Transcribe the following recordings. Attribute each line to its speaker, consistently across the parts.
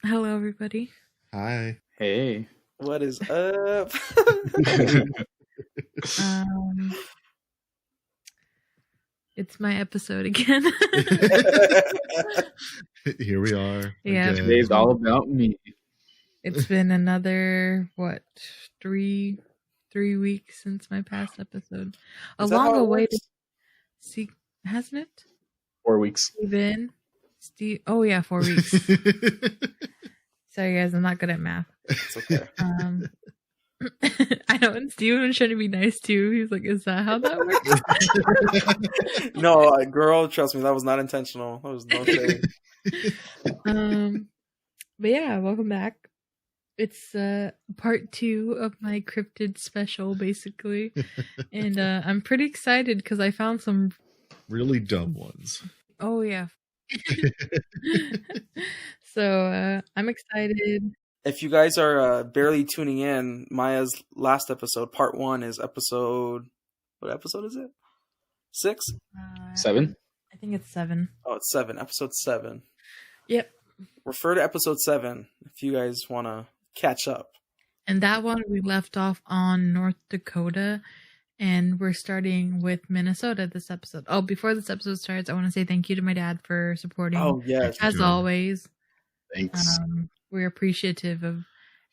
Speaker 1: Hello, everybody.
Speaker 2: Hi.
Speaker 3: Hey.
Speaker 4: What is up?
Speaker 1: It's my episode again.
Speaker 2: Here we are.
Speaker 1: Yeah.
Speaker 2: again.
Speaker 3: Today's all about me.
Speaker 1: It's been another, 3 weeks since my past episode. A long awaited. See, hasn't it?
Speaker 3: 4 weeks.
Speaker 1: Steve. Oh yeah, 4 weeks. Sorry guys, I'm not good at math.
Speaker 4: It's okay.
Speaker 1: I know, and Steven was trying to be nice too. He's like, "Is that how that works?"
Speaker 4: No, girl, trust me, that was not intentional. That was no shade.
Speaker 1: But yeah, welcome back. It's part 2 of my cryptid special, basically, and I'm pretty excited because I found some
Speaker 2: really dumb ones.
Speaker 1: Oh yeah. So I'm excited.
Speaker 4: If you guys are barely tuning in, Maya's last episode, part 1, is episode. What episode is it? 6?
Speaker 3: 7?
Speaker 1: I think it's 7.
Speaker 4: Oh, it's 7. Episode 7.
Speaker 1: Yep.
Speaker 4: Refer to episode 7 if you guys want to catch up.
Speaker 1: And that one we left off on North Dakota, and we're starting with Minnesota this episode. Oh, before this episode starts, I want to say thank you to my dad for supporting.
Speaker 4: Oh, yes.
Speaker 1: As always.
Speaker 3: Thanks.
Speaker 1: We're appreciative of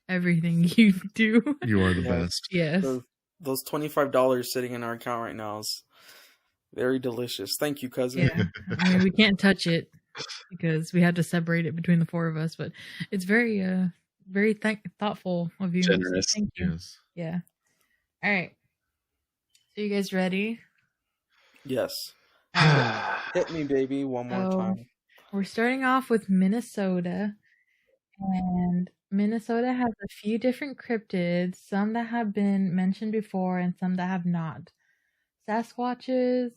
Speaker 1: everything you do.
Speaker 2: You are the best.
Speaker 1: Yes.
Speaker 4: Those $25 sitting in our account right now is very delicious. Thank you, cousin.
Speaker 1: Yeah. I mean, we can't touch it because we had to separate it between the 4 of us, but it's very, very thoughtful of you.
Speaker 3: Generous.
Speaker 1: So thank you.
Speaker 2: Yes.
Speaker 1: Yeah. All right. So you guys ready?
Speaker 4: Yes. Hit me, baby, one more time.
Speaker 1: We're starting off with Minnesota. And Minnesota has a few different cryptids, some that have been mentioned before and some that have not. Sasquatches,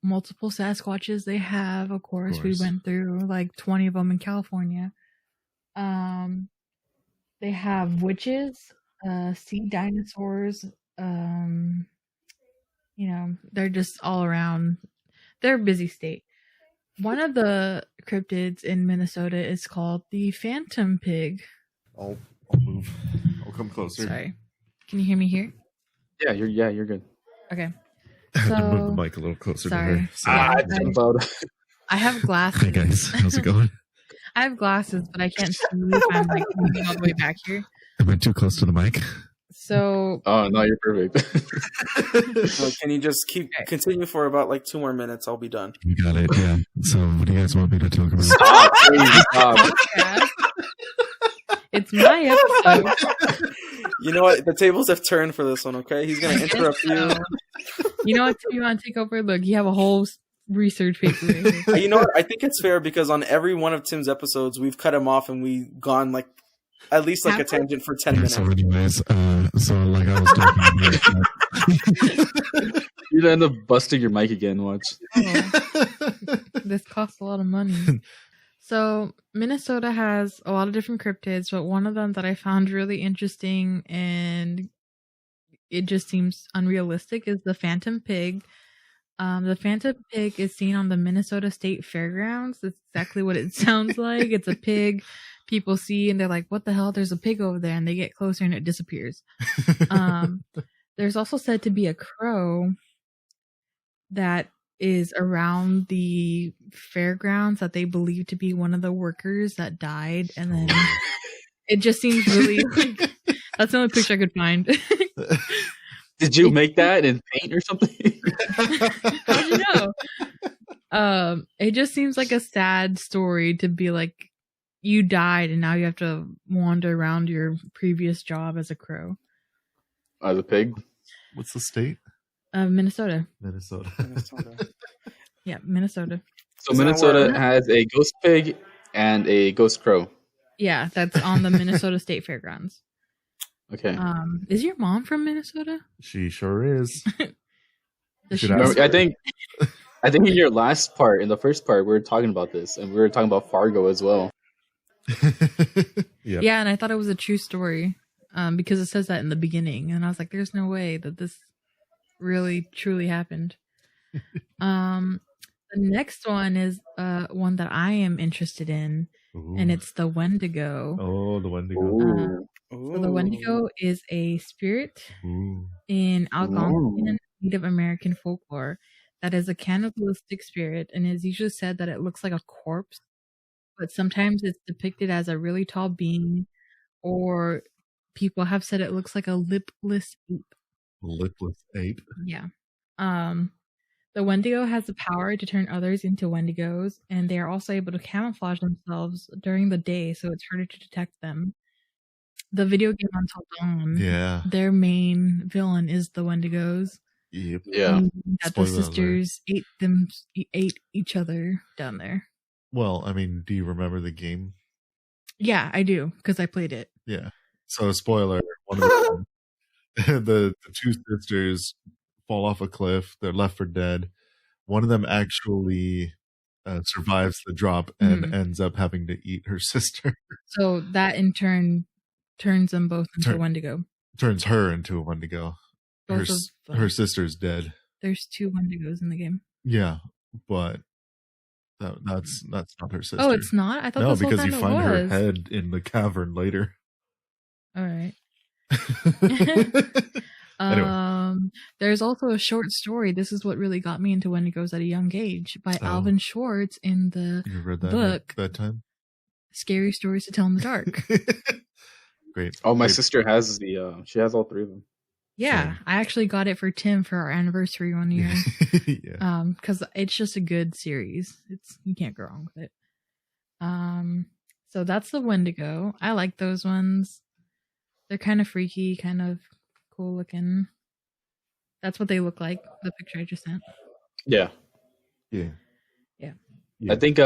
Speaker 1: multiple Sasquatches they have, of course. We went through like 20 of them in California. They have witches, sea dinosaurs, they're just all around. They're a busy state. One of the cryptids in Minnesota is called the phantom pig.
Speaker 2: I'll move. I'll come closer.
Speaker 1: Sorry. Can you hear me here?
Speaker 3: Yeah, you're good.
Speaker 1: Okay.
Speaker 2: I have to
Speaker 1: So,
Speaker 2: move the mic a little closer to her.
Speaker 1: I have glasses.
Speaker 2: Hi guys, how's it going?
Speaker 1: I have glasses, but I can't see if I'm like moving all the way back here.
Speaker 2: Am I too close to the mic?
Speaker 1: So.
Speaker 3: Oh no, you're perfect.
Speaker 4: So can you just continue for about like 2 more minutes? I'll be done.
Speaker 2: You got it. Yeah. So, what do you guys want me to talk about?
Speaker 3: Stop.
Speaker 1: It's my episode.
Speaker 4: You know what? The tables have turned for this one. Okay, he's gonna interrupt you.
Speaker 1: You know what? You want to take over? Look, you have a whole research paper. Right.
Speaker 4: You know what? I think it's fair because on every one of Tim's episodes, we've cut him off and we've gone like at least like a tangent for 10 minutes.
Speaker 2: So, anyways, so like I was talking about,
Speaker 3: You'd end up busting your mic again. Watch.
Speaker 1: Oh, this costs a lot of money. So Minnesota has a lot of different cryptids, but one of them that I found really interesting and it just seems unrealistic is the phantom pig. The phantom pig is seen on the Minnesota State Fairgrounds. That's exactly what it sounds like. It's a pig people see and they're like, what the hell? There's a pig over there. And they get closer and it disappears. There's also said to be a crow that is around the fairgrounds that they believe to be one of the workers that died. And then it just seems really like, that's the only picture I could find.
Speaker 3: Did you make that in paint or something?
Speaker 1: How'd you know? It just seems like a sad story to be like, you died and now you have to wander around your previous job as a crow.
Speaker 3: As a pig?
Speaker 2: What's the state?
Speaker 1: Minnesota.
Speaker 2: Minnesota.
Speaker 1: Yeah, Minnesota.
Speaker 3: So Minnesota has a ghost pig and a ghost crow.
Speaker 1: Yeah, that's on the Minnesota State Fairgrounds.
Speaker 3: Okay.
Speaker 1: Is your mom from Minnesota?
Speaker 2: She sure is.
Speaker 3: I think in your last part, in the first part, we were talking about this, and we were talking about Fargo as well.
Speaker 2: Yep.
Speaker 1: Yeah, and I thought it was a true story because it says that in the beginning, and I was like, "There's no way that this really truly happened." The next one is one that I am interested in, and it's the Wendigo.
Speaker 2: Oh, the Wendigo.
Speaker 1: So the Wendigo is a spirit in Algonquian Native American folklore that is a cannibalistic spirit, and is usually said that it looks like a corpse, but sometimes it's depicted as a really tall being, or people have said it looks like a lipless ape.
Speaker 2: Lipless ape?
Speaker 1: Yeah. The Wendigo has the power to turn others into Wendigos, and they are also able to camouflage themselves during the day, so it's harder to detect them. The video game Until Dawn, their main villain is the Wendigos.
Speaker 2: Yep.
Speaker 3: Yeah.
Speaker 1: That the sisters ate each other down there.
Speaker 2: Well, I mean, do you remember the game?
Speaker 1: Yeah, I do, because I played it.
Speaker 2: Yeah. So, spoiler, one of the two sisters fall off a cliff. They're left for dead. One of them actually survives the drop and ends up having to eat her sister.
Speaker 1: So that in turn turns them both into a Wendigo.
Speaker 2: Turns her into a Wendigo. Her sister's dead.
Speaker 1: There's 2 Wendigos in the game.
Speaker 2: Yeah, but that's not her sister.
Speaker 1: Oh, it's not? I thought
Speaker 2: no, because you find her head in the cavern later.
Speaker 1: All right.
Speaker 2: Anyway.
Speaker 1: There's also a short story. This is what really got me into Wendigos at a young age, by Alvin Schwartz in the book
Speaker 2: Bedtime?
Speaker 1: Scary Stories to Tell in the Dark.
Speaker 2: Great.
Speaker 3: Oh, my sister has she has all 3 of them.
Speaker 1: Yeah, I actually got it for Tim for our anniversary one year.
Speaker 2: Yeah.
Speaker 1: Because it's just a good series. You can't go wrong with it. So that's the Wendigo. I like those ones. They're kind of freaky, kind of cool looking. That's what they look like, the picture I just sent.
Speaker 3: Yeah.
Speaker 2: Yeah.
Speaker 3: I think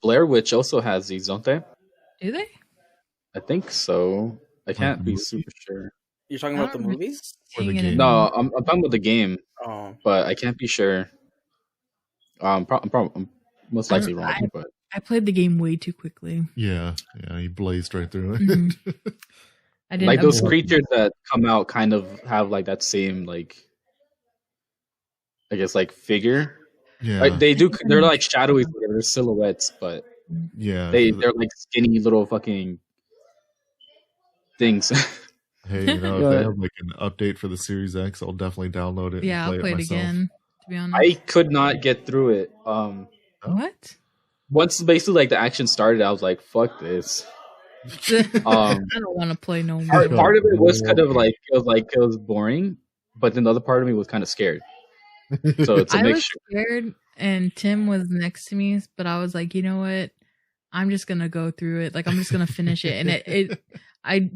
Speaker 3: Blair Witch also has these, don't they?
Speaker 1: Do they?
Speaker 3: I think so. I can't be super sure.
Speaker 4: You're talking about the movies?
Speaker 2: Or the game?
Speaker 3: No, I'm talking about the game.
Speaker 4: Oh.
Speaker 3: But I can't be sure. I'm most likely wrong. But
Speaker 1: I played the game way too quickly.
Speaker 2: Yeah, you blazed right through it.
Speaker 1: Mm-hmm. I didn't
Speaker 3: like those creatures that come out kind of have like that same like, I guess like figure.
Speaker 2: Yeah,
Speaker 3: like they do. They're like shadowy. They're silhouettes, but
Speaker 2: yeah,
Speaker 3: they're like skinny little fucking things.
Speaker 2: Hey, if they have like an update for the Series X, I'll definitely download it.
Speaker 1: Yeah, I'll play it again. To be honest,
Speaker 3: I could not get through it.
Speaker 1: What?
Speaker 3: Once basically like the action started, I was like, "Fuck this."
Speaker 1: I don't want to play no more.
Speaker 3: Part of it was kind of like it was boring, but then the other part of me was kind of scared. So it's a
Speaker 1: I
Speaker 3: mixture.
Speaker 1: was scared, and Tim was next to me, but I was like, you know what? I'm just gonna go through it. Like I'm just gonna finish it, and I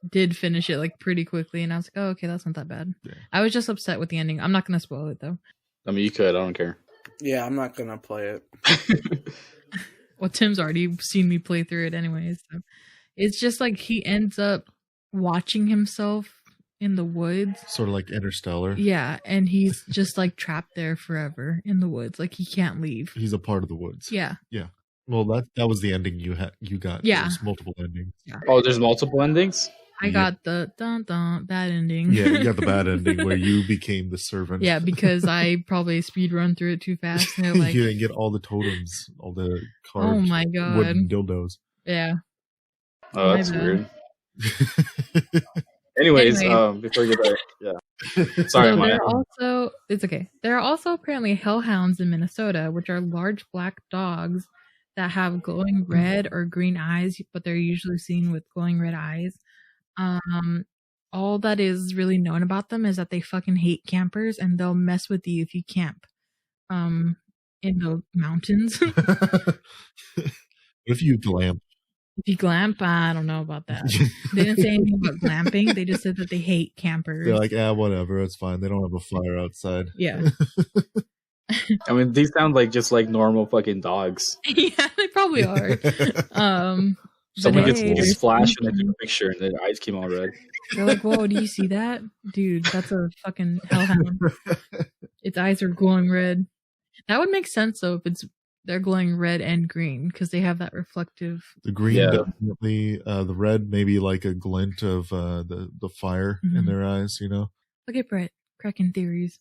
Speaker 1: did finish it like pretty quickly, and I was like, oh, okay, that's not that bad. Yeah. I was just upset with the ending. I'm not gonna spoil it though.
Speaker 3: I mean, you could. I don't care.
Speaker 4: Yeah, I'm not gonna play it.
Speaker 1: Well, Tim's already seen me play through it anyways. So. It's just like he ends up watching himself in the woods.
Speaker 2: Sort of like Interstellar.
Speaker 1: Yeah, and he's just like trapped there forever in the woods. Like he can't leave.
Speaker 2: He's a part of the woods.
Speaker 1: Yeah.
Speaker 2: Yeah. Well, that was the ending you got.
Speaker 1: Yeah.
Speaker 2: There's multiple endings.
Speaker 1: Yeah.
Speaker 3: Oh, there's multiple endings?
Speaker 1: I got the bad ending.
Speaker 2: Yeah, you got the bad ending where you became the servant.
Speaker 1: Yeah, because I probably speed run through it too fast. And they're like,
Speaker 2: you didn't get all the totems, all the carved
Speaker 1: oh my god,
Speaker 2: wooden dildos.
Speaker 1: Yeah.
Speaker 3: Oh, that's weird. Anyways, before you get there, yeah. Sorry,
Speaker 1: so it's okay. There are also apparently hellhounds in Minnesota, which are large black dogs that have glowing red or green eyes, but they're usually seen with glowing red eyes. All that is really known about them is that they fucking hate campers, and they'll mess with you if you camp in the mountains.
Speaker 2: If you glamp.
Speaker 1: If you glamp, I don't know about that. They didn't say anything about glamping. They just said that they hate campers.
Speaker 2: They're like, whatever, it's fine. They don't have a fire outside.
Speaker 1: Yeah.
Speaker 3: I mean, these sound like just like normal fucking dogs.
Speaker 1: Yeah, they probably are.
Speaker 3: Someone gets flash and they took a picture and their eyes came all red.
Speaker 1: They're like, whoa, do you see that? Dude, that's a fucking hellhound. Its eyes are glowing red. That would make sense, though, if they're glowing red and green, because they have that reflective...
Speaker 2: The green, definitely. The red, maybe like a glint of the fire in their eyes, you know?
Speaker 1: Look at Brett, cracking theories.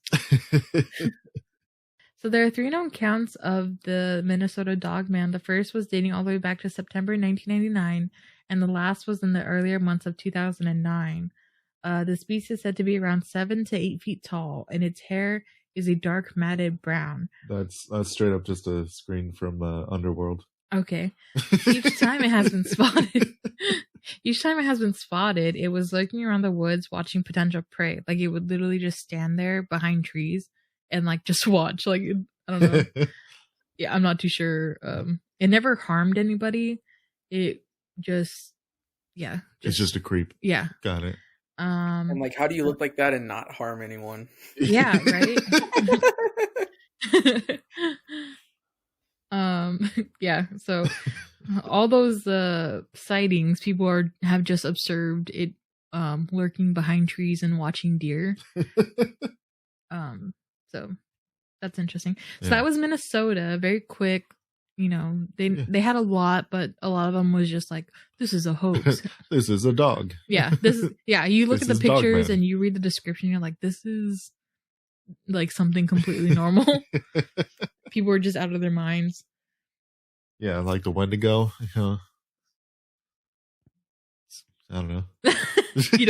Speaker 1: So there are 3 known counts of the Minnesota Dogman. The first was dating all the way back to September 1999, and the last was in the earlier months of 2009. The species is said to be around 7 to 8 feet tall, and its hair is a dark matted brown.
Speaker 2: That's straight up just a screen from Underworld.
Speaker 1: Okay. Each time it has been spotted, it was lurking around the woods watching potential prey. Like, it would literally just stand there behind trees and like just watch. Like, I don't know. Yeah, I'm not too sure. It never harmed anybody. It just,
Speaker 2: it's just a creep.
Speaker 1: Yeah.
Speaker 2: Got it.
Speaker 4: And like, how do you look like that and not harm anyone?
Speaker 1: Yeah, right. Yeah, so all those sightings, people have just observed it lurking behind trees and watching deer. So that's interesting. So that was Minnesota. Very quick. You know, they had a lot, but a lot of them was just like, this is a hoax.
Speaker 2: This is a dog.
Speaker 1: Yeah, you look
Speaker 2: This
Speaker 1: at the
Speaker 2: is
Speaker 1: pictures
Speaker 2: Dogman.
Speaker 1: and you read the description, you're like, this is like something completely normal. People were just out of their minds.
Speaker 2: Yeah, like the Wendigo. You know. I don't know.
Speaker 1: You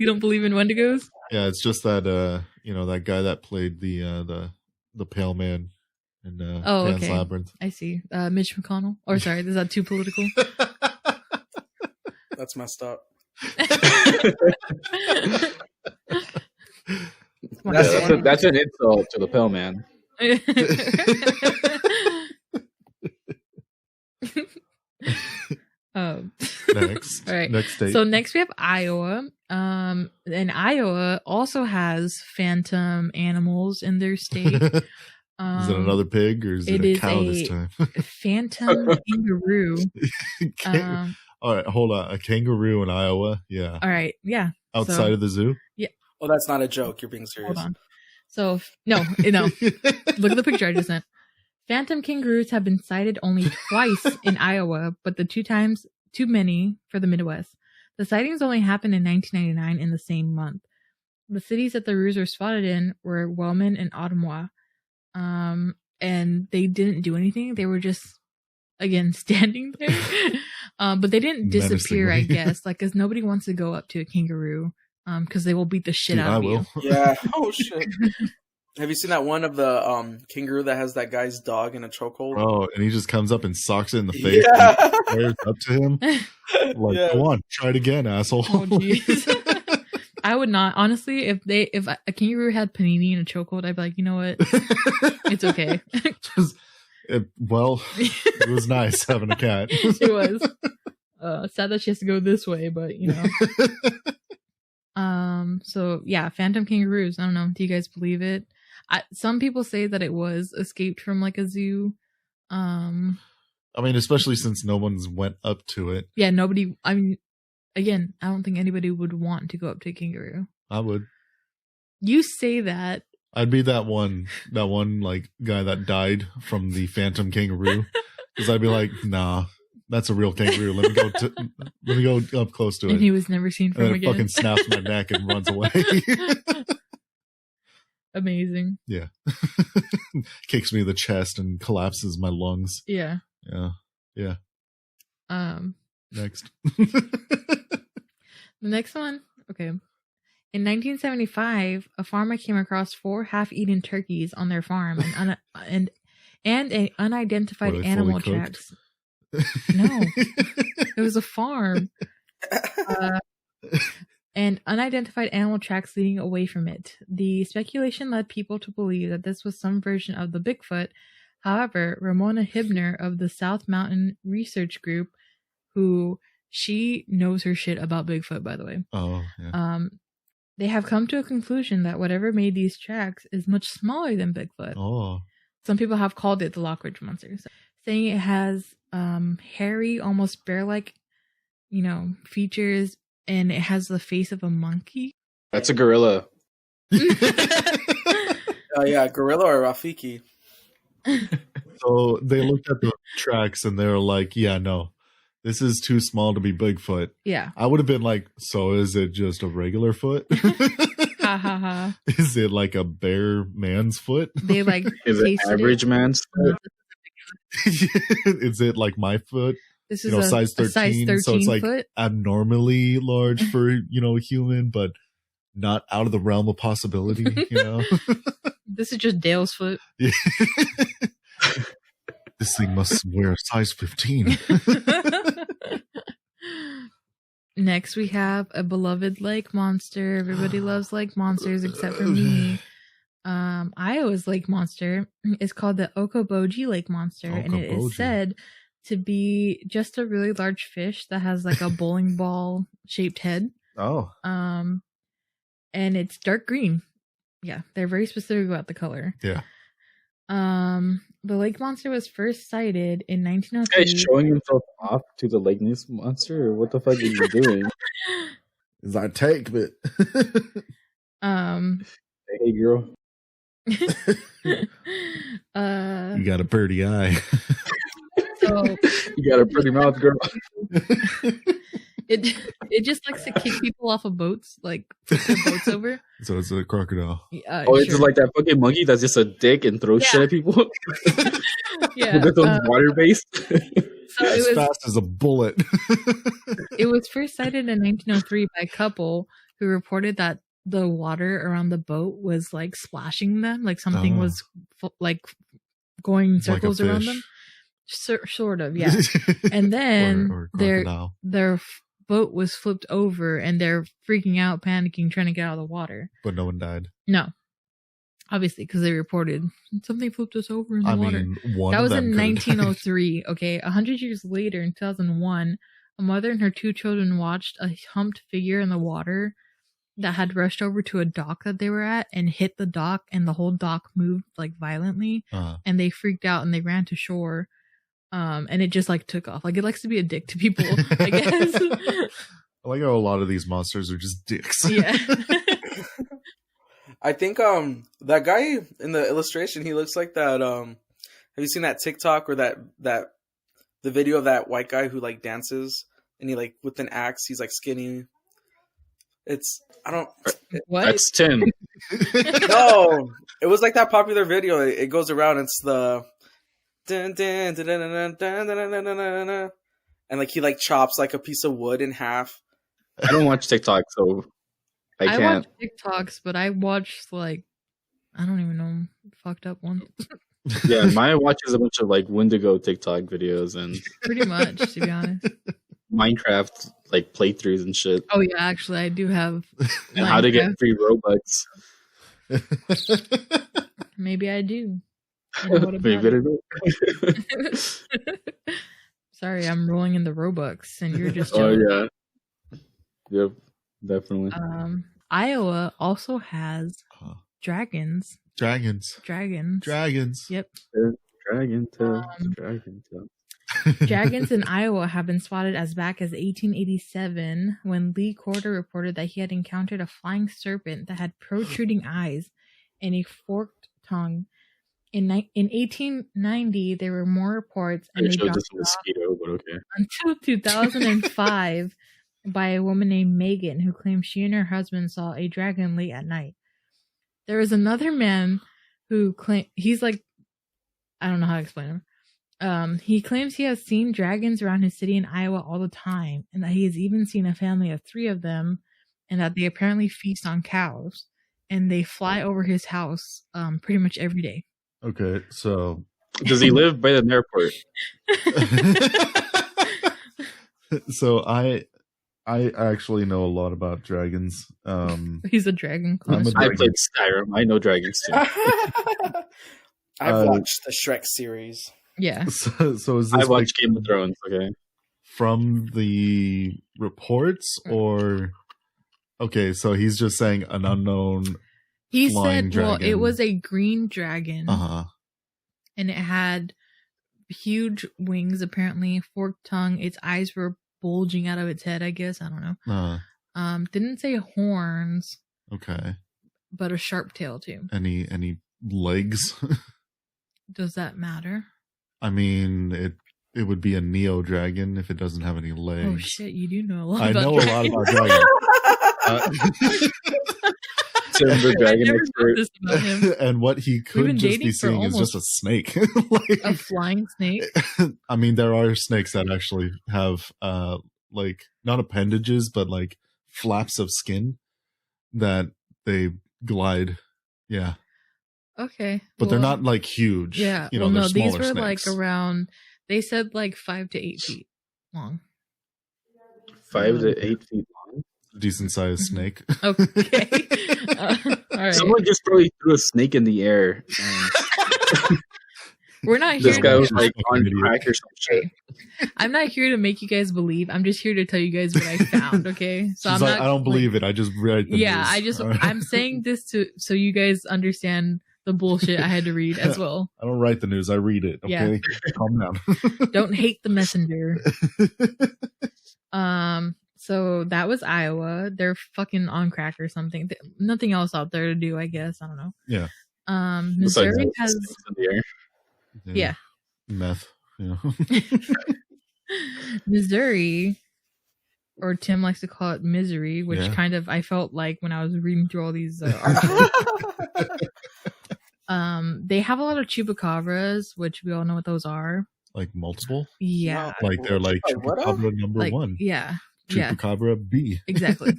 Speaker 1: don't believe in Wendigos?
Speaker 2: Yeah, it's just that that guy that played the Pale Man in Pan's
Speaker 1: okay.
Speaker 2: Labyrinth.
Speaker 1: I see. Mitch McConnell. Or sorry, is that too political?
Speaker 4: That's messed up.
Speaker 3: That's an insult to the Pale Man.
Speaker 2: Next.
Speaker 1: All right.
Speaker 2: Next state.
Speaker 1: So next we have Iowa. And Iowa also has phantom animals in their state.
Speaker 2: Is it another pig or is it a cow this time?
Speaker 1: Phantom kangaroo.
Speaker 2: All right, hold on. A kangaroo in Iowa? Yeah.
Speaker 1: All right, yeah.
Speaker 2: Outside of the zoo?
Speaker 1: Yeah.
Speaker 4: Oh, that's not a joke. You're being serious.
Speaker 1: Hold on. So, no. Look at the picture I just sent. Phantom kangaroos have been sighted only twice in Iowa, but the 2 times too many for the Midwest. The sightings only happened in 1999 in the same month. The cities that the roos were spotted in were Wellman and Altamaha. And they didn't do anything. They were just, again, standing there. But they didn't disappear, I guess. Like, because nobody wants to go up to a kangaroo. Because they will beat the shit out of you.
Speaker 4: Yeah. Oh, shit. Have you seen that one of the kangaroo that has that guy's dog in a chokehold?
Speaker 2: Oh, and he just comes up and socks it in the face and stares up to him. Like, go on, try it again, asshole.
Speaker 1: Oh, jeez. I would not. Honestly, if a kangaroo had panini in a chokehold, I'd be like, you know what? It's okay.
Speaker 2: It was nice having a cat.
Speaker 1: It was. Sad that she has to go this way, but you know. So yeah, phantom kangaroos. I don't know. Do you guys believe it? Some people say that it was escaped from like a zoo.
Speaker 2: I mean, especially since no one's went up to it.
Speaker 1: Yeah, nobody. I mean, again, I don't think anybody would want to go up to a kangaroo.
Speaker 2: I would.
Speaker 1: You say that. I'd
Speaker 2: be that one like guy that died from the phantom kangaroo. Because I'd be like, nah, that's a real kangaroo. Let me go up close to it.
Speaker 1: And he was never seen from
Speaker 2: and
Speaker 1: again.
Speaker 2: It fucking snaps my neck and runs away.
Speaker 1: Amazing.
Speaker 2: Yeah. Kicks me in the chest and collapses my lungs.
Speaker 1: Yeah.
Speaker 2: Yeah. Next.
Speaker 1: The next one. Okay. In 1975, a farmer came across 4 half-eaten turkeys on their farm and an unidentified animal tracks. No, it was a farm. And unidentified animal tracks leading away from it. The speculation led people to believe that this was some version of the Bigfoot. However, Ramona Hibner of the South Mountain Research Group, who she knows her shit about Bigfoot, by the way.
Speaker 2: Oh, yeah.
Speaker 1: They have come to a conclusion that whatever made these tracks is much smaller than Bigfoot.
Speaker 2: Oh.
Speaker 1: Some people have called it the Lockridge Monster, saying it has hairy, almost bear-like, features, and it has the face of a monkey.
Speaker 3: That's a gorilla.
Speaker 4: Yeah, gorilla or Rafiki.
Speaker 2: So they looked at the tracks and they were like, yeah, no, this is too small to be Bigfoot.
Speaker 1: Yeah.
Speaker 2: I would have been like, so is it just a regular foot?
Speaker 1: Ha.
Speaker 2: Is it like a bare man's foot?
Speaker 1: They like
Speaker 3: Is it average man's foot?
Speaker 2: Is it like my foot?
Speaker 1: This is
Speaker 2: size 13,
Speaker 1: size 13
Speaker 2: so it's like
Speaker 1: foot.
Speaker 2: Abnormally large for a human, but not out of the realm of possibility.
Speaker 1: This is just Dale's foot.
Speaker 2: Yeah. This thing must wear a size 15.
Speaker 1: Next, we have a beloved lake monster. Everybody loves lake monsters except for me. Iowa's lake monster is called the Okoboji lake monster, and it is said to be just a really large fish that has like a bowling ball shaped head.
Speaker 2: Oh.
Speaker 1: And it's dark green. Yeah, they're very specific about the color.
Speaker 2: Yeah.
Speaker 1: The lake monster was first sighted in 1903.
Speaker 3: This guy's showing himself off to the lake monster, or what the fuck are you doing?
Speaker 2: Is that take bit?
Speaker 3: Hey, girl.
Speaker 2: You got a pretty eye.
Speaker 1: So
Speaker 3: you got a pretty mouth, girl.
Speaker 1: It just likes to kick people off of boats, like flip their boats over.
Speaker 2: So it's a crocodile.
Speaker 3: It's just like that fucking monkey that's just a dick and throws shit at people.
Speaker 1: Yeah,
Speaker 3: this one's water based.
Speaker 1: So
Speaker 2: as fast as a bullet.
Speaker 1: It was first sighted in 1903 by a couple who reported that the water around the boat was like splashing them, like something was like going circles around them. Sort of, yeah. And then
Speaker 2: or
Speaker 1: their boat was flipped over, and they're freaking out, panicking, trying to get out of the water.
Speaker 2: But no one died.
Speaker 1: No, obviously, because they reported something flipped us over in the water. That was in 1903. Okay, 100 years later, in 2001, a mother and her 2 children watched a humped figure in the water that had rushed over to a dock that they were at and hit the dock, and the whole dock moved like violently, and they freaked out and they ran to shore. And it just like took off. Like it likes to be a dick to people, I guess.
Speaker 2: I like how a lot of these monsters are just dicks.
Speaker 1: Yeah.
Speaker 4: I think that guy in the illustration, he looks like that. Have you seen that TikTok or that the video of that white guy who like dances and he like with an axe, he's like skinny.
Speaker 1: What?
Speaker 3: That's Tim.
Speaker 4: No, it was like that popular video. It goes around. It's the dun, dun, dun, dun, dun, dun, dun, dun, dun, dun, and like he like chops like a piece of wood in half.
Speaker 3: I don't watch TikTok, so I can't.
Speaker 1: watch TikToks, but I watched like I don't even know, fucked up ones.
Speaker 3: Yeah, Maya watches a bunch of like Wendigo TikTok videos and
Speaker 1: pretty much, to be honest.
Speaker 3: Minecraft like playthroughs and shit.
Speaker 1: Oh yeah, actually, I do have.
Speaker 3: And how to get free Robux.
Speaker 1: Maybe I do. Sorry, I'm rolling in the Robux, and you're just.
Speaker 3: Oh yeah. Yep, definitely.
Speaker 1: Iowa also has dragons.
Speaker 2: Dragons.
Speaker 1: Yep.
Speaker 3: Dragon tail.
Speaker 1: Dragons in Iowa have been spotted as back as 1887, when Lee Corder reported that he had encountered a flying serpent that had protruding eyes and a forked tongue. In 1890, there were more reports, and they dropped
Speaker 3: mosquito, but okay.
Speaker 1: Until 2005 by a woman named Megan, who claimed she and her husband saw a dragon late at night. There was another man who claimed he's like, I don't know how to explain him. He claims he has seen dragons around his city in Iowa all the time, and that he has even seen a family of 3 of them, and that they apparently feast on cows, and they fly over his house pretty much every day.
Speaker 2: Okay, so
Speaker 3: does he live by the airport?
Speaker 2: So I actually know a lot about dragons.
Speaker 1: He's a dragon.
Speaker 3: I played Skyrim. I know dragons too.
Speaker 4: I've watched the Shrek series.
Speaker 1: Yeah.
Speaker 2: So is this
Speaker 3: I watched Game of Thrones. Okay.
Speaker 2: From the reports, or okay, so he's just saying an unknown.
Speaker 1: He said,
Speaker 2: dragon.
Speaker 1: well, it was a green dragon.
Speaker 2: Uh-huh.
Speaker 1: And it had huge wings, apparently, forked tongue. Its eyes were bulging out of its head, I guess. I don't know. Didn't say horns.
Speaker 2: Okay.
Speaker 1: But a sharp tail, too.
Speaker 2: Any legs?
Speaker 1: Does that matter?
Speaker 2: I mean, it would be a neo dragon if it doesn't have any legs.
Speaker 1: Oh, shit, you do know a lot
Speaker 2: about
Speaker 1: dragons.
Speaker 2: I know a lot about dragons.
Speaker 3: Tim the
Speaker 1: I
Speaker 3: dragon
Speaker 1: never
Speaker 3: expert.
Speaker 1: noticed about him.
Speaker 2: And what he could
Speaker 1: been
Speaker 2: just be
Speaker 1: dating for
Speaker 2: seeing is just a snake.
Speaker 1: A flying snake.
Speaker 2: I mean, there are snakes that actually have like not appendages, but like flaps of skin that they glide. Yeah.
Speaker 1: Okay.
Speaker 2: But they're not like huge.
Speaker 1: Yeah.
Speaker 2: You know,
Speaker 1: well, no,
Speaker 2: they're
Speaker 1: these
Speaker 2: smaller
Speaker 1: were
Speaker 2: snakes.
Speaker 1: like around, they said like 5 to 8 feet long.
Speaker 3: 5 to 8 feet long.
Speaker 2: Decent sized snake.
Speaker 1: Okay. All right.
Speaker 3: Someone just probably threw a snake in the air.
Speaker 1: We're not here.
Speaker 3: This guy was
Speaker 2: to-
Speaker 3: like on crack or some shit.
Speaker 1: I'm not here to make you guys believe. I'm just here to tell you guys what I found. Okay. So
Speaker 2: She's
Speaker 1: I'm
Speaker 2: like,
Speaker 1: not.
Speaker 2: I don't believe it. I just read the
Speaker 1: Yeah.
Speaker 2: news.
Speaker 1: I'm saying this so you guys understand the bullshit I had to read as well.
Speaker 2: I don't write the news. I read it. Okay.
Speaker 1: Yeah.
Speaker 2: Calm down.
Speaker 1: Don't hate the messenger. So that was Iowa. They're fucking on crack or something. Nothing else out there to do, I guess. I don't know.
Speaker 2: Yeah.
Speaker 1: Missouri
Speaker 3: Besides
Speaker 1: has.
Speaker 3: snakes in the air.
Speaker 1: Yeah.
Speaker 2: Meth. Yeah.
Speaker 1: Missouri, or Tim likes to call it misery, which
Speaker 2: Yeah.
Speaker 1: kind of I felt like when I was reading through all these articles. They have a lot of chupacabras, which we all know what those are.
Speaker 2: Like multiple?
Speaker 1: Yeah.
Speaker 2: Like they're like
Speaker 4: What?
Speaker 2: Chupacabra number
Speaker 1: Like,
Speaker 2: one.
Speaker 1: yeah. Yeah.
Speaker 2: Chupacabra B.
Speaker 1: Exactly.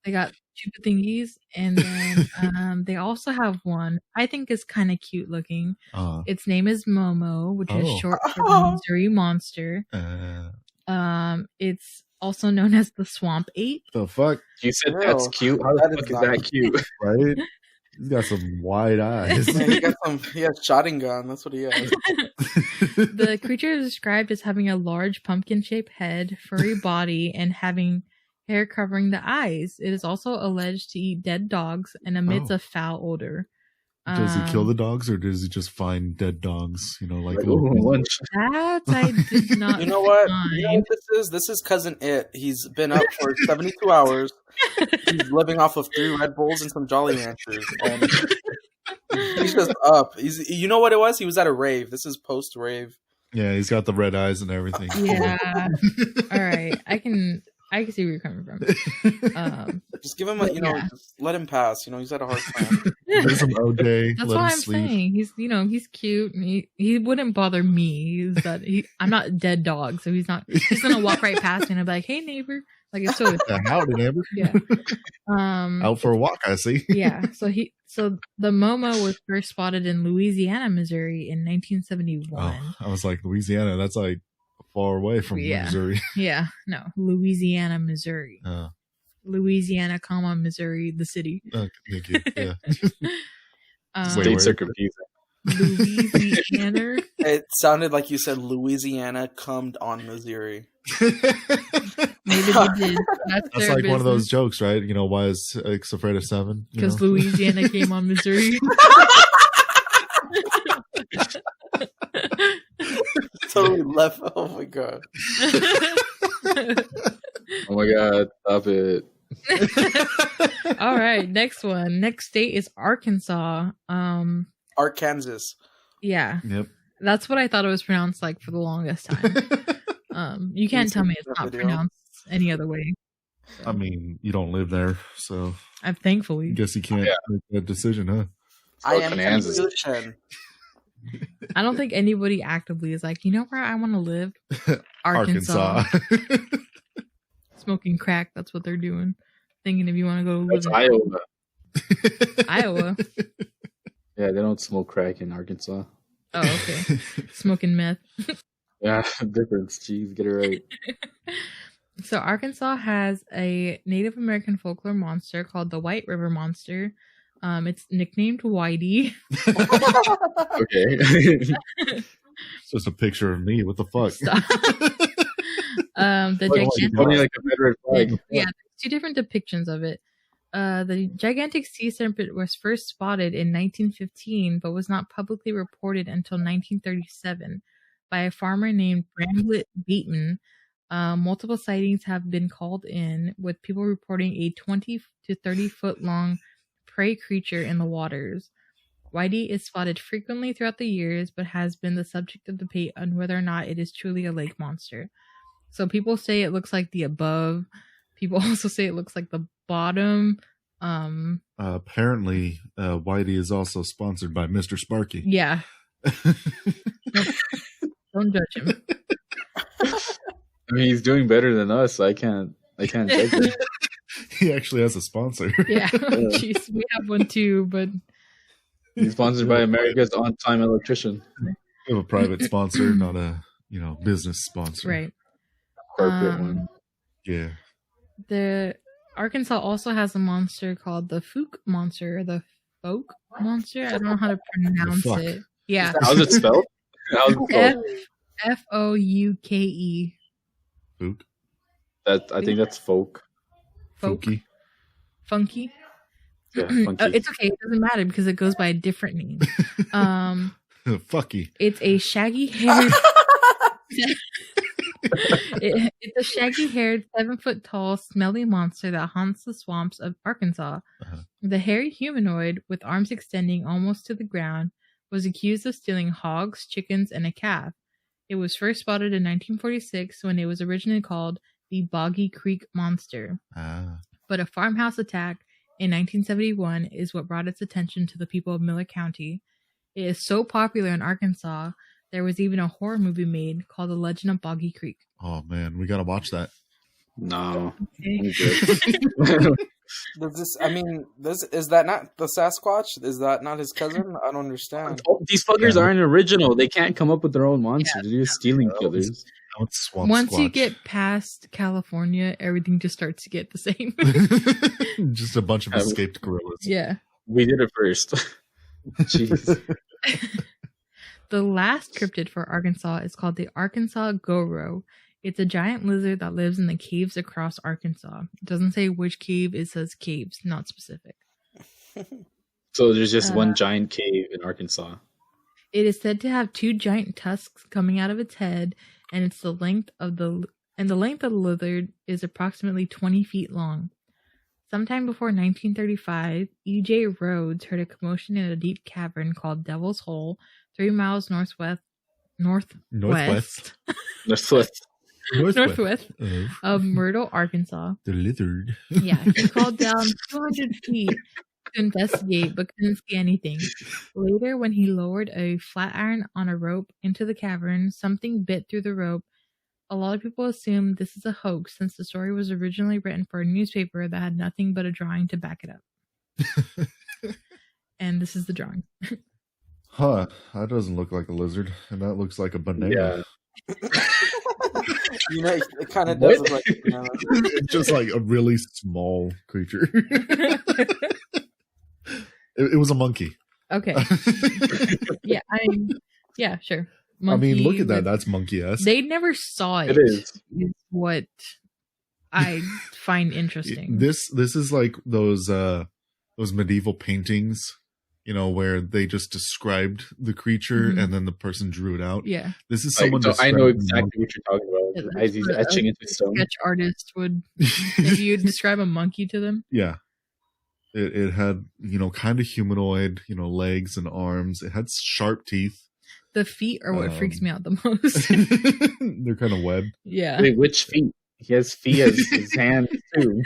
Speaker 1: They got chupa thingies, and then they also have one I think is kind of cute looking. Its name is Momo, which is short for the Missouri Monster. It's also known as the Swamp Ape.
Speaker 2: The fuck?
Speaker 3: You said that's cute. How the fuck is that cute?
Speaker 2: Right? He's got some wide eyes.
Speaker 4: Man, he has shotting gun. That's what he has.
Speaker 1: The creature is described as having a large pumpkin-shaped head, furry body, and having hair covering the eyes. It is also alleged to eat dead dogs and emits a foul odor.
Speaker 2: Does he kill the dogs, or does he just find dead dogs? You know, like
Speaker 3: lunch.
Speaker 1: That I did not.
Speaker 4: You know what?
Speaker 1: find.
Speaker 4: You know what this is? This is Cousin It. He's been up for 72 hours. He's living off of 3 Red Bulls and some Jolly Ranchers. And he's just up. You know what it was? He was at a rave. This is post-rave.
Speaker 2: Yeah, he's got the red eyes and everything.
Speaker 1: Yeah. All right. I can see where you're coming from.
Speaker 4: Just give him just let him pass. He's had a hard time.
Speaker 2: There's some OJ.
Speaker 1: That's
Speaker 2: let
Speaker 1: what
Speaker 2: him
Speaker 1: I'm
Speaker 2: sleep.
Speaker 1: saying. He's cute. And he wouldn't bother me. I'm not a dead dog, so he's gonna walk right past me and I'll be like, "Hey, neighbor." Like it's so
Speaker 2: Howdy, neighbor.
Speaker 1: yeah.
Speaker 2: Out for a walk, I see.
Speaker 1: Yeah. So the Momo was first spotted in Louisiana, Missouri in 1971.
Speaker 2: Oh, I was like, Louisiana. That's like far away from Missouri.
Speaker 1: Yeah. No, Louisiana, Missouri. Louisiana, Missouri, the city.
Speaker 2: Thank you. Yeah.
Speaker 3: States are confusing.
Speaker 1: Louisiana.
Speaker 3: It
Speaker 4: sounded like you said Louisiana cummed on Missouri.
Speaker 1: Maybe they did. That's
Speaker 2: like
Speaker 1: business.
Speaker 2: one of those jokes, right? Why is X afraid of 7?
Speaker 1: Because Louisiana came on Missouri.
Speaker 4: Totally left. Oh my god.
Speaker 3: Oh my god, stop it.
Speaker 1: All right, next one. Next state is Arkansas.
Speaker 4: Arkansas.
Speaker 1: Yeah.
Speaker 2: Yep.
Speaker 1: That's what I thought it was pronounced like for the longest time. You can't tell me it's not pronounced any other way.
Speaker 2: I mean, you don't live there, so
Speaker 1: thankfully.
Speaker 2: I guess you can't make that decision, huh?
Speaker 4: I am Constitution.
Speaker 1: I don't think anybody actively is like, you know where I want to live? Arkansas. Smoking crack. That's what they're doing. Thinking if you want to go live
Speaker 3: Iowa.
Speaker 1: Iowa.
Speaker 3: Yeah, they don't smoke crack in Arkansas.
Speaker 1: Oh, okay. Smoking meth.
Speaker 3: Yeah, difference. Jeez, get it right.
Speaker 1: So Arkansas has a Native American folklore monster called the White River Monster. It's nicknamed Whitey.
Speaker 3: Okay.
Speaker 2: It's just a picture of me. What the fuck?
Speaker 3: Like a red flag.
Speaker 1: Yeah, there's 2 different depictions of it. The gigantic sea serpent was first spotted in 1915, but was not publicly reported until 1937 by a farmer named Bramblett Bateman. Multiple sightings have been called in, with people reporting a 20 to 30 foot long prey creature in the waters. Whitey is spotted frequently throughout the years, but has been the subject of debate on whether or not it is truly a lake monster. So people say it looks like the above. People also say it looks like the bottom.
Speaker 2: Apparently, Whitey is also sponsored by Mr. Sparky.
Speaker 1: Yeah. Don't judge him.
Speaker 3: I mean, he's doing better than us. I can't judge him.
Speaker 2: He actually has a sponsor.
Speaker 1: Yeah. Jeez, we have one too, but
Speaker 3: he's sponsored by America's on-time electrician.
Speaker 2: We have a private sponsor, not a business sponsor.
Speaker 1: Right.
Speaker 3: Corporate one.
Speaker 2: Yeah.
Speaker 1: The Arkansas also has a monster called the Fook monster, or the Folk monster. I don't know how to pronounce it. Yeah.
Speaker 3: How's it spelled?
Speaker 1: Fouke.
Speaker 2: Fook.
Speaker 3: I think that's folk.
Speaker 2: Fooky.
Speaker 1: Funky.
Speaker 3: Yeah, funky.
Speaker 1: It's okay. It doesn't matter because it goes by a different name.
Speaker 2: Fucky.
Speaker 1: It's a shaggy-haired. It's a shaggy-haired, 7-foot-tall, smelly monster that haunts the swamps of Arkansas.
Speaker 2: Uh-huh.
Speaker 1: The hairy humanoid, with arms extending almost to the ground, was accused of stealing hogs, chickens, and a calf. It was first spotted in 1946 when it was originally called the Boggy Creek Monster. But a farmhouse attack in 1971 is what brought its attention to the people of Miller County. It is so popular in Arkansas, there was even a horror movie made called The Legend of Boggy Creek.
Speaker 2: Oh man, we gotta watch that.
Speaker 3: No.
Speaker 1: Okay.
Speaker 4: Is that not the Sasquatch? Is that not his cousin? I don't understand.
Speaker 3: These fuckers aren't original. They can't come up with their own monsters. They're just stealing killers.
Speaker 1: Once you get past California, everything just starts to get the same.
Speaker 2: Just a bunch of escaped gorillas.
Speaker 1: Yeah.
Speaker 3: We did it first. Jeez.
Speaker 1: The last cryptid for Arkansas is called the Arkansas Goro. It's a giant lizard that lives in the caves across Arkansas. It doesn't say which cave, it says caves, not specific.
Speaker 3: So there's just one giant cave in Arkansas.
Speaker 1: It is said to have 2 giant tusks coming out of its head, and the length of the lizard is approximately 20 feet long. Sometime before 1935, E.J. Rhodes heard a commotion in a deep cavern called Devil's Hole, 3 miles northwest of Myrtle, Arkansas.
Speaker 2: The lizard.
Speaker 1: Yeah, he called down 200 feet to investigate, but couldn't see anything. Later, when he lowered a flat iron on a rope into the cavern, something bit through the rope. A lot of people assume this is a hoax since the story was originally written for a newspaper that had nothing but a drawing to back it up. And this is the drawing.
Speaker 2: Huh, that doesn't look like a lizard, and that looks like a banana.
Speaker 3: Yeah.
Speaker 4: It kind of does look like a banana.
Speaker 2: It's just like a really small creature. It was a monkey.
Speaker 1: Okay. Yeah, sure.
Speaker 2: Monkey, I mean, look at that. That's monkey-esque.
Speaker 1: They never saw it.
Speaker 3: It is
Speaker 1: what I find interesting.
Speaker 2: This is like those medieval paintings, where they just described the creature and then the person drew it out.
Speaker 1: Yeah.
Speaker 2: This is someone.
Speaker 3: I know exactly what you're talking about. As he's etching into stone.
Speaker 1: Sketch artist would. If you describe a monkey to them.
Speaker 2: Yeah. It had kind of humanoid, legs and arms. It had sharp teeth.
Speaker 1: The feet are what freaks me out the most.
Speaker 2: They're kind of webbed.
Speaker 1: Yeah.
Speaker 3: Wait, which feet? He has feet as his hands too.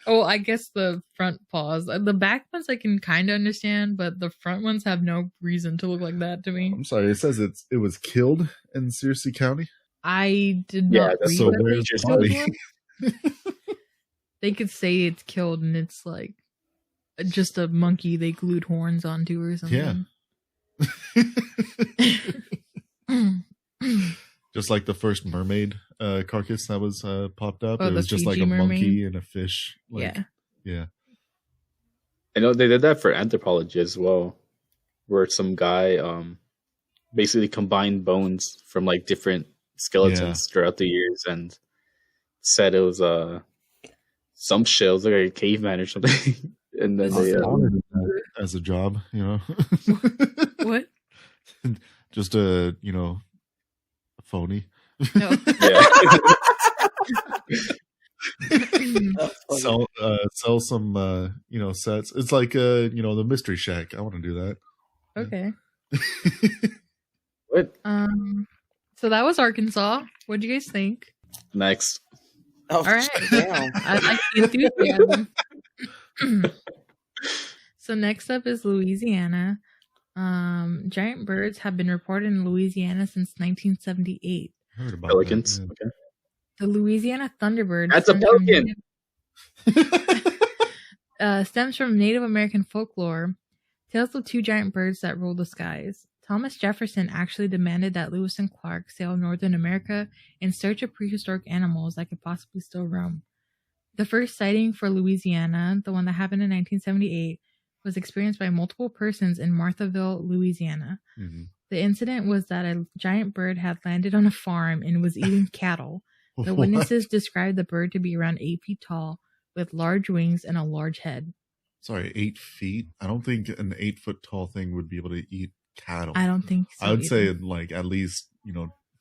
Speaker 1: Oh, I guess the front paws. The back ones I can kind of understand, but the front ones have no reason to look like that to me.
Speaker 2: I'm sorry. It says it was killed in Searcy County.
Speaker 1: I did not read
Speaker 2: so where's your body?
Speaker 1: They could say it's killed and it's like just a monkey they glued horns onto or something.
Speaker 2: Yeah. Just like the first mermaid carcass that was popped up. It was just like a monkey and a fish. Yeah.
Speaker 3: I know they did that for anthropology as well, where some guy basically combined bones from like different skeletons throughout the years and said it was some shells like a caveman or something. And then they
Speaker 2: as a job,
Speaker 1: What?
Speaker 2: Just a phony.
Speaker 1: No.
Speaker 2: Sell some sets. It's like the Mystery Shack. I want to do that.
Speaker 1: Okay.
Speaker 3: What?
Speaker 1: So that was Arkansas. What do you guys think?
Speaker 3: Next.
Speaker 4: Oh,
Speaker 1: all right.
Speaker 4: damn.
Speaker 1: I like the enthusiasm. So next up is Louisiana. Giant birds have been reported in Louisiana since 1978.
Speaker 2: I heard about
Speaker 3: Pelicans.
Speaker 2: that.
Speaker 3: Okay.
Speaker 1: The Louisiana thunderbird
Speaker 3: That's a pelican.
Speaker 1: Stems from Native American folklore. Tales of two giant birds that rule the skies. Thomas Jefferson actually demanded that Lewis and Clark sail northern America in search of prehistoric animals that could possibly still roam. The first sighting for Louisiana, the one that happened in 1978, was experienced by multiple persons in Marthasville, Louisiana.
Speaker 2: Mhm.
Speaker 1: The incident was that a giant bird had landed on a farm and was eating cattle. The
Speaker 2: What?
Speaker 1: witnesses described the bird to be around 8 feet tall, with large wings and a large head.
Speaker 2: Sorry, 8 feet? I don't think an 8-foot tall thing would be able to eat cattle.
Speaker 1: I don't think so.
Speaker 2: I would say
Speaker 1: either.
Speaker 2: like at least,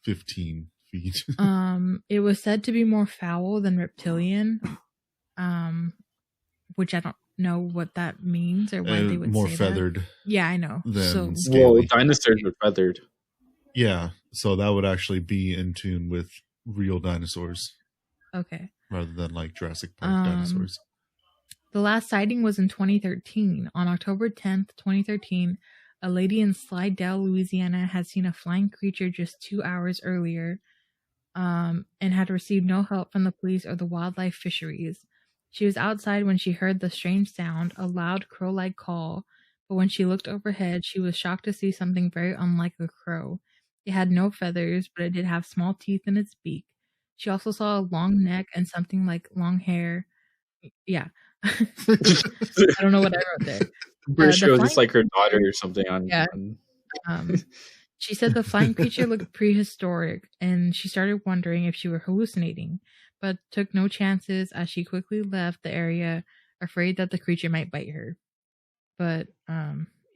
Speaker 2: 15 feet.
Speaker 1: It was said to be more foul than reptilian, which I don't know what that means or why they would
Speaker 2: more
Speaker 1: say
Speaker 2: feathered.
Speaker 1: that. Yeah, I know.
Speaker 2: Than
Speaker 1: So
Speaker 3: Well,
Speaker 2: scaly.
Speaker 3: dinosaurs were feathered.
Speaker 2: Yeah, so that would actually be in tune with real dinosaurs
Speaker 1: okay.
Speaker 2: rather than like Jurassic Park dinosaurs.
Speaker 1: The last sighting was in 2013. On October 10th, 2013, a lady in Slidell, Louisiana had seen a flying creature just 2 hours earlier and had received no help from the police or the wildlife fisheries. She was outside when she heard the strange sound, a loud crow-like call, but when she looked overhead, she was shocked to see something very unlike a crow. It had no feathers, but it did have small teeth in its beak. She also saw a long neck and something like long hair. Yeah. I don't know what I wrote there.
Speaker 3: I'm pretty sure it was
Speaker 1: flying-
Speaker 3: just like her daughter or something on.
Speaker 1: Yeah. She said the flying creature looked prehistoric, and she started wondering if she were hallucinating, but took no chances as she quickly left the area, afraid that the creature might bite her. But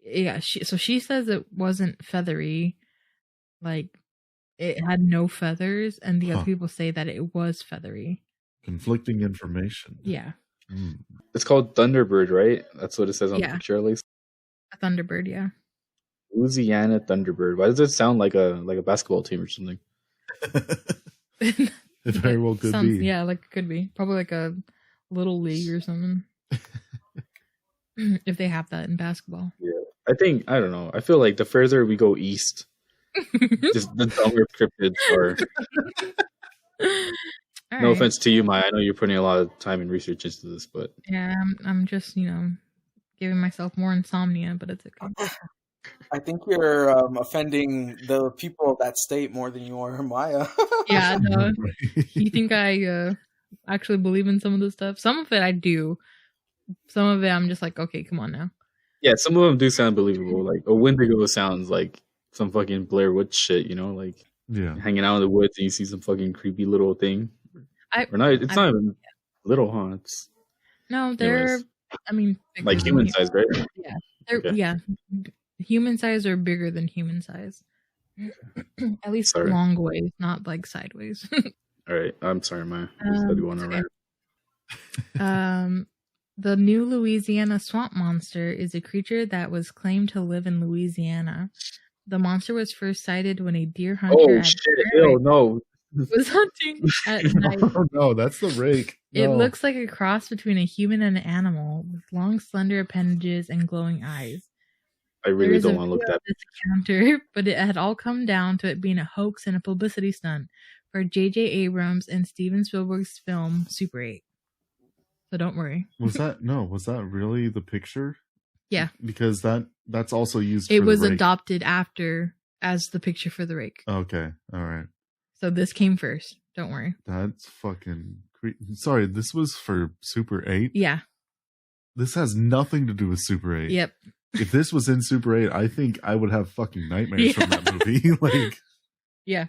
Speaker 1: yeah, she says it wasn't feathery, like it had no feathers, and the other people say that it was feathery.
Speaker 2: Conflicting information.
Speaker 1: Yeah,
Speaker 3: It's called Thunderbird, right? That's what it says on
Speaker 1: Yeah.
Speaker 3: the picture, at least.
Speaker 1: a thunderbird. Yeah.
Speaker 3: Louisiana Thunderbird. Why does it sound like a basketball team or something?
Speaker 2: It very well could
Speaker 1: Sounds,
Speaker 2: be.
Speaker 1: Yeah, like it could be. Probably like a little league or something. If they have that in basketball.
Speaker 3: I don't know. I feel like the further we go east, just the dumber cryptids are.
Speaker 1: All
Speaker 3: No
Speaker 1: right.
Speaker 3: offense to you, Maya. I know you're putting a lot of time and research into this, but
Speaker 1: Yeah, I'm just, giving myself more insomnia, but it's okay.
Speaker 4: I think you're offending the people of that state more than you are Maya.
Speaker 1: Yeah, no.
Speaker 2: Right.
Speaker 1: You think I actually believe in some of this stuff? Some of it I do. Some of it I'm just like, okay, come on now.
Speaker 3: yeah, some of them do sound believable. Like a Wendigo sounds like some fucking Blair Witch shit, like
Speaker 2: Yeah.
Speaker 3: hanging out in the woods and you see some fucking creepy little thing.
Speaker 1: It's
Speaker 3: not even little, huh? It's
Speaker 1: No, they're,
Speaker 3: anyways.
Speaker 1: bigger
Speaker 3: like
Speaker 1: than
Speaker 3: human size, right?
Speaker 1: They're,
Speaker 3: Okay.
Speaker 1: Yeah, human size or bigger than human size. At least
Speaker 3: Sorry.
Speaker 1: long ways, not like sideways.
Speaker 3: All right, I'm sorry, Maya. I just had to go on a
Speaker 1: it's okay.
Speaker 3: rant.
Speaker 1: The new Louisiana swamp monster is a creature that was claimed to live in Louisiana. The monster was first sighted when a deer hunter
Speaker 3: Oh
Speaker 1: at
Speaker 3: shit! Ew, no.
Speaker 1: was hunting at night.
Speaker 2: Oh, no, that's the rake.
Speaker 1: It
Speaker 2: No.
Speaker 1: looks like a cross between a human and an animal, with long, slender appendages and glowing eyes.
Speaker 3: I really
Speaker 1: There is
Speaker 3: don't
Speaker 1: a
Speaker 3: want to look
Speaker 1: video
Speaker 3: that.
Speaker 1: of this encounter, but it had all come down to it being a hoax and a publicity stunt for J.J. Abrams and Steven Spielberg's film Super 8. So don't worry.
Speaker 2: Was that really the picture?
Speaker 1: Yeah.
Speaker 2: Because that's also used
Speaker 1: It
Speaker 2: for
Speaker 1: was
Speaker 2: the rake.
Speaker 1: adopted after as the picture for the rake.
Speaker 2: Okay, all right.
Speaker 1: So this came first. Don't worry.
Speaker 2: That's fucking sorry, this was for Super 8?
Speaker 1: Yeah.
Speaker 2: This has nothing to do with Super 8.
Speaker 1: Yep.
Speaker 2: If this was in Super 8, I think I would have fucking nightmares from that movie. Like,
Speaker 1: Yeah.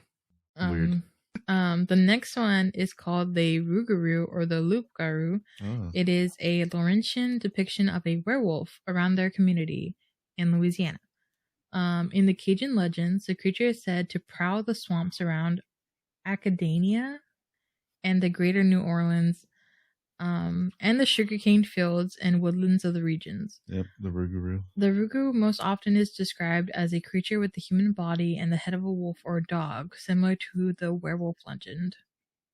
Speaker 2: Weird.
Speaker 1: The next one is called the Rougarou or the Loup-garou.
Speaker 2: oh.
Speaker 1: It is a Laurentian depiction of a werewolf around their community in Louisiana. In the Cajun legends, the creature is said to prowl the swamps around Acadiana and the greater New Orleans, and the sugarcane fields and woodlands of the regions.
Speaker 2: Yep, the Rougarou.
Speaker 1: The Rougarou most often is described as a creature with the human body and the head of a wolf or a dog, similar to the werewolf legend.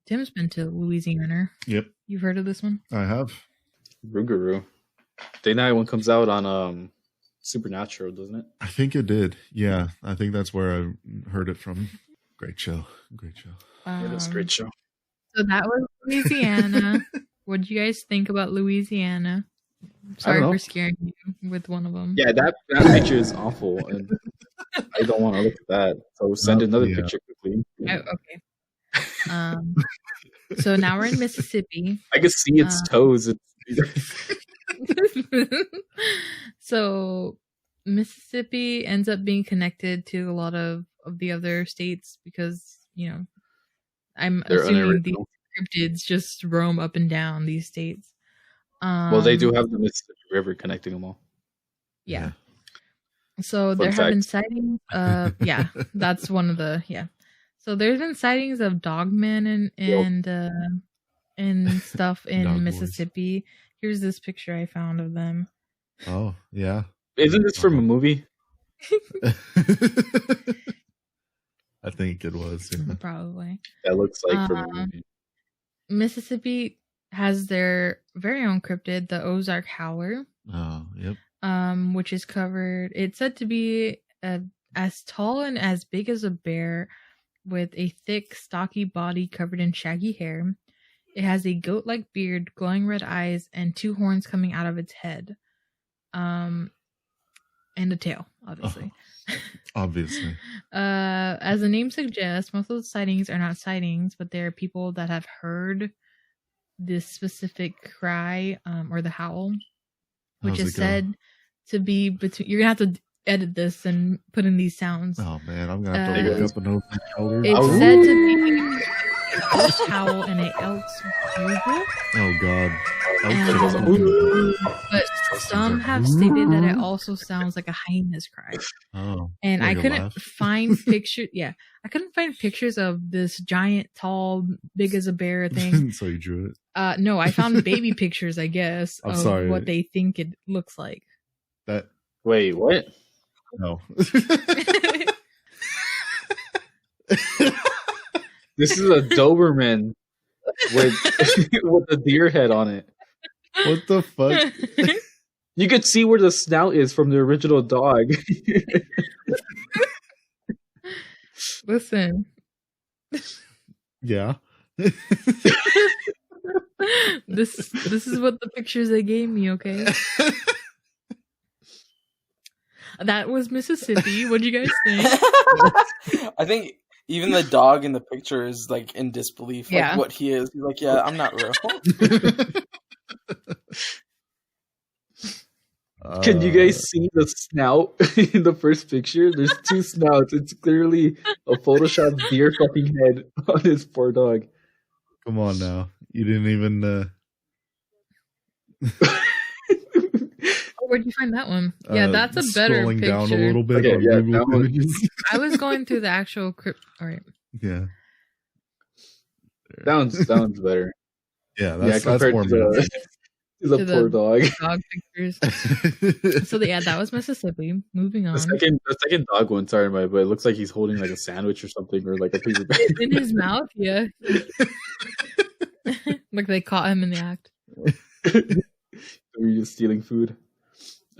Speaker 1: Tim's been to Louisiana.
Speaker 2: Yep,
Speaker 1: You've heard of this one?
Speaker 2: I have.
Speaker 3: Rougarou. Day night one comes out on Supernatural, doesn't it?
Speaker 2: I think it did. Yeah, I think that's where I heard it from. Great show. Great show.
Speaker 3: It is a great show.
Speaker 1: So that was Louisiana. What did you guys think about Louisiana? Sorry for scaring you with one of them.
Speaker 3: Yeah, that picture is awful, and I don't want to look at that. So send another picture quickly.
Speaker 1: Oh, okay. So now we're in Mississippi.
Speaker 3: I can see its toes.
Speaker 1: So Mississippi ends up being connected to a lot of the other states because, I'm assuming these cryptids just roam up and down these states.
Speaker 3: Well, they do have the Mississippi River connecting them all.
Speaker 1: Yeah. So there have been sightings. Yeah, that's one of the So there's been sightings of dogmen and stuff in
Speaker 2: Dog
Speaker 1: Mississippi. Here's this picture I found of them.
Speaker 2: Oh yeah.
Speaker 3: Isn't this from a movie?
Speaker 2: I think it was. Yeah.
Speaker 1: Probably.
Speaker 3: That looks like from a movie.
Speaker 1: Mississippi has their very own cryptid, the Ozark Howler.
Speaker 2: Oh, yep.
Speaker 1: Which is covered. It's said to be as tall and as big as a bear, with a thick, stocky body covered in shaggy hair. It has a goat-like beard, glowing red eyes, and 2 horns coming out of its head. And a tail, obviously.
Speaker 2: Oh, obviously.
Speaker 1: As the name suggests, most of the sightings are not sightings, but there are people that have heard this specific cry, or the howl, which is said to be between. You're gonna have to edit this and put in these sounds.
Speaker 2: Oh man, I'm gonna have to look up and open my shoulder.
Speaker 1: It's said to be an elk's howl and an elk's bugle.
Speaker 2: Oh god.
Speaker 1: But some have stated that it also sounds like a hyena's cry.
Speaker 2: Oh,
Speaker 1: and I couldn't find pictures. Yeah, I couldn't find pictures of this giant, tall, big as a bear thing.
Speaker 2: So you drew it?
Speaker 1: No, I found baby pictures, I guess, of what they think it looks like.
Speaker 3: Wait, what?
Speaker 2: No.
Speaker 3: This is a Doberman with a deer head on it.
Speaker 2: What the fuck?
Speaker 3: You could see where the snout is from the original dog.
Speaker 1: Listen.
Speaker 2: Yeah.
Speaker 1: This is what the pictures they gave me, okay? That was Mississippi. What'd you guys think?
Speaker 4: I think even the dog in the picture is like in disbelief, like what he is. He's like, yeah, I'm not real.
Speaker 3: Can you guys see the snout in the first picture? There's 2 snouts. It's clearly a photoshopped deer fucking head on his poor dog.
Speaker 2: Come on now. You didn't even
Speaker 1: Where'd you find that one? Yeah, that's a better picture.
Speaker 2: Down a little bit.
Speaker 3: Okay,
Speaker 1: I was going through the actual crypt. All right.
Speaker 2: Yeah.
Speaker 3: Sounds better.
Speaker 2: Yeah, that's more
Speaker 3: to the poor dog.
Speaker 1: Dog pictures. So that was Mississippi. Moving on.
Speaker 3: The second dog one, sorry, but it looks like he's holding like a sandwich or something, or like a piece of bread
Speaker 1: in his mouth. Yeah. Like they caught him in the act.
Speaker 3: We're just stealing food.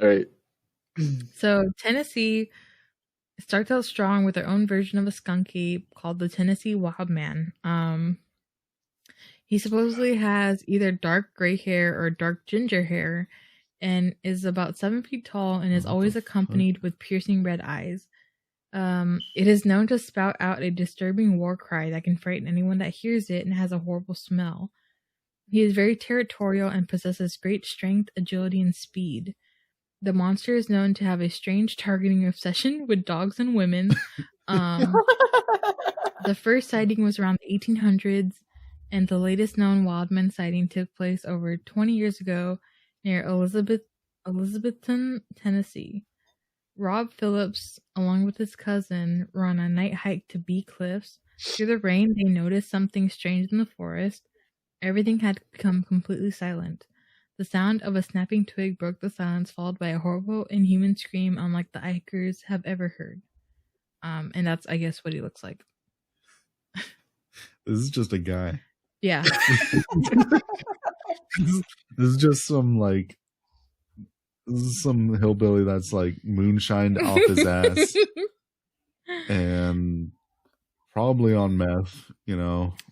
Speaker 3: All right.
Speaker 1: So Tennessee starts out strong with their own version of a skunky called the Tennessee Wildman. He supposedly has either dark gray hair or dark ginger hair, and is about 7 feet tall and is always accompanied with piercing red eyes. It is known to spout out a disturbing war cry that can frighten anyone that hears it and has a horrible smell. He is very territorial and possesses great strength, agility, and speed. The monster is known to have a strange targeting obsession with dogs and women. The first sighting was around the 1800s, and the latest known wildman sighting took place over 20 years ago near Elizabethton, Tennessee. Rob Phillips, along with his cousin, were on a night hike to Bee Cliffs. Through the rain, they noticed something strange in the forest. Everything had become completely silent. The sound of a snapping twig broke the silence, followed by a horrible, inhuman scream unlike the hikers have ever heard. And that's, I guess, what he looks like.
Speaker 2: This is just a guy.
Speaker 1: Yeah.
Speaker 2: This is just some, like, This is some hillbilly that's like moonshined off his ass and probably on meth,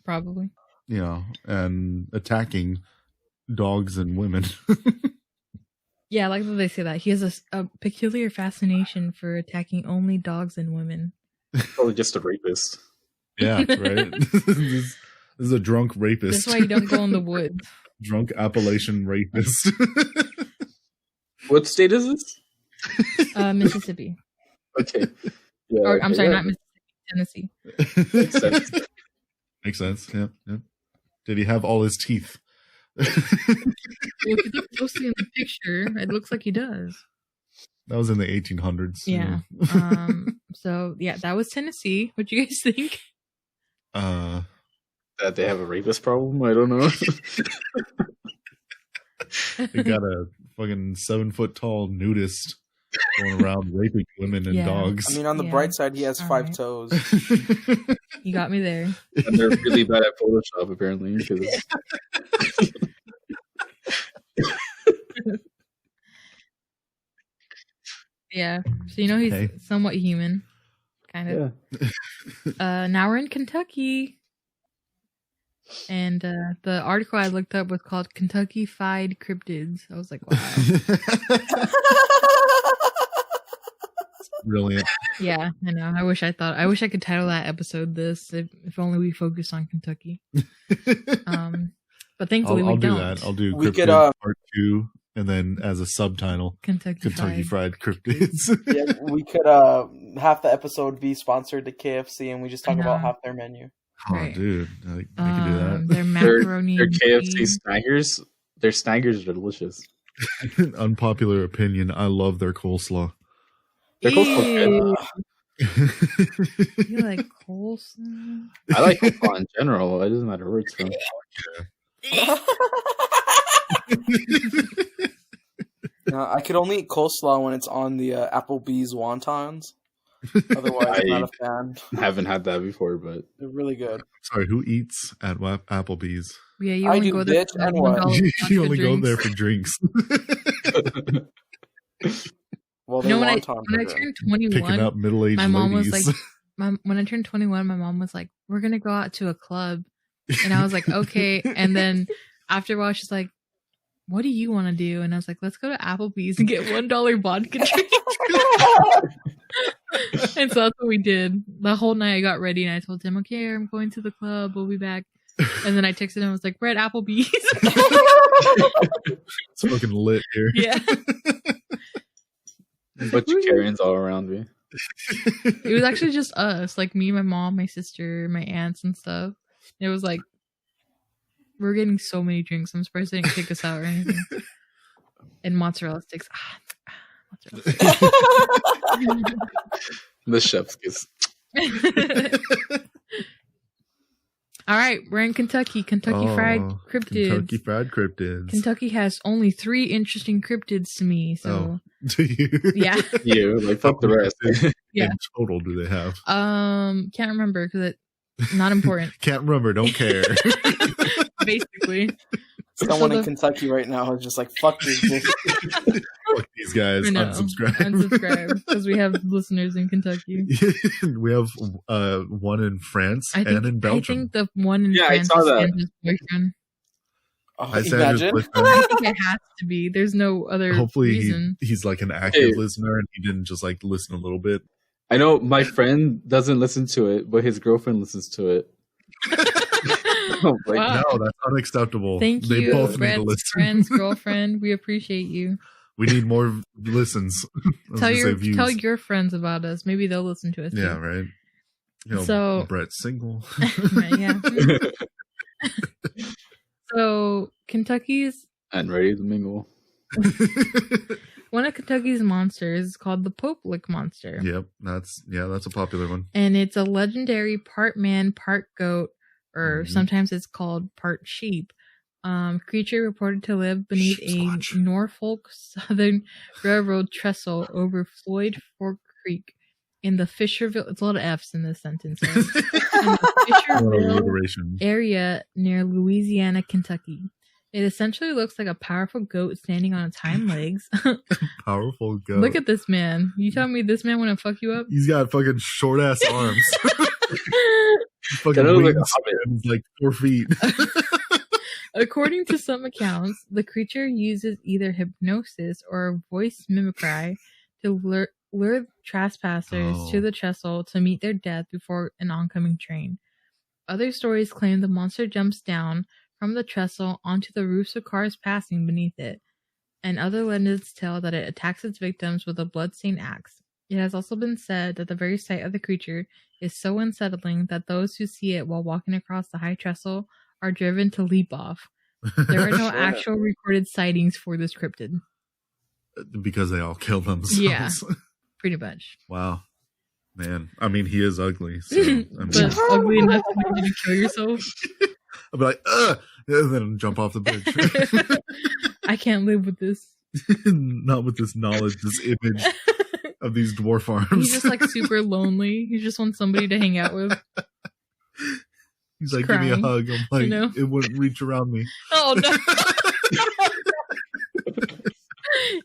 Speaker 1: Probably.
Speaker 2: And attacking dogs and women.
Speaker 1: Yeah, I like that they say that. He has a peculiar fascination for attacking only dogs and women.
Speaker 3: Probably just a rapist.
Speaker 2: Yeah, right. This is a drunk rapist.
Speaker 1: That's why you don't go in the woods.
Speaker 2: Drunk Appalachian rapist.
Speaker 3: What state is this?
Speaker 1: Mississippi.
Speaker 3: Okay. Yeah,
Speaker 1: Or I'm sorry, not Mississippi, Tennessee.
Speaker 3: Makes sense.
Speaker 2: Makes sense. Yeah. Did he have all his teeth?
Speaker 1: Well, if you look closely in the picture, it looks like he does.
Speaker 2: That was in the 1800s.
Speaker 1: Yeah. So yeah, that was Tennessee. What do you guys think?
Speaker 3: That they have a rapist problem? I don't know.
Speaker 2: They got a fucking 7-foot tall nudist going around raping women and dogs.
Speaker 4: I mean, on the bright side, he has 5 toes.
Speaker 1: You got me there.
Speaker 3: And they're really bad at Photoshop, apparently.
Speaker 1: Yeah. So he's somewhat human. Kind of. Yeah. Now we're in Kentucky. And the article I looked up was called Kentucky Fried Cryptids. I was like, wow.
Speaker 2: Brilliant.
Speaker 1: Yeah, I know. I wish I could title that episode this, if only we focused on Kentucky. But thankfully
Speaker 2: I'll
Speaker 1: we
Speaker 2: do
Speaker 1: don't.
Speaker 2: that. I'll do Cryptid Part 2, and then as a subtitle, Kentucky Fried Cryptids.
Speaker 4: Yeah, we could half the episode be sponsored to KFC, and we just talk about half their menu.
Speaker 2: Oh, right. Dude, I can do that.
Speaker 1: Their macaroni,
Speaker 3: their KFC Snaggers. Their Snaggers are delicious.
Speaker 2: Unpopular opinion: I love their coleslaw.
Speaker 3: Their coleslaw.
Speaker 1: You like coleslaw?
Speaker 3: I like coleslaw in general. It doesn't matter where it's from.
Speaker 4: I could only eat coleslaw when it's on the Applebee's wontons. Otherwise, I'm not a fan.
Speaker 3: Haven't had that before, but
Speaker 4: they're really good.
Speaker 2: Sorry, who eats at Applebee's?
Speaker 1: Yeah, you only go there.
Speaker 2: You only go there for drinks.
Speaker 4: Well,
Speaker 1: when I turned 21,
Speaker 2: picking up middle-aged
Speaker 1: my mom
Speaker 2: ladies.
Speaker 1: was like, when I turned 21, my mom was like, "We're gonna go out to a club," and I was like, "Okay." And then after a while, she's like, "What do you want to do?" And I was like, "Let's go to Applebee's and get $1 vodka drink." And so that's what we did. The whole night I got ready and I told him, "Okay, I'm going to the club. We'll be back." And then I texted him. I was like, "We're at Applebee's."
Speaker 2: It's fucking lit here.
Speaker 1: Yeah.
Speaker 3: Bunch of Karens all around me.
Speaker 1: It was actually just us, like me, my mom, my sister, my aunts, and stuff. It was like we're getting so many drinks. I'm surprised they didn't kick us out or anything. And mozzarella sticks. Mozzarella sticks.
Speaker 3: The chef's kiss.
Speaker 1: All right, we're in Kentucky. Kentucky Fried Cryptids.
Speaker 2: Kentucky Fried Cryptids.
Speaker 1: Kentucky has only 3 interesting cryptids to me. So,
Speaker 2: do you?
Speaker 1: Yeah.
Speaker 3: You like fuck the rest.
Speaker 1: Yeah.
Speaker 2: In total, do they have?
Speaker 1: Can't remember because it's not important.
Speaker 2: Can't remember. Don't care.
Speaker 1: Basically.
Speaker 4: Someone in Kentucky right now is just like, fuck these bitches.
Speaker 2: Fuck these guys. Unsubscribe.
Speaker 1: Unsubscribe because we have listeners in Kentucky.
Speaker 2: We have one in France and in Belgium.
Speaker 1: I think the one in France
Speaker 3: I saw that.
Speaker 1: is Sandra's boyfriend.
Speaker 4: Imagine.
Speaker 1: I think it has to be. There's no other reason.
Speaker 2: He's like an active listener and he didn't just like listen a little bit.
Speaker 3: I know my friend doesn't listen to it, but his girlfriend listens to it.
Speaker 2: Wow. No, that's unacceptable.
Speaker 1: Thank
Speaker 2: they
Speaker 1: you,
Speaker 2: both
Speaker 1: Brett's
Speaker 2: need to listen.
Speaker 1: friend's girlfriend. We appreciate you.
Speaker 2: We need more listens.
Speaker 1: Tell your friends about us. Maybe they'll listen to us.
Speaker 2: Yeah,
Speaker 1: too.
Speaker 2: right. You know,
Speaker 1: so
Speaker 2: Brett's single.
Speaker 1: Right, yeah. So Kentucky's
Speaker 3: and ready to mingle.
Speaker 1: One of Kentucky's monsters is called the Pope Lick monster.
Speaker 2: Yep, that's a popular one.
Speaker 1: And it's a legendary part man, part goat, or sometimes it's called part sheep. Creature reported to live beneath a Norfolk Southern Railroad trestle over Floyd Fork Creek in the Fisherville. It's a lot of F's in this sentence. Right? In the Fisherville area near Louisiana, Kentucky. It essentially looks like a powerful goat standing on its hind legs.
Speaker 2: Powerful goat.
Speaker 1: Look at this man. You tell me this man wouldn't fuck you up?
Speaker 2: He's got fucking short ass arms. Fucking
Speaker 3: That looks
Speaker 2: wingspan's like 4 feet.
Speaker 1: According to some accounts, the creature uses either hypnosis or voice mimicry to lure trespassers to the trestle to meet their death before an oncoming train. Other stories claim the monster jumps down from the trestle onto the roofs of cars passing beneath it, and other legends tell that it attacks its victims with a blood-stained axe. It has also been said that the very sight of the creature is so unsettling that those who see it while walking across the high trestle are driven to leap off. There are no actual recorded sightings for this cryptid.
Speaker 2: Because they all kill themselves.
Speaker 1: Yeah, pretty much.
Speaker 2: Wow. Man, I mean, he is ugly. So, I mean,
Speaker 1: but ugly enough to make you to kill yourself?
Speaker 2: I'll be like, ugh! And then jump off the bridge.
Speaker 1: I can't live with this.
Speaker 2: Not with this knowledge, this image of these dwarf arms.
Speaker 1: He's just like super lonely. He just wants somebody to hang out with.
Speaker 2: He's like,
Speaker 1: crying.
Speaker 2: give me a hug. I'm like,
Speaker 1: You know?
Speaker 2: it wouldn't reach around me.
Speaker 1: Oh no.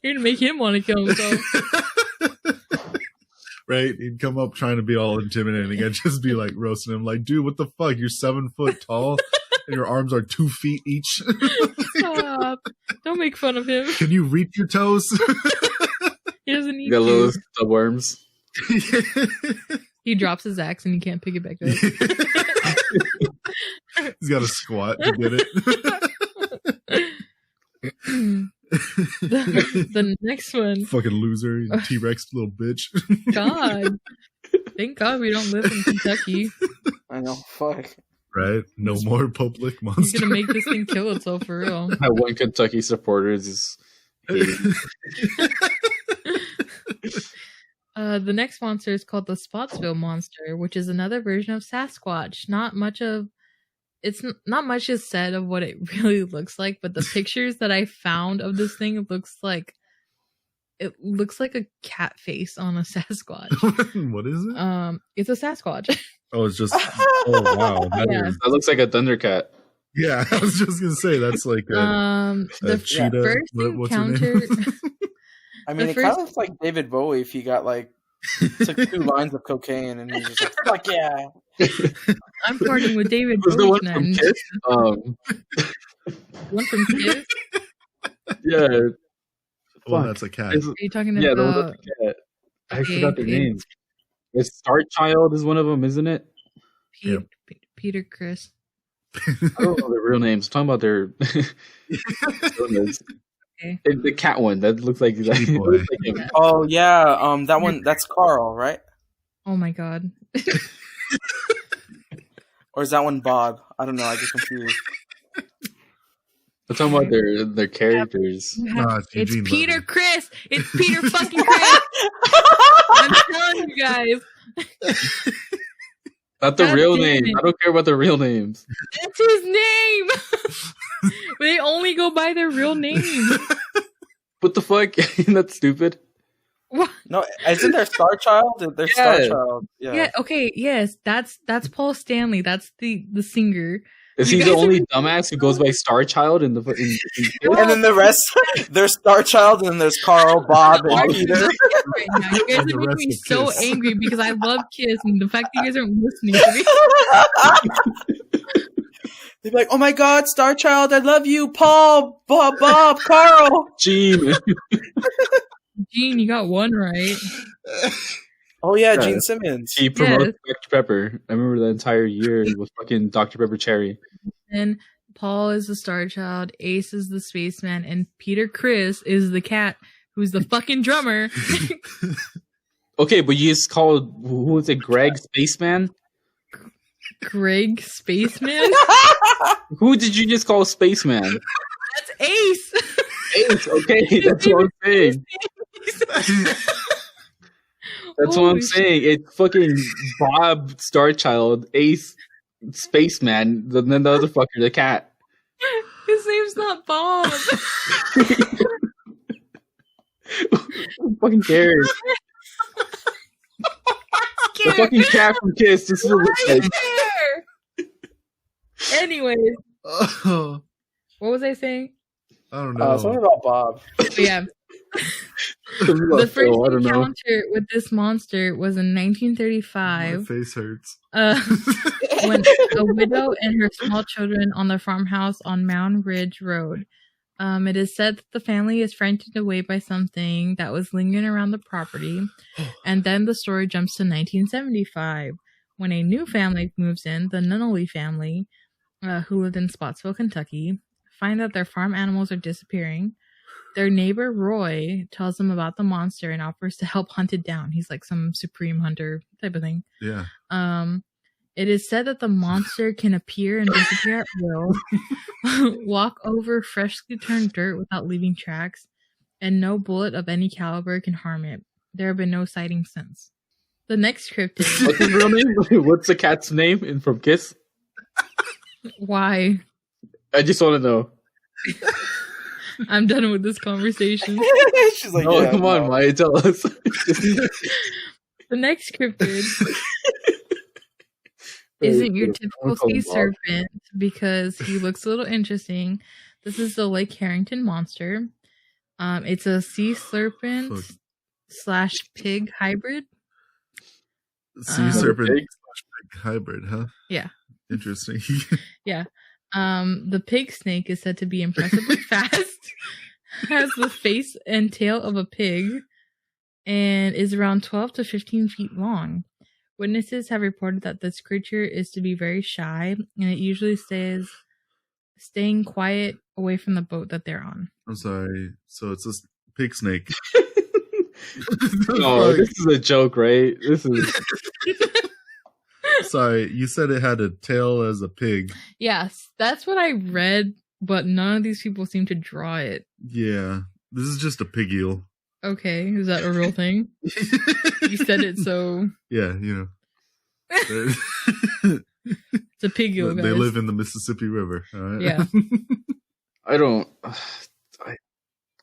Speaker 1: You're gonna make him want to kill himself.
Speaker 2: Right? He'd come up trying to be all intimidating. I'd just be like roasting him, like, dude, what the fuck? You're 7 foot tall and your arms are 2 feet each.
Speaker 1: Stop. Don't make fun of him.
Speaker 2: Can you reach your toes?
Speaker 1: He doesn't need
Speaker 3: You got
Speaker 1: to.
Speaker 3: little stubworms.
Speaker 1: He drops his axe and he can't pick it back up.
Speaker 2: He's got a squat to get it.
Speaker 1: the next one.
Speaker 2: Fucking loser, you T-Rex little bitch.
Speaker 1: God. Thank God we don't live in Kentucky.
Speaker 4: I know. Fuck.
Speaker 2: Right? No more public
Speaker 1: He's
Speaker 2: monster.
Speaker 1: gonna make this thing kill itself for real.
Speaker 3: That one Kentucky supporter is just hating.
Speaker 1: The next monster is called the Spottsville Monster, which is another version of Sasquatch. Not much is said of what it really looks like, but the pictures that I found of this thing it looks like a cat face on a Sasquatch.
Speaker 2: What is it?
Speaker 1: It's a Sasquatch.
Speaker 2: Oh, it's just. Oh wow,
Speaker 3: That looks like a Thundercat.
Speaker 2: Yeah, I was just gonna say that's like a
Speaker 1: the
Speaker 2: cheetah.
Speaker 1: first
Speaker 2: What's her
Speaker 1: encounter.
Speaker 2: name?
Speaker 4: I mean,
Speaker 1: The
Speaker 4: it kind of looks like David Bowie if he got like took 2 lines of cocaine and he's just like, fuck yeah.
Speaker 1: I'm partying with David
Speaker 3: Was the
Speaker 1: Bowie.
Speaker 3: one from Kiss?
Speaker 1: One from Kiss?
Speaker 3: Yeah.
Speaker 2: Well, that's a cat.
Speaker 1: Are you talking
Speaker 3: Yeah, the one
Speaker 1: about
Speaker 3: with the cat. I
Speaker 1: Okay,
Speaker 3: forgot their
Speaker 1: okay.
Speaker 3: names. It's Star Child is one of them, isn't it?
Speaker 1: Peter Chris?
Speaker 3: I don't know their real names. I'm talking about their
Speaker 1: Okay.
Speaker 3: The cat one that looks like that.
Speaker 2: Boy.
Speaker 3: Looks like him.
Speaker 4: Oh yeah, that one. That's Carl, right?
Speaker 1: Oh my God.
Speaker 4: Or is that one Bob? I don't know. I get confused.
Speaker 3: I'm talking about their characters.
Speaker 2: Nah, it's
Speaker 1: It's
Speaker 2: Eugene
Speaker 1: Peter
Speaker 2: Levy.
Speaker 1: Chris. It's Peter fucking Chris. I'm telling you guys.
Speaker 3: Not the
Speaker 1: God
Speaker 3: real
Speaker 1: damn
Speaker 3: names.
Speaker 1: it.
Speaker 3: I don't care about the real names.
Speaker 1: That's his name. They only go by their real names.
Speaker 3: What the fuck? That's stupid.
Speaker 1: What?
Speaker 4: No, isn't there Star Child? There's Star Child.
Speaker 1: Yeah. Okay. Yes. That's Paul Stanley. That's the singer.
Speaker 3: Is
Speaker 1: You
Speaker 3: he the
Speaker 1: guys
Speaker 3: only
Speaker 1: are-
Speaker 3: dumbass who goes by Star Child in the
Speaker 4: And then the rest, there's Star Child, and then there's Carl, Bob, and Peter.
Speaker 1: Right now. You guys
Speaker 2: The
Speaker 1: are making
Speaker 2: rest
Speaker 1: me
Speaker 2: of
Speaker 1: so
Speaker 2: Kiss.
Speaker 1: angry because I love Kiss and the fact that you guys aren't listening to me.
Speaker 4: They'd be like, "Oh my God, Star Child, I love you, Paul, Bob, Carl."
Speaker 3: Gene?
Speaker 1: Gene, you got one right.
Speaker 4: Oh yeah,
Speaker 3: Yeah.
Speaker 4: Gene Simmons.
Speaker 3: He promoted Dr. Pepper. I remember the entire year it was fucking Dr. Pepper Cherry.
Speaker 1: And Paul is the Star Child, Ace is the spaceman, and Peter Chris is the cat who's the fucking drummer.
Speaker 3: Okay, but you just called, who was it, Greg Spaceman?
Speaker 1: Greg Spaceman?
Speaker 3: Who did you just call Spaceman?
Speaker 1: That's Ace.
Speaker 3: Ace, okay, that's what I'm saying. That's what I'm
Speaker 1: Holy
Speaker 3: saying. It's fucking Bob Starchild, Ace Spaceman, then the other fucker, the cat.
Speaker 1: His name's not Bob.
Speaker 3: Who fucking cares? The fucking cat from Kiss. This is what it looks like.
Speaker 1: Anyways,
Speaker 2: Oh,
Speaker 1: What was I saying?
Speaker 2: I don't know.
Speaker 4: Something about Bob.
Speaker 1: Yeah. The first encounter with this monster was in 1935.
Speaker 2: My face hurts.
Speaker 1: When a widow and her small children on the farmhouse on Mound Ridge Road. It is said that the family is frightened away by something that was lingering around the property. And then the story jumps to 1975, when a new family moves in, the Nunnally family, who lived in Spotsville, Kentucky, find that their farm animals are disappearing. Their neighbor, Roy, tells them about the monster and offers to help hunt it down. He's like some supreme hunter type of thing.
Speaker 2: Yeah.
Speaker 1: It is said that the monster can appear and disappear at will, walk over freshly turned dirt without leaving tracks, and no bullet of any caliber can harm it. There have been no sightings since. The next cryptid.
Speaker 3: What's his real name? What's the cat's name in from Kiss?
Speaker 1: Why?
Speaker 3: I just want to know.
Speaker 1: I'm done with this conversation.
Speaker 4: She's like,
Speaker 3: Oh, come on, Maya, tell us.
Speaker 1: The next cryptid isn't your typical sea serpent because he looks a little interesting. This is the Lake Harrington monster. It's a sea serpent / pig hybrid.
Speaker 2: Sea serpent / pig hybrid, huh?
Speaker 1: Yeah.
Speaker 2: Interesting.
Speaker 1: Yeah. The pig snake is said to be impressively fast, has the face and tail of a pig, and is around 12 to 15 feet long. Witnesses have reported that this creature is to be very shy, and it usually stays staying quiet away from the boat that they're on.
Speaker 2: I'm sorry. So it's this pig snake.
Speaker 3: Oh, this is a joke, right? This is.
Speaker 2: Sorry, you said it had a tail as a pig.
Speaker 1: Yes, that's what I read, but none of these people seem to draw it.
Speaker 2: Yeah, this is just a pig eel.
Speaker 1: Okay, is that a real thing? You said it, so...
Speaker 2: Yeah, you know.
Speaker 1: It's a pig eel, guys.
Speaker 2: They live in the Mississippi River, all right?
Speaker 1: Yeah.
Speaker 3: I don't...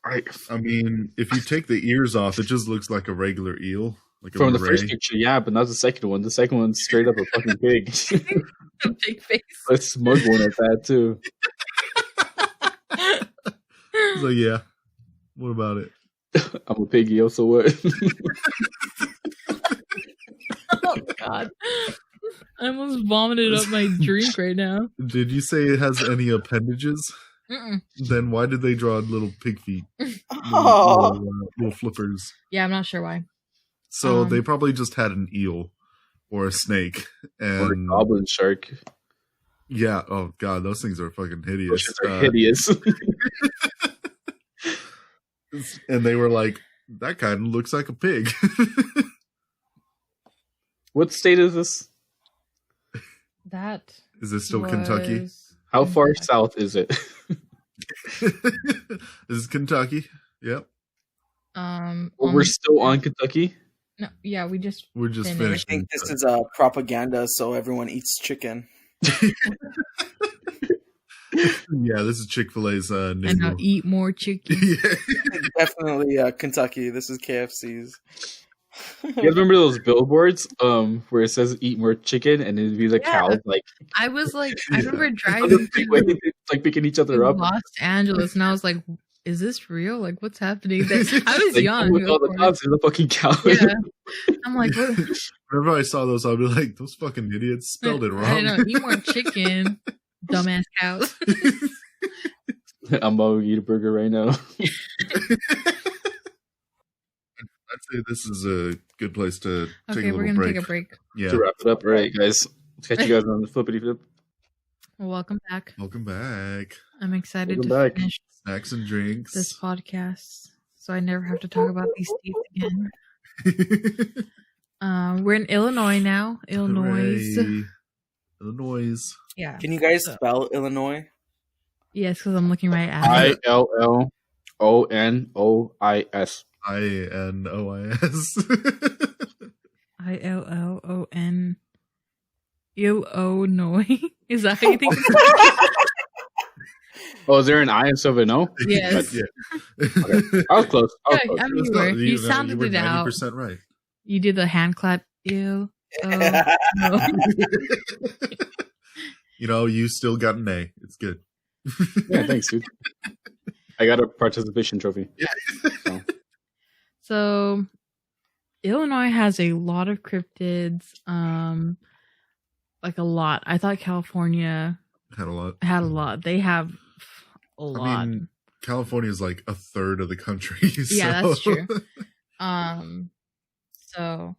Speaker 2: I mean, if you take the ears off, it just looks like a regular eel. Like
Speaker 3: from the first picture, yeah, but not the second one. The second one's straight up a fucking pig.
Speaker 1: A big face.
Speaker 3: A smug one at that, too.
Speaker 2: So, yeah. What about it?
Speaker 3: I'm a pig eel, so what?
Speaker 1: Oh, God. I almost vomited up my drink right now.
Speaker 2: Did you say it has any appendages?
Speaker 1: Mm-mm.
Speaker 2: Then why did they draw little pig feet?
Speaker 4: Oh.
Speaker 2: Little flippers.
Speaker 1: Yeah, I'm not sure why.
Speaker 2: So they probably just had an eel or a snake. And
Speaker 3: or a goblin shark.
Speaker 2: Yeah. Oh, God. Those things are fucking hideous.
Speaker 3: Those are hideous.
Speaker 2: And they were like, that kind of looks like a pig.
Speaker 3: What state is this?
Speaker 1: That
Speaker 2: is it still Kentucky?
Speaker 3: How far south is it?
Speaker 2: This is Kentucky. Yep.
Speaker 3: We're still on Kentucky?
Speaker 1: No, yeah, we're just
Speaker 2: finished.
Speaker 4: I think this is propaganda, so everyone eats chicken.
Speaker 2: Yeah, this is Chick-fil-A's
Speaker 1: and I'll eat more chicken.
Speaker 2: Yeah.
Speaker 4: Definitely Kentucky. This is KFC's.
Speaker 3: You guys remember those billboards where it says "eat more chicken" and it'd be the cows like?
Speaker 1: I was like, I remember driving through,
Speaker 3: like picking each other up.
Speaker 1: Los Angeles, and I was like, "Is this real? Like, what's happening?" I was
Speaker 3: like,
Speaker 1: young.
Speaker 3: With all the cows and the fucking cows.
Speaker 1: Yeah, I'm like, what?
Speaker 2: Whenever I saw those, I'd be like, "Those fucking idiots spelled it wrong."
Speaker 1: I know, eat more chicken, dumbass cows.
Speaker 3: I'm about to eat a burger right now.
Speaker 2: I'd say this is a good place to take a little break.
Speaker 1: Okay, we're going to take a break.
Speaker 2: Yeah.
Speaker 3: To wrap it up. All right, guys. Let's catch you guys on the flippity flip.
Speaker 1: Welcome back.
Speaker 2: Welcome back.
Speaker 1: I'm excited
Speaker 3: Welcome
Speaker 1: to finish
Speaker 2: snacks and drinks.
Speaker 1: This podcast, so I never have to talk about these states again. We're in Illinois now. Illinois.
Speaker 2: Hooray. Illinois.
Speaker 1: Yeah.
Speaker 4: Can you guys spell Illinois?
Speaker 1: Yes, because I'm looking right at it.
Speaker 3: ILLONOIS.
Speaker 2: INOIS.
Speaker 1: ILLON. Illinois. Is that how you think?
Speaker 3: Oh, is there an I instead of an O?
Speaker 1: Yes.
Speaker 2: Yeah.
Speaker 3: Okay. I was close.
Speaker 1: I mean, you sounded
Speaker 2: you were
Speaker 1: it out.
Speaker 2: 90% right.
Speaker 1: You did the hand clap. Ew. Oh, no.
Speaker 2: You know, you still got an A. It's good.
Speaker 3: Yeah, thanks, dude. I got a participation trophy.
Speaker 2: Yeah.
Speaker 1: So, Illinois has a lot of cryptids. Like a lot. I thought California
Speaker 2: Had a lot.
Speaker 1: They have a lot.
Speaker 2: I mean, California is like a third of the country. So.
Speaker 1: Yeah, that's true. So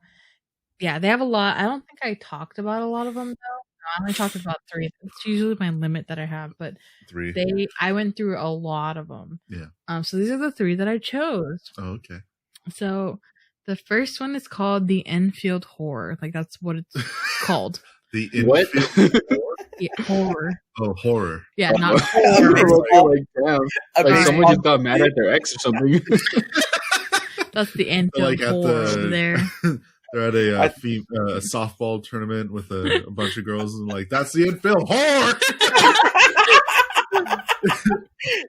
Speaker 1: yeah, they have a lot. I don't think I talked about a lot of them though. I only talked about 3. It's usually my limit that I have, but
Speaker 2: 3.
Speaker 1: I went through a lot of them.
Speaker 2: Yeah.
Speaker 1: So these are the 3 that I chose.
Speaker 2: Oh, okay.
Speaker 1: So the first one is called the Enfield Horror. Like that's what it's called.
Speaker 2: The
Speaker 3: What?
Speaker 1: Yeah, horror.
Speaker 2: Oh, horror.
Speaker 1: Yeah, not
Speaker 3: horror. Like, damn. Like someone just got mad at their ex or something.
Speaker 1: That's the Enfield Horror over there.
Speaker 2: They're at a softball tournament with a bunch of girls, and like, that's the Enfield Horror.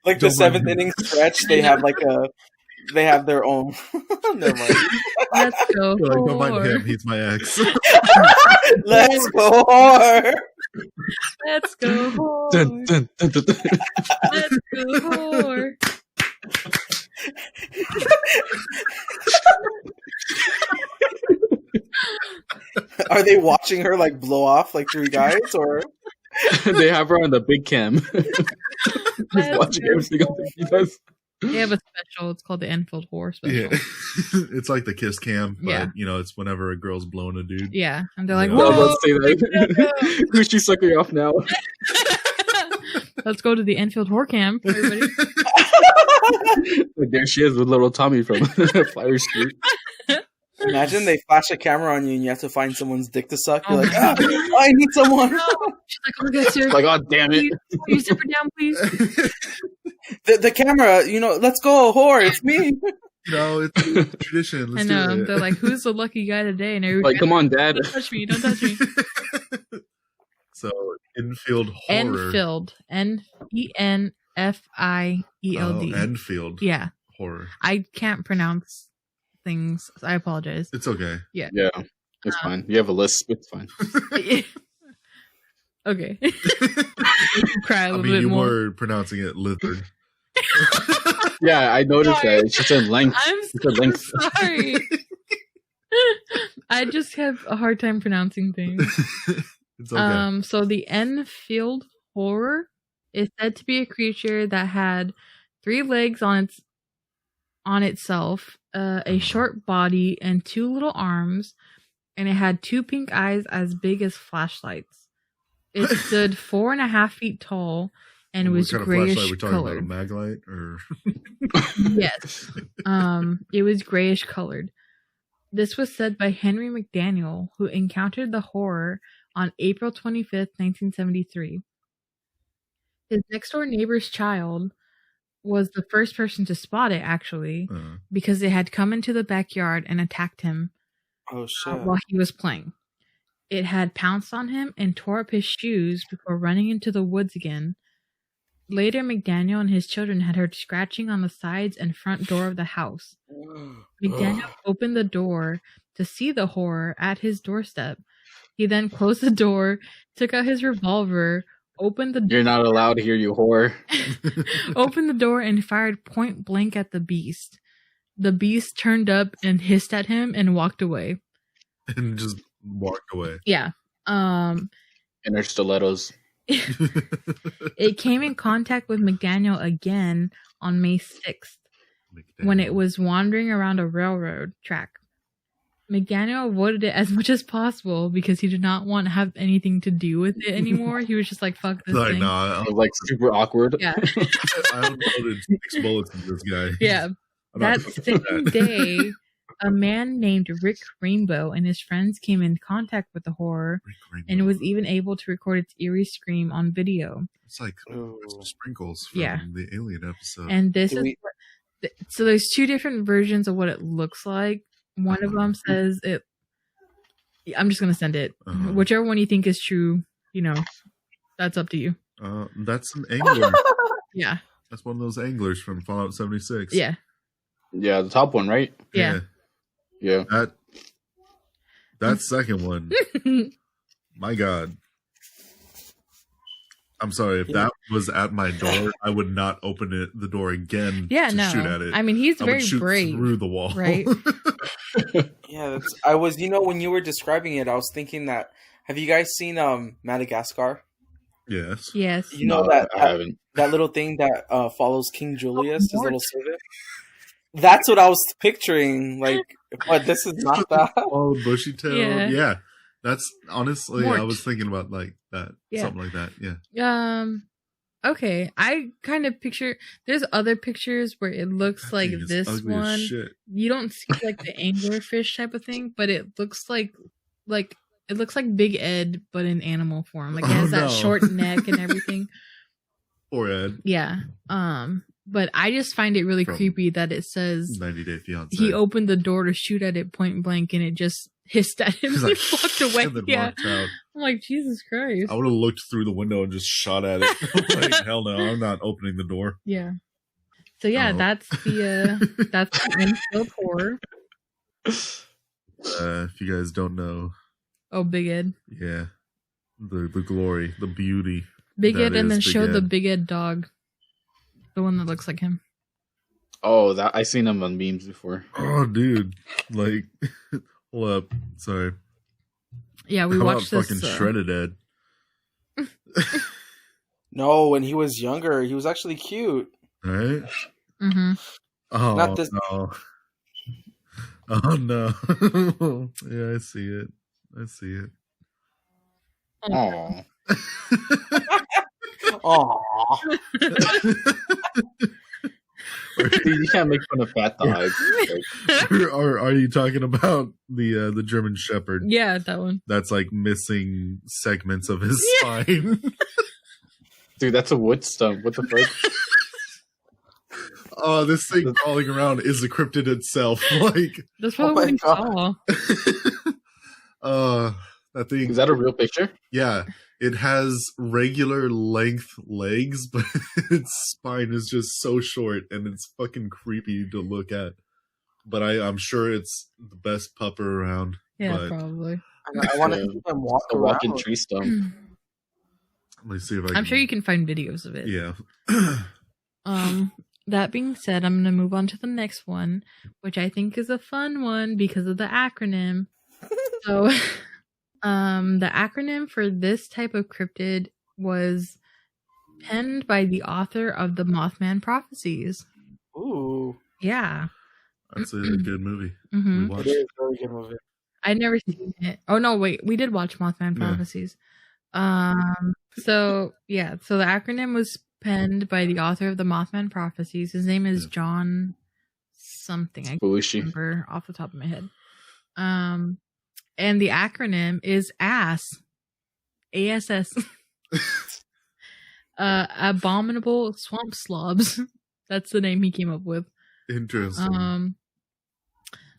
Speaker 4: Like the 7th inning stretch, they have they have their own. Never mind.
Speaker 1: Let's go.
Speaker 2: Like, don't mind him. He's my ex.
Speaker 4: Let's go horror.
Speaker 1: Let's go horror.
Speaker 3: Dun, dun, dun, dun, dun.
Speaker 1: Let's go horror.
Speaker 4: Are they watching her like blow off like 3 guys, or
Speaker 3: They have her on the big cam. Just watching every single thing he does.
Speaker 1: They have a special. It's called the Enfield Horror Special.
Speaker 2: Yeah. It's like the kiss cam, but
Speaker 1: Yeah.
Speaker 2: it's whenever a girl's blowing a dude.
Speaker 1: Yeah, and they're like,
Speaker 2: Yeah.
Speaker 3: I was
Speaker 1: "Whoa,
Speaker 3: about to say that. Who's she sucking off now?
Speaker 1: let's go to the Enfield Horror Cam, everybody."
Speaker 3: There she is with little Tommy from Flyer Street.
Speaker 4: imagine they flash a camera on you and you have to find someone's dick to suck? You're
Speaker 1: Oh
Speaker 4: like,
Speaker 1: my
Speaker 4: I need someone.
Speaker 1: No. She's like, "Oh my God, sir,
Speaker 3: Like, oh damn it!
Speaker 1: will you zip her down, please?"
Speaker 4: The camera, let's go, whore. It's me.
Speaker 2: It's a tradition. Let's
Speaker 1: I know.
Speaker 2: do it.
Speaker 1: They're like, "Who's the lucky guy today?" And
Speaker 3: Like, come on, Dad.
Speaker 1: Don't touch me! Don't touch me!
Speaker 2: So, Enfield Horror.
Speaker 1: Enfield, Enfield.
Speaker 2: Oh, Enfield
Speaker 1: Yeah,
Speaker 2: Horror.
Speaker 1: I can't pronounce things. So I apologize.
Speaker 2: It's okay.
Speaker 3: Yeah, it's fine. You have a lisp. It's fine.
Speaker 1: Okay. Cry a little bit
Speaker 2: you
Speaker 1: more.
Speaker 2: were pronouncing it lizard.
Speaker 3: Yeah, I noticed
Speaker 1: Sorry.
Speaker 3: that. She said length.
Speaker 1: I'm
Speaker 3: She said
Speaker 1: so
Speaker 3: length.
Speaker 1: sorry. I just have a hard time pronouncing things.
Speaker 2: It's okay.
Speaker 1: So the Enfield Horror is said to be a creature that had 3 legs on itself, a short body, and 2 little arms, and it had 2 pink eyes as big as flashlights. It stood 4.5 feet tall and was
Speaker 2: what kind
Speaker 1: grayish
Speaker 2: of flashlight are we talking
Speaker 1: colored.
Speaker 2: about? A Maglite or
Speaker 1: Yes. It was grayish colored. This was said by Henry McDaniel, who encountered the horror on April 25th, 1973. His next door neighbor's child was the first person to spot it, actually, because it had come into the backyard and attacked him while he was playing. It had pounced on him and tore up his shoes before running into the woods again. Later, McDaniel and his children had heard scratching on the sides and front door of the house. McDaniel opened the door to see the horror at his doorstep. He then closed the door, took out his revolver, opened the door.
Speaker 3: You're not allowed here, you whore.
Speaker 1: Opened the door and fired point blank at the beast. The beast turned up and hissed at him and walked away.
Speaker 2: and just walked away.
Speaker 1: Yeah.
Speaker 3: In her stilettos.
Speaker 1: It came in contact with McDaniel again on May 6th when it was wandering around a railroad track. McDaniel avoided it as much as possible because he did not want to have anything to do with it anymore. He was just like, "Fuck this thing."
Speaker 2: Nah,
Speaker 3: It was like super awkward.
Speaker 1: Yeah.
Speaker 2: I unloaded 6 bullets into this guy.
Speaker 1: Yeah. That same day, a man named Rick Rainbow and his friends came in contact with the horror and was even able to record its eerie scream on video.
Speaker 2: It's like sprinkles from the Alien episode.
Speaker 1: And this is so there's 2 different versions of what it looks like. One of them says it. I'm just gonna send it. Whichever one you think is true, that's up to you.
Speaker 2: That's an angler.
Speaker 1: Yeah.
Speaker 2: That's one of those anglers from Fallout 76.
Speaker 1: Yeah.
Speaker 3: Yeah, the top one, right?
Speaker 1: Yeah.
Speaker 3: Yeah.
Speaker 2: That second one. My God. I'm sorry, if that was at my door, I would not open the door again to shoot at it.
Speaker 1: I mean, he's
Speaker 2: I
Speaker 1: very
Speaker 2: would shoot
Speaker 1: brave
Speaker 2: through the wall.
Speaker 1: right?
Speaker 4: Yeah, I was. When you were describing it, I was thinking that. Have you guys seen Madagascar?
Speaker 2: Yes.
Speaker 1: Yes.
Speaker 4: You know
Speaker 3: I haven't.
Speaker 4: that little thing that follows King Julius, his little servant. That's what I was picturing. Like, but this is not that.
Speaker 2: Oh, bushy tail. Yeah. That's honestly,
Speaker 1: Mort.
Speaker 2: I was thinking about like that, something like that. Yeah.
Speaker 1: Okay, I kind of picture. There's other pictures where it looks
Speaker 2: That
Speaker 1: like
Speaker 2: thing is
Speaker 1: this
Speaker 2: ugly as
Speaker 1: one.
Speaker 2: shit.
Speaker 1: You don't see like the anglerfish type of thing, but it looks like it looks like Big Ed, but in animal form. Like it has that short neck and everything.
Speaker 2: Poor Ed.
Speaker 1: Yeah. But I just find it really
Speaker 2: From
Speaker 1: creepy that it says
Speaker 2: 90 Day Fiance.
Speaker 1: he opened the door to shoot at it point blank, and it just hissed at him.
Speaker 2: He's
Speaker 1: He
Speaker 2: like,
Speaker 1: walked away.
Speaker 2: and then
Speaker 1: Yeah.
Speaker 2: walked out.
Speaker 1: I'm like, Jesus Christ.
Speaker 2: I would have looked through the window and just shot at it. Like, hell no, I'm not opening the door.
Speaker 1: Yeah. So yeah,
Speaker 2: Oh.
Speaker 1: that's the Enfield horror.
Speaker 2: If you guys don't know,
Speaker 1: Oh, Big Ed.
Speaker 2: yeah, the glory, the beauty.
Speaker 1: Big
Speaker 2: that
Speaker 1: Ed, and then
Speaker 2: is Big
Speaker 1: show the
Speaker 2: Ed.
Speaker 1: Big Ed dog. The one that looks like him.
Speaker 3: Oh, that I seen them on memes before.
Speaker 2: Oh, dude, like, hold up, sorry.
Speaker 1: Yeah, we
Speaker 2: How
Speaker 1: watched
Speaker 2: about
Speaker 1: this.
Speaker 2: fucking shredded Ed?
Speaker 4: No, when he was younger, he was actually cute.
Speaker 2: Right?
Speaker 1: Mm-hmm.
Speaker 2: Oh
Speaker 4: Not this-
Speaker 2: no! Oh no! Yeah, I see it. I see it.
Speaker 3: Oh,
Speaker 4: Aww.
Speaker 3: dude, you can't make fun of fat dogs. Like,
Speaker 2: are you talking about the German Shepherd?
Speaker 1: Yeah, that one.
Speaker 2: That's like missing segments of his
Speaker 1: Yeah.
Speaker 2: spine.
Speaker 3: dude, that's a wood stump. What the fuck?
Speaker 2: Oh, this thing crawling around is the cryptid itself. Like,
Speaker 1: That's
Speaker 4: Oh
Speaker 1: what
Speaker 4: my
Speaker 1: we
Speaker 4: God.
Speaker 1: saw.
Speaker 2: that thing.
Speaker 3: Is that a real picture?
Speaker 2: Yeah, it has regular length legs, but its spine is just so short, and it's fucking creepy to look at. But I'm sure it's the best pupper around.
Speaker 1: Yeah,
Speaker 2: but
Speaker 1: probably.
Speaker 4: I want to see them walk
Speaker 3: A walking
Speaker 4: around.
Speaker 3: tree stump.
Speaker 2: let me see if I can.
Speaker 1: I'm sure you can find videos of it.
Speaker 2: Yeah.
Speaker 1: That being said, I'm going to move on to the next one, which I think is a fun one because of the acronym. So, the acronym for this type of cryptid was penned by the author of the Mothman Prophecies.
Speaker 4: Ooh,
Speaker 1: Yeah.
Speaker 2: That's a good movie.
Speaker 1: Mm-hmm.
Speaker 2: We
Speaker 4: it
Speaker 2: watched.
Speaker 4: is a very good movie.
Speaker 1: I'd never seen it. Oh no, wait, we did watch Mothman
Speaker 2: Yeah.
Speaker 1: Prophecies. So the acronym was penned by the author of the Mothman Prophecies. His name is
Speaker 2: Yeah.
Speaker 1: John something. I can't
Speaker 3: Belushi.
Speaker 1: remember off the top of my head. And the acronym is ASS. ASS. Abominable Swamp Slobs. That's the name he came up with.
Speaker 2: Interesting.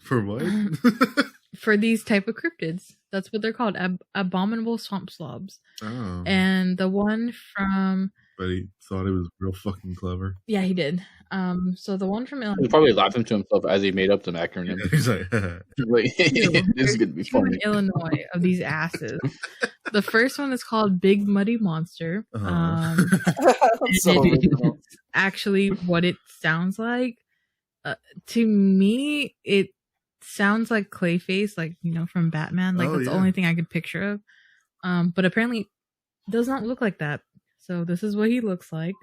Speaker 2: For what?
Speaker 1: For these type of cryptids. That's what they're called. Abominable Swamp Slobs.
Speaker 2: Oh.
Speaker 1: And the one from...
Speaker 2: But he thought it was real fucking clever.
Speaker 1: Yeah, he did. So the one from
Speaker 3: He
Speaker 1: Illinois...
Speaker 3: probably laughing to himself as he made up the acronym.
Speaker 2: He's like,
Speaker 3: Like, this is gonna be
Speaker 1: Two in
Speaker 3: funny.
Speaker 1: Illinois of these asses. The first one is called Big Muddy Monster.
Speaker 4: That's so original.
Speaker 1: Actually what it sounds like. To me, it sounds like Clayface, like, you know, from Batman. Like,
Speaker 2: Oh,
Speaker 1: that's the
Speaker 2: yeah.
Speaker 1: only thing I could picture of. But apparently it does not look like that. So this is what he looks like.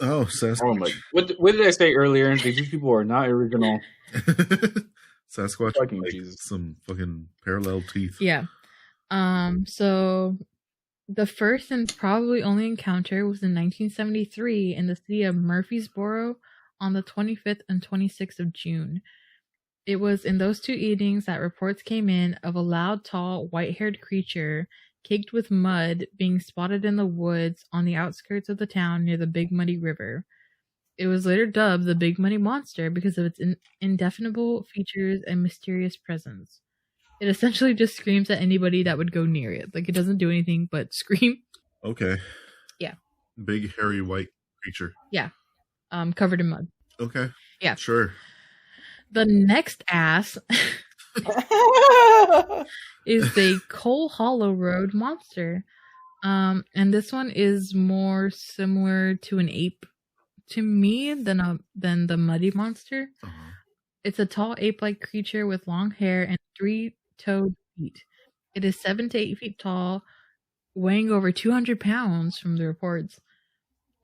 Speaker 2: oh, Sasquatch.
Speaker 3: Oh my! What did I say earlier? These people are not original.
Speaker 2: Sasquatch
Speaker 3: Fucking
Speaker 2: with, like,
Speaker 3: Jesus.
Speaker 2: some fucking parallel teeth.
Speaker 1: Yeah. So the first and probably only encounter was in 1973 in the city of Murfreesboro on the 25th and 26th of June. It was in those two evenings that reports came in of a loud, tall, white-haired creature caked with mud being spotted in the woods on the outskirts of the town near the Big Muddy River. It was later dubbed the Big Muddy Monster because of its indefinable features and mysterious presence. It essentially just screams at anybody that would go near it. Like, it doesn't do anything but scream.
Speaker 2: Okay.
Speaker 1: Yeah.
Speaker 2: Big, hairy, white creature.
Speaker 1: Covered in mud.
Speaker 2: Okay.
Speaker 1: Yeah.
Speaker 2: Sure.
Speaker 1: The next ass is the Coal Hollow Road monster. And this one is more similar to an ape to me than the muddy monster.
Speaker 2: Uh-huh.
Speaker 1: It's a tall ape-like creature with long hair and 3-toed feet. It is 7 to 8 feet tall, weighing over 200 pounds from the reports.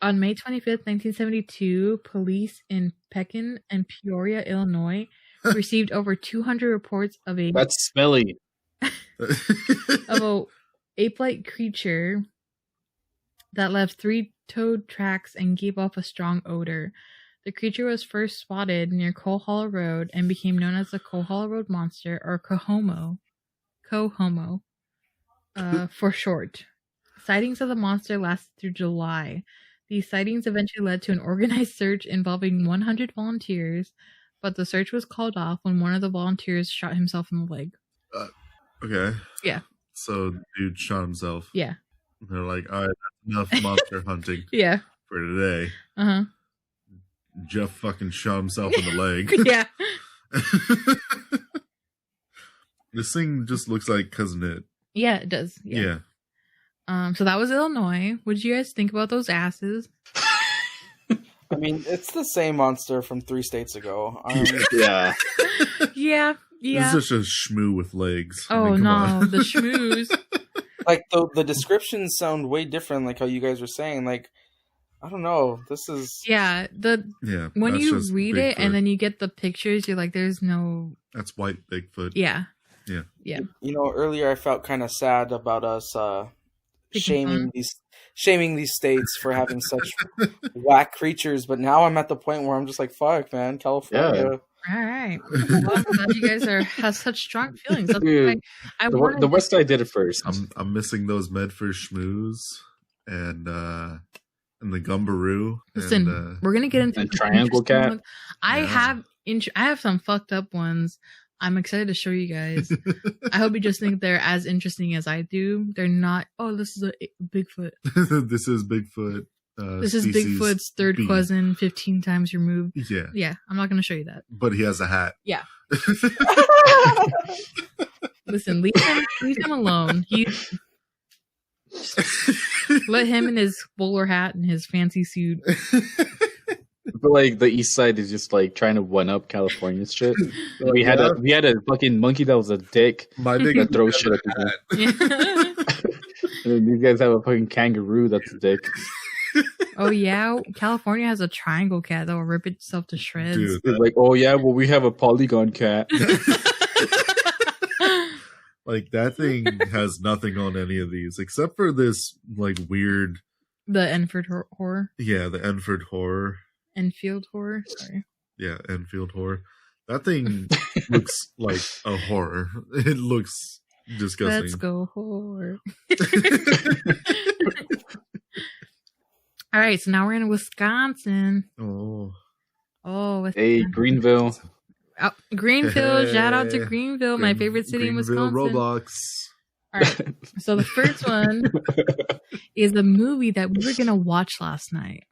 Speaker 1: On May 25th, 1972, police in Pekin and Peoria, Illinois, received over 200 reports of a
Speaker 3: That's smelly.
Speaker 1: ape-like creature that left 3-toed tracks and gave off a strong odor. The creature was first spotted near Coal Hollow Road and became known as the Coal Hollow Road Monster, or Cohomo, for short. Sightings of the monster lasted through July. These sightings eventually led to an organized search involving 100 volunteers, but the search was called off when one of the volunteers shot himself in the leg.
Speaker 2: Okay.
Speaker 1: Yeah.
Speaker 2: So, dude shot himself.
Speaker 1: Yeah.
Speaker 2: They're like, all right, that's enough monster hunting
Speaker 1: Yeah.
Speaker 2: for today.
Speaker 1: Uh-huh.
Speaker 2: Jeff fucking shot himself in the leg.
Speaker 1: Yeah.
Speaker 2: This thing just looks like Cousin It.
Speaker 1: Yeah, it does.
Speaker 2: Yeah.
Speaker 1: So that was Illinois. What did you guys think about those asses?
Speaker 4: I mean, it's the same monster from 3 states ago.
Speaker 3: Yeah.
Speaker 1: Yeah.
Speaker 2: This is just a shmoo with legs.
Speaker 1: Oh,
Speaker 2: come
Speaker 1: no.
Speaker 2: on.
Speaker 1: The schmooze.
Speaker 4: Like, the descriptions sound way different, like how you guys were saying. Like, I don't know. This is...
Speaker 1: Yeah.
Speaker 2: Yeah.
Speaker 1: When
Speaker 2: that's
Speaker 1: you
Speaker 2: just
Speaker 1: read
Speaker 2: Bigfoot.
Speaker 1: it and then you get the pictures, you're like, there's no...
Speaker 2: That's white Bigfoot.
Speaker 1: Yeah.
Speaker 2: Yeah.
Speaker 1: Yeah.
Speaker 4: You know, earlier I felt kind of sad about us shaming these states for having such whack creatures, but now I'm at the point where I'm just like, fuck, man, California.
Speaker 1: All right. Well, I'm glad you guys have such strong feelings. That's
Speaker 3: Dude,
Speaker 1: why
Speaker 3: the West Side did it first.
Speaker 2: I'm missing those Medford schmoos and the Gumbaroo.
Speaker 1: Listen,
Speaker 2: and,
Speaker 1: we're gonna get into
Speaker 3: and
Speaker 1: the
Speaker 3: Triangle
Speaker 1: interesting
Speaker 3: Cat.
Speaker 1: ones. I have some fucked up ones. I'm excited to show you guys. I hope you just think they're as interesting as I do. They're not. Oh, this is a Bigfoot.
Speaker 2: This is Bigfoot.
Speaker 1: This is Bigfoot's third
Speaker 2: B.
Speaker 1: cousin, 15 times removed.
Speaker 2: Yeah.
Speaker 1: Yeah, I'm not gonna show you that.
Speaker 2: But he has a hat.
Speaker 1: Yeah. Listen, leave him alone. Let him in his bowler hat and his fancy suit.
Speaker 3: But like the East Side is just like trying to one up California shit. We had a fucking monkey that was a dick
Speaker 2: My dick
Speaker 3: that throws shit at people.
Speaker 1: Yeah.
Speaker 3: And then these guys have a fucking kangaroo that's a dick.
Speaker 1: Oh yeah, California has a triangle cat that will rip itself to shreds.
Speaker 2: Dude,
Speaker 3: It's like, oh yeah, well we have a polygon cat.
Speaker 2: like that thing has nothing on any of these except for this like weird.
Speaker 1: The Enfield horror.
Speaker 2: Yeah, the Enfield horror.
Speaker 1: Enfield horror. Sorry.
Speaker 2: Yeah, Enfield horror. That thing looks like a horror. It looks disgusting.
Speaker 1: Let's go horror. All right, so now we're in Wisconsin.
Speaker 2: Oh,
Speaker 3: Hey, Greenville.
Speaker 1: Greenville. Shout out to Greenville, my favorite city in
Speaker 2: Greenville,
Speaker 1: Wisconsin.
Speaker 2: Roblox.
Speaker 1: All right. So the first one is a movie that we were gonna watch last night.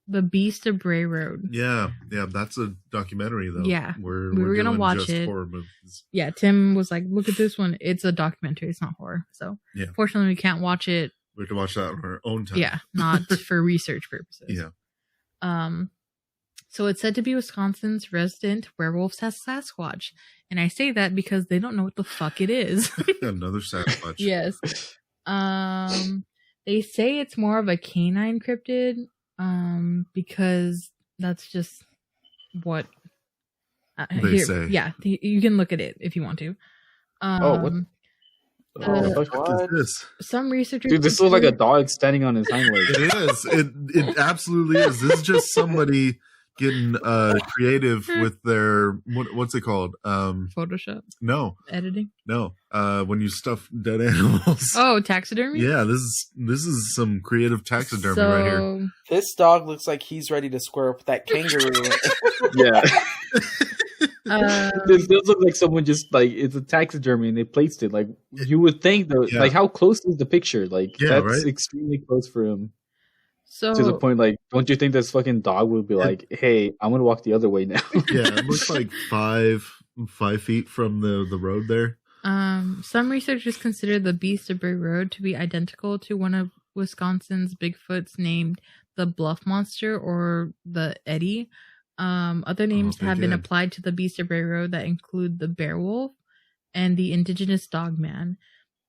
Speaker 1: The Beast of Bray Road.
Speaker 2: Yeah, that's a documentary though.
Speaker 1: Yeah,
Speaker 2: we
Speaker 1: were gonna
Speaker 2: doing
Speaker 1: watch
Speaker 2: just
Speaker 1: it.
Speaker 2: Horror movies.
Speaker 1: Yeah, Tim was like, "Look at this one. It's a documentary. It's not horror." So,
Speaker 2: Yeah.
Speaker 1: fortunately, we can't watch it.
Speaker 2: We have to watch that on our own time.
Speaker 1: Yeah, not for research purposes.
Speaker 2: Yeah.
Speaker 1: So it's said to be Wisconsin's resident werewolves has Sasquatch, and I say that because they don't know what the fuck it is.
Speaker 2: Another Sasquatch.
Speaker 1: Yes. They say it's more of a canine cryptid. Because that's just what
Speaker 2: They say.
Speaker 1: Yeah, you can look at it if you want to.
Speaker 3: What the fuck?
Speaker 2: What is this?
Speaker 1: Some researchers.
Speaker 3: Dude, this looks like a dog standing on his hind legs.
Speaker 2: It is. It absolutely is. This is just somebody getting creative with their what's it called?
Speaker 1: Photoshop.
Speaker 2: No.
Speaker 1: Editing.
Speaker 2: No. When you stuff dead animals.
Speaker 1: Oh, taxidermy.
Speaker 2: Yeah, this is some creative taxidermy right here.
Speaker 4: This dog looks like he's ready to square up with that kangaroo.
Speaker 3: Yeah. This does look like someone just like it's a taxidermy and they placed it. Like you would think though, like how close is the picture? Like that's extremely close for him.
Speaker 1: So
Speaker 3: to the point, like, don't you think this fucking dog would be like, "Hey, I'm gonna walk the other way now"?
Speaker 2: Yeah, it looks like 5 feet from the road there.
Speaker 1: Some researchers consider the Beast of Bray Road to be identical to one of Wisconsin's Bigfoots named the Bluff Monster or the Eddie. Other names have been applied to the Beast of Bray Road that include the Bear Wolf and the indigenous Dogman.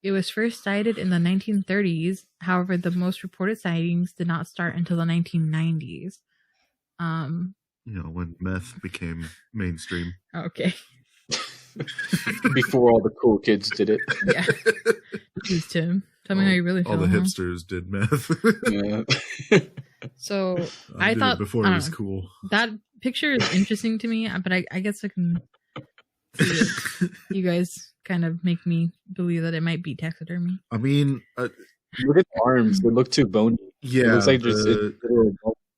Speaker 1: It was first sighted in the 1930s. However, the most reported sightings did not start until the 1990s.
Speaker 2: When meth became mainstream.
Speaker 1: Okay.
Speaker 3: Before all the cool kids did it.
Speaker 1: Yeah. Please, Tim. Tell me how you really feel.
Speaker 2: All the hipsters did meth.
Speaker 1: Yeah. So I thought
Speaker 2: before it was cool.
Speaker 1: That picture is interesting to me, but I guess I can see it. You guys kind of make me believe that it might be taxidermy.
Speaker 2: I mean,
Speaker 3: look at the arms; they look too bony.
Speaker 2: Yeah,
Speaker 3: it looks like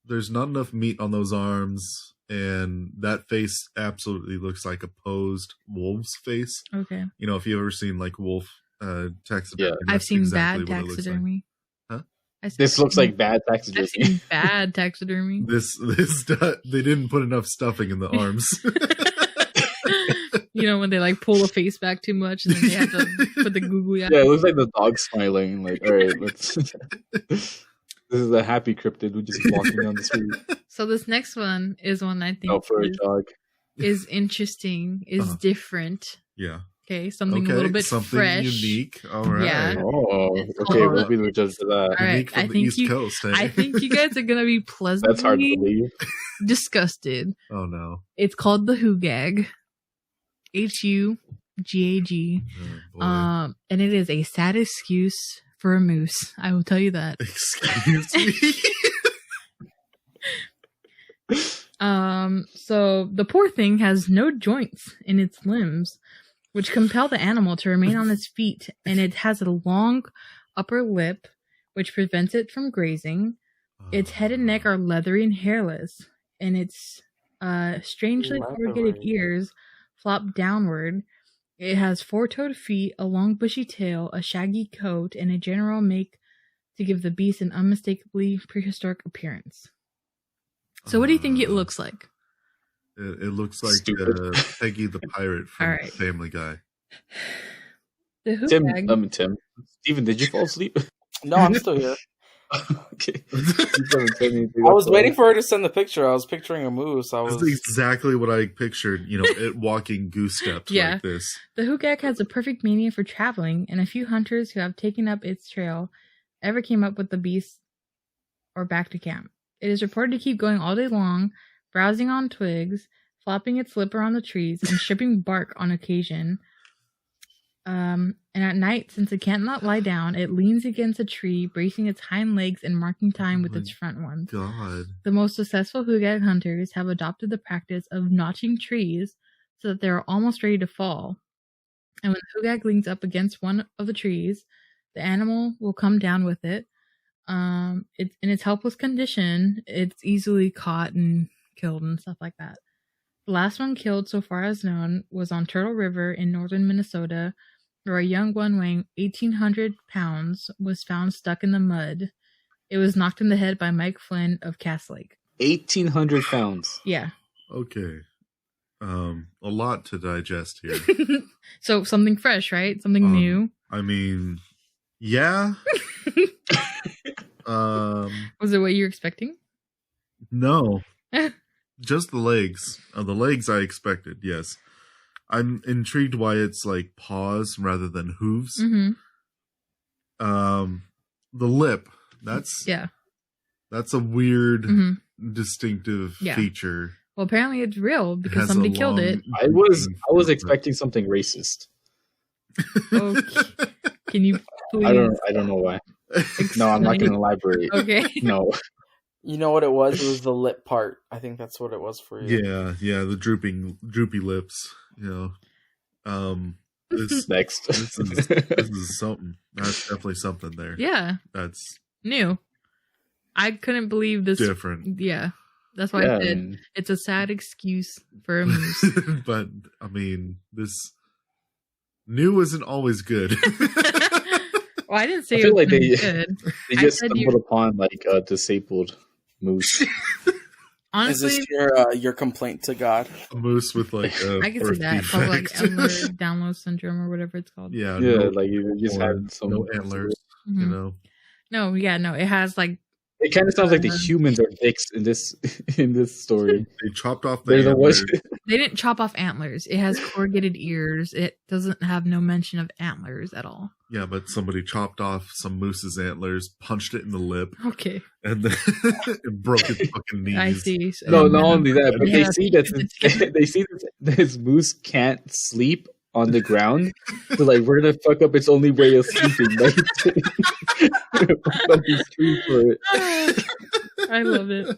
Speaker 2: there's not enough meat on those arms, and that face absolutely looks like a posed wolf's face.
Speaker 1: Okay.
Speaker 2: If you've ever seen like wolf taxidermy,
Speaker 1: I've seen exactly bad taxidermy.
Speaker 3: This looks like bad taxidermy.
Speaker 1: I've seen bad taxidermy.
Speaker 2: This they didn't put enough stuffing in the arms.
Speaker 1: When they like pull the face back too much and then they have to put the googly eyes.
Speaker 3: Yeah, it looks like the dog smiling. Like, all right, let's. This is a happy cryptid who just walking down the street.
Speaker 1: So this next one is one I think
Speaker 3: for a jog.
Speaker 1: Is interesting, is different.
Speaker 2: Yeah.
Speaker 1: Okay, something a little bit fresh.
Speaker 2: Unique. All right.
Speaker 1: Yeah.
Speaker 3: Oh, okay. We'll be the judge for that.
Speaker 1: All right.
Speaker 2: Unique from the East Coast.
Speaker 1: I think you guys are gonna be pleasantly
Speaker 3: That's hard to believe.
Speaker 1: Disgusted.
Speaker 2: Oh no.
Speaker 1: It's called the Hugag. Hugag. And it is a sad excuse for a moose. I will tell you that.
Speaker 2: Excuse me.
Speaker 1: So the poor thing has no joints in its limbs, which compel the animal to remain on its feet, and it has a long upper lip, which prevents it from grazing. Its head and neck are leathery and hairless, and its strangely corrugated ears flop downward. It has 4-toed feet, a long bushy tail, a shaggy coat, and a general make to give the beast an unmistakably prehistoric appearance. So what do you think it looks like?
Speaker 2: It looks like Peggy the Pirate from Family Guy.
Speaker 3: Tim. Steven, did you fall asleep?
Speaker 4: No, I'm still here.
Speaker 3: Okay.
Speaker 4: I was waiting for her to send the picture. I was picturing a moose.
Speaker 2: That's exactly what I pictured, it walking goose steps like this.
Speaker 1: The Hugag has a perfect mania for traveling, and a few hunters who have taken up its trail ever came up with the beast or back to camp. It is reported to keep going all day long, browsing on twigs, flopping its lip around the trees, and stripping bark on occasion. And at night, since it cannot lie down, it leans against a tree, bracing its hind legs and marking time with its front ones.
Speaker 2: God.
Speaker 1: The most successful Hugag hunters have adopted the practice of notching trees so that they are almost ready to fall. And when the Hugag leans up against one of the trees, the animal will come down with it. In its helpless condition, it's easily caught and killed and stuff like that. The last one killed, so far as known, was on Turtle River in northern Minnesota, where a young one weighing 1,800 pounds was found stuck in the mud. It was knocked in the head by Mike Flynn of Cass Lake.
Speaker 3: 1,800 pounds?
Speaker 1: Yeah.
Speaker 2: Okay. A lot to digest here.
Speaker 1: So something fresh, right? Something new.
Speaker 2: I mean, yeah.
Speaker 1: Was it what you were expecting?
Speaker 2: No. Just the legs. The legs I expected, yes. I'm intrigued why it's like paws rather than hooves.
Speaker 1: Mm-hmm.
Speaker 2: The lip. That's a weird, distinctive feature.
Speaker 1: Well, apparently it's real because somebody killed it.
Speaker 3: I was expecting something racist.
Speaker 1: Okay. Can you please?
Speaker 3: I don't know why. No, I'm not going to elaborate.
Speaker 1: Okay.
Speaker 3: No.
Speaker 4: You know what it was? It was the lip part. I think that's what it was for you.
Speaker 2: Yeah, the droopy lips. This
Speaker 3: next.
Speaker 2: This is something. That's definitely something there.
Speaker 1: Yeah.
Speaker 2: That's
Speaker 1: new. I couldn't believe this.
Speaker 2: Different.
Speaker 1: Yeah. That's why I said it's a sad excuse for a moose.
Speaker 2: But, I mean, this new isn't always good.
Speaker 1: Well, I didn't say
Speaker 3: I feel like
Speaker 1: good.
Speaker 3: They just stumbled upon like a disabled moose.
Speaker 1: Honestly,
Speaker 4: is this your complaint to God?
Speaker 2: A moose with like
Speaker 1: I can see that. Probably like antler download syndrome or whatever it's called.
Speaker 2: Yeah,
Speaker 3: like you just had some
Speaker 2: no antlers.
Speaker 1: Mhm.
Speaker 2: You know.
Speaker 1: No, it has like.
Speaker 3: It kind of sounds like the humans are dicks in this story.
Speaker 2: They chopped off
Speaker 3: They're
Speaker 2: the antlers.
Speaker 1: They didn't chop off antlers. It has corrugated ears. It doesn't have no mention of antlers at all.
Speaker 2: Yeah, but somebody chopped off some moose's antlers, punched it in the lip,
Speaker 1: Okay.
Speaker 2: and then it broke its fucking knees.
Speaker 1: I see. So,
Speaker 3: No, not only that, but
Speaker 1: Yeah.
Speaker 3: they see that this moose can't sleep on the ground. So like, we're gonna fuck up its only way of sleeping. Like, fucking sleep for it.
Speaker 1: I love it.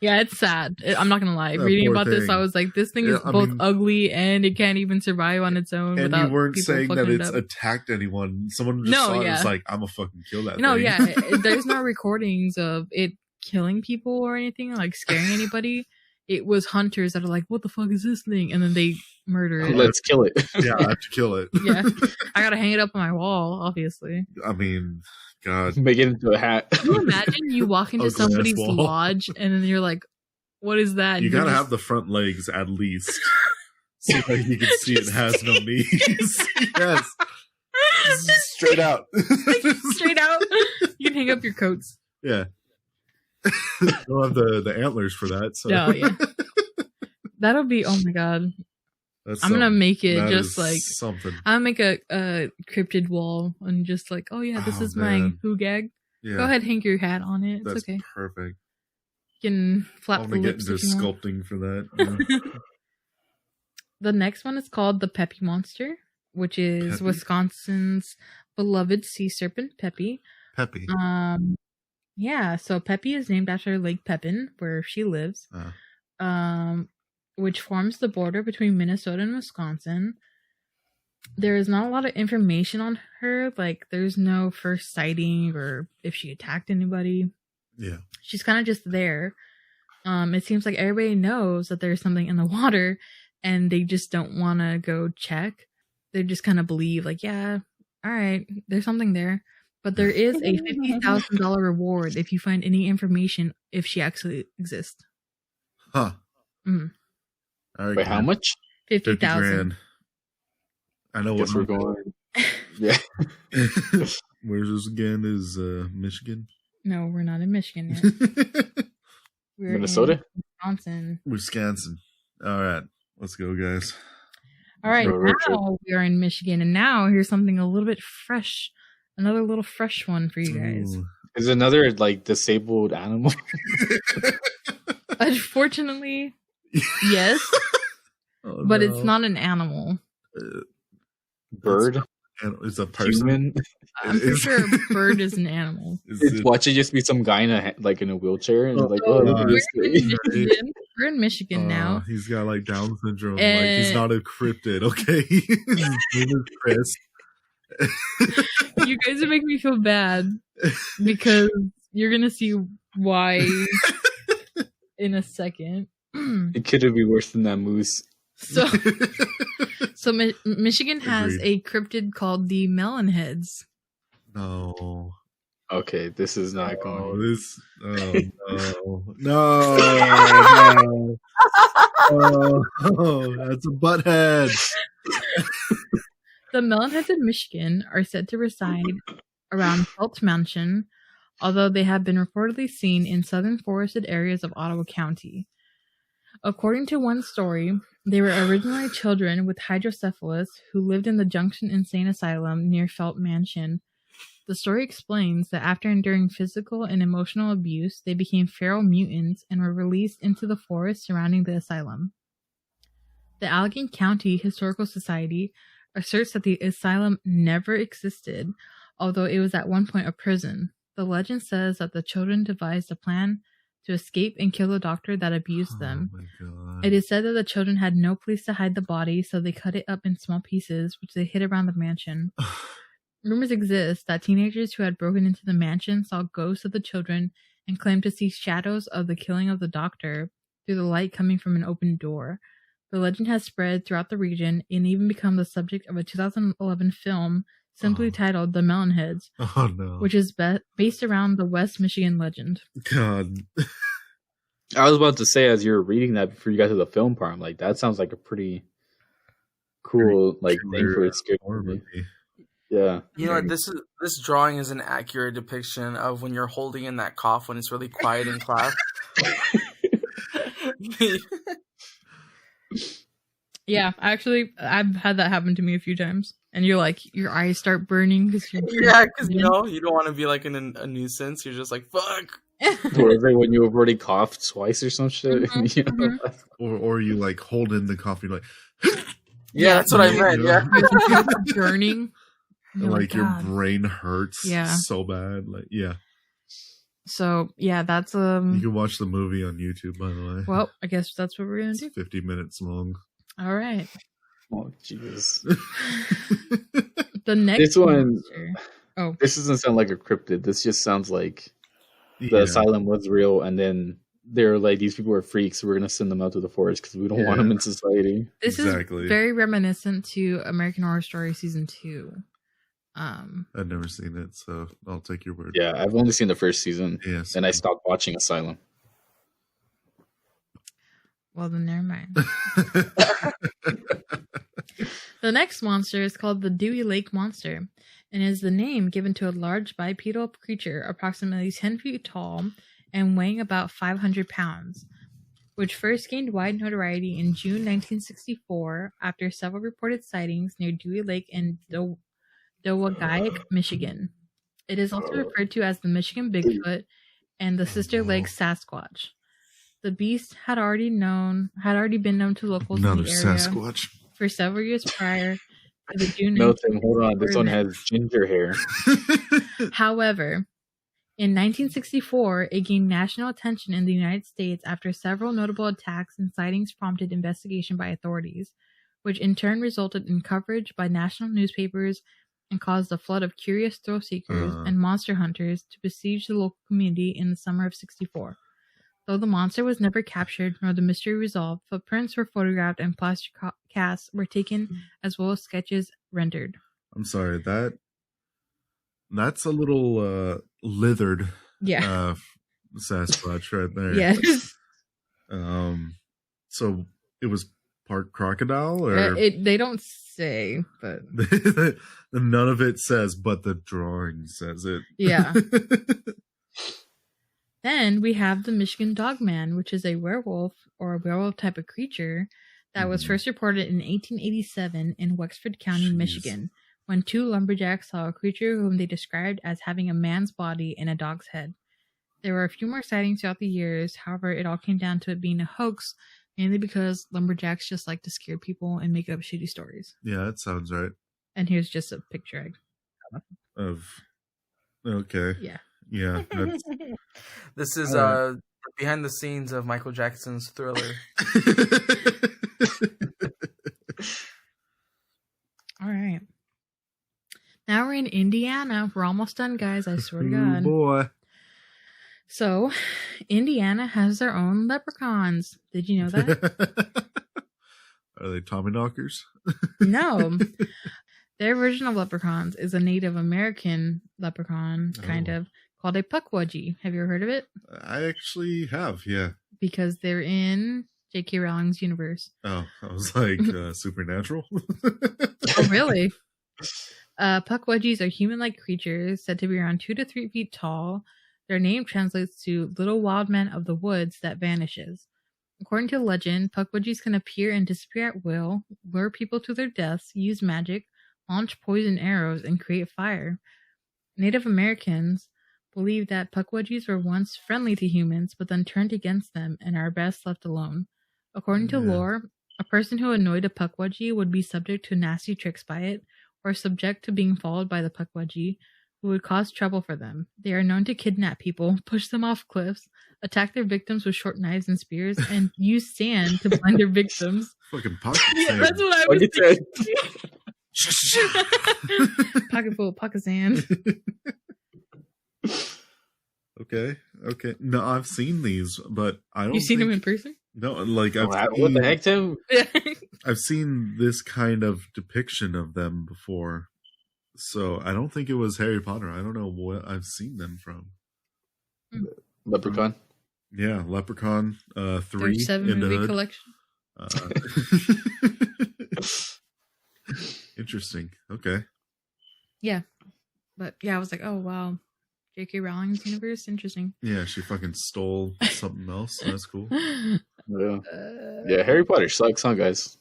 Speaker 1: Yeah, it's sad. I'm not gonna lie.
Speaker 2: Yeah,
Speaker 1: Reading
Speaker 2: poor
Speaker 1: about this,
Speaker 2: thing.
Speaker 1: I was like, this thing is
Speaker 2: Yeah, I
Speaker 1: both
Speaker 2: mean-
Speaker 1: ugly and it can't even survive on its own.
Speaker 2: And
Speaker 1: without
Speaker 2: you weren't
Speaker 1: people
Speaker 2: saying that
Speaker 1: fucking it
Speaker 2: it's
Speaker 1: up.
Speaker 2: attacked anyone. Someone just
Speaker 1: No,
Speaker 2: saw it and
Speaker 1: yeah.
Speaker 2: was like, I'm gonna fucking kill that
Speaker 1: No,
Speaker 2: thing.
Speaker 1: yeah, there's no recordings of it killing people or anything, like scaring anybody. It was hunters that are like, what the fuck is this thing? And then they murder it.
Speaker 3: Let's kill it.
Speaker 2: Yeah, I have to kill it.
Speaker 1: Yeah. I gotta hang it up on my wall, obviously.
Speaker 2: I mean, God.
Speaker 3: Make it into a hat.
Speaker 1: Can you imagine you walk into
Speaker 2: A glass
Speaker 1: somebody's
Speaker 2: wall.
Speaker 1: lodge and then you're like, what is that? And
Speaker 2: You
Speaker 1: you're
Speaker 2: gotta
Speaker 1: just-
Speaker 2: have the front legs at least. So that you can see it has no knees. Yes. Straight out.
Speaker 1: straight out. You can hang up your coats.
Speaker 2: Yeah. Don't have the antlers for that. So
Speaker 1: No, yeah. That'll be, oh my god.
Speaker 2: that's
Speaker 1: I'm gonna
Speaker 2: something.
Speaker 1: make it
Speaker 2: That
Speaker 1: just
Speaker 2: is
Speaker 1: like,
Speaker 2: something.
Speaker 1: I'll make a cryptid wall and just like, oh yeah, this
Speaker 2: Oh,
Speaker 1: is my
Speaker 2: man.
Speaker 1: who gag.
Speaker 2: Yeah,
Speaker 1: Go ahead, hang your hat on it. It's
Speaker 2: that's
Speaker 1: okay.
Speaker 2: perfect.
Speaker 1: You can
Speaker 2: I
Speaker 1: flap
Speaker 2: want
Speaker 1: the
Speaker 2: to get
Speaker 1: lips
Speaker 2: into
Speaker 1: if you want.
Speaker 2: sculpting for that. You know?
Speaker 1: The next one is called the Peppy Monster, which is
Speaker 2: Peppy?
Speaker 1: Wisconsin's beloved sea serpent, Peppy.
Speaker 2: Peppy.
Speaker 1: Yeah, so Peppy is named after Lake Pepin, where she lives, which forms the border between Minnesota and Wisconsin. There is not a lot of information on her, like there's no first sighting or if she attacked anybody.
Speaker 2: Yeah.
Speaker 1: She's kind of just there. It seems like everybody knows that there's something in the water and they just don't want to go check. They just kind of believe like, yeah, all right, there's something there. But there is a $50,000 reward if you find any information if she actually exists.
Speaker 2: Huh.
Speaker 1: Mm.
Speaker 2: All right.
Speaker 3: Wait, how much?
Speaker 1: 50,000.
Speaker 2: $50,000. I know
Speaker 3: Guess
Speaker 2: what
Speaker 3: we're going. Yeah.
Speaker 2: Where's this again? Is Michigan?
Speaker 1: No, we're not in Michigan yet. We're
Speaker 3: Minnesota?
Speaker 1: in Wisconsin.
Speaker 2: Wisconsin. All right. Let's go, guys.
Speaker 1: All right,
Speaker 3: Road trip.
Speaker 1: now we are in Michigan, and now here's something a little bit fresh. Another little fresh one for you guys.
Speaker 2: Ooh.
Speaker 3: Is another like disabled animal?
Speaker 1: Unfortunately, yes,
Speaker 2: Oh,
Speaker 1: but
Speaker 2: no.
Speaker 1: it's not an animal.
Speaker 3: Bird?
Speaker 2: It's a person.
Speaker 3: Human?
Speaker 1: I'm pretty
Speaker 2: Is-
Speaker 1: sure a bird is an animal.
Speaker 2: Is
Speaker 3: It's
Speaker 2: it-
Speaker 3: watch it just be some guy in a wheelchair and
Speaker 2: Oh,
Speaker 3: like,
Speaker 2: oh,
Speaker 3: oh, look at
Speaker 2: God.
Speaker 3: this
Speaker 1: We're in
Speaker 3: thing.
Speaker 1: Michigan. We're in Michigan now.
Speaker 2: He's got like Down syndrome. Like
Speaker 1: And-
Speaker 2: he's not a cryptid, okay? His name is Chris.
Speaker 1: You guys are making me feel bad because you're gonna see why in a second.
Speaker 3: It could be worse than that moose.
Speaker 1: So, Michigan has
Speaker 2: Agreed.
Speaker 1: a cryptid called the Melonheads.
Speaker 2: No.
Speaker 3: Okay, this is not
Speaker 2: Oh,
Speaker 3: going.
Speaker 2: this. Oh no! No! Oh, that's a butthead.
Speaker 1: The Melonheads of Michigan are said to reside around Felt Mansion, although they have been reportedly seen in southern forested areas of Ottawa County. According to one story, they were originally children with hydrocephalus who lived in the Junction Insane Asylum near Felt Mansion. The story explains that after enduring physical and emotional abuse, they became feral mutants and were released into the forest surrounding the asylum. The Allegheny County Historical Society asserts that the asylum never existed, although it was at one point a prison. The legend says that the children devised a plan to escape and kill the doctor that abused them.
Speaker 2: Oh my God.
Speaker 1: It is said that the children had no place to hide the body, so they cut it up in small pieces, which they hid around the mansion. Rumors exist that teenagers who had broken into the mansion saw ghosts of the children and claimed to see shadows of the killing of the doctor through the light coming from an open door. The legend has spread throughout the region and even become the subject of a 2011 film simply titled The Melonheads,
Speaker 2: Oh no!
Speaker 1: which is based around the West Michigan legend.
Speaker 2: God.
Speaker 3: I was about to say, as you were reading that before you got to the film part, I'm like, that sounds like a pretty cool like thing for a scary movie. Yeah.
Speaker 4: You know, this drawing is an accurate depiction of when you're holding in that cough when it's really quiet in class.
Speaker 1: Yeah, actually, I've had that happen to me a few times, and you're like, your eyes start burning because you're
Speaker 4: you don't want to be like in a nuisance. You're just like, fuck.
Speaker 3: Or is it when you have already coughed twice or some shit?
Speaker 1: Mm-hmm,
Speaker 3: You know?
Speaker 2: Or you like hold in the coffee like.
Speaker 4: Yeah, that's what I meant. Yeah,
Speaker 1: burning.
Speaker 2: Like your brain hurts so bad. Like
Speaker 1: So yeah, that's
Speaker 2: You can watch the movie on YouTube, by the way.
Speaker 1: Well, I guess that's what we're gonna do.
Speaker 2: 50 minutes long.
Speaker 1: All right.
Speaker 3: Oh Jesus.
Speaker 1: The next
Speaker 3: one.
Speaker 1: Oh,
Speaker 3: this doesn't sound like a cryptid. This just sounds like the asylum was real, and then they're like, these people are freaks, so we're gonna send them out to the forest because we don't want them in society.
Speaker 1: This is very reminiscent to American Horror Story season 2.
Speaker 2: I've never seen it, so I'll take your word.
Speaker 3: Yeah, I've only seen the first season, and I stopped watching Asylum.
Speaker 1: Well, then never mind. The next monster is called the Dewey Lake Monster, and is the name given to a large bipedal creature approximately 10 feet tall and weighing about 500 pounds, which first gained wide notoriety in June 1964 after several reported sightings near Dewey Lake in Dowagayek, Michigan. It is also referred to as the Michigan Bigfoot and the Sister Lake Sasquatch. The beast had already been known to locals in the area
Speaker 2: Sasquatch.
Speaker 1: for several years prior to the June.
Speaker 3: No, Tim, hold on. This one has ginger hair.
Speaker 1: However, in 1964, it gained national attention in the United States after several notable attacks and sightings prompted investigation by authorities, which in turn resulted in coverage by national newspapers and caused a flood of curious thrill seekers and monster hunters to besiege the local community in the summer of '64. Though the monster was never captured nor the mystery resolved, footprints were photographed and plaster casts were taken as well as sketches rendered.
Speaker 2: I'm sorry, that's a little lithered Sasquatch right there.
Speaker 1: Yes.
Speaker 2: So it was part crocodile, or
Speaker 1: they don't say, but
Speaker 2: none of it says, but the drawing says it.
Speaker 1: Yeah. Then we have the Michigan Dogman, which is a werewolf or a werewolf type of creature that was first reported in 1887 in Wexford County, Michigan, when 2 lumberjacks saw a creature whom they described as having a man's body and a dog's head. There were a few more sightings throughout the years, however, it all came down to it being a hoax, mainly because lumberjacks just like to scare people and make up shitty stories.
Speaker 2: Yeah, that sounds right.
Speaker 1: And here's just a picture
Speaker 2: of. Okay.
Speaker 1: Yeah.
Speaker 2: Yeah.
Speaker 4: This is behind the scenes of Michael Jackson's Thriller.
Speaker 1: All right. Now we're in Indiana. We're almost done, guys. I swear to God.
Speaker 2: Boy.
Speaker 1: So, Indiana has their own leprechauns. Did you know that?
Speaker 2: Are they Tommyknockers?
Speaker 1: No. Their version of leprechauns is a Native American leprechaun, kind of, called a puckwudgie. Have you ever heard of it?
Speaker 2: I actually have, yeah.
Speaker 1: Because they're in J.K. Rowling's universe.
Speaker 2: Oh, I was like, supernatural?
Speaker 1: Oh, really? Puckwudgies are human-like creatures said to be around 2 to 3 feet tall. Their name translates to little wild man of the woods that vanishes. According to legend, puckwudgies can appear and disappear at will, lure people to their deaths, use magic, launch poison arrows, and create fire. Native Americans believe that puckwudgies were once friendly to humans, but then turned against them and are best left alone. According to lore, a person who annoyed a puckwudgie would be subject to nasty tricks by it, or subject to being followed by the puckwudgie, who would cause trouble for them. They are known to kidnap people, push them off cliffs, attack their victims with short knives and spears, and use sand to blind their victims.
Speaker 2: Fucking pocket sand.
Speaker 1: Yeah, that's what I was thinking. Pocket full of pocket sand.
Speaker 2: Okay. No, I've seen these, but I don't.
Speaker 1: You've seen them in person?
Speaker 2: No, like
Speaker 3: what the heck, Tim?
Speaker 2: I've seen this kind of depiction of them before, so I don't think it was Harry Potter. I don't know what I've seen them from.
Speaker 3: Leprechaun.
Speaker 2: Yeah, Leprechaun 3
Speaker 1: 7
Speaker 2: in the
Speaker 1: movie
Speaker 2: hood.
Speaker 1: collection.
Speaker 2: Interesting. Okay.
Speaker 1: Yeah. But yeah, I was like, oh wow. J.K. Rowling's universe, interesting.
Speaker 2: Yeah, she fucking stole something else. So that's cool.
Speaker 3: Yeah, Harry Potter sucks, huh, guys?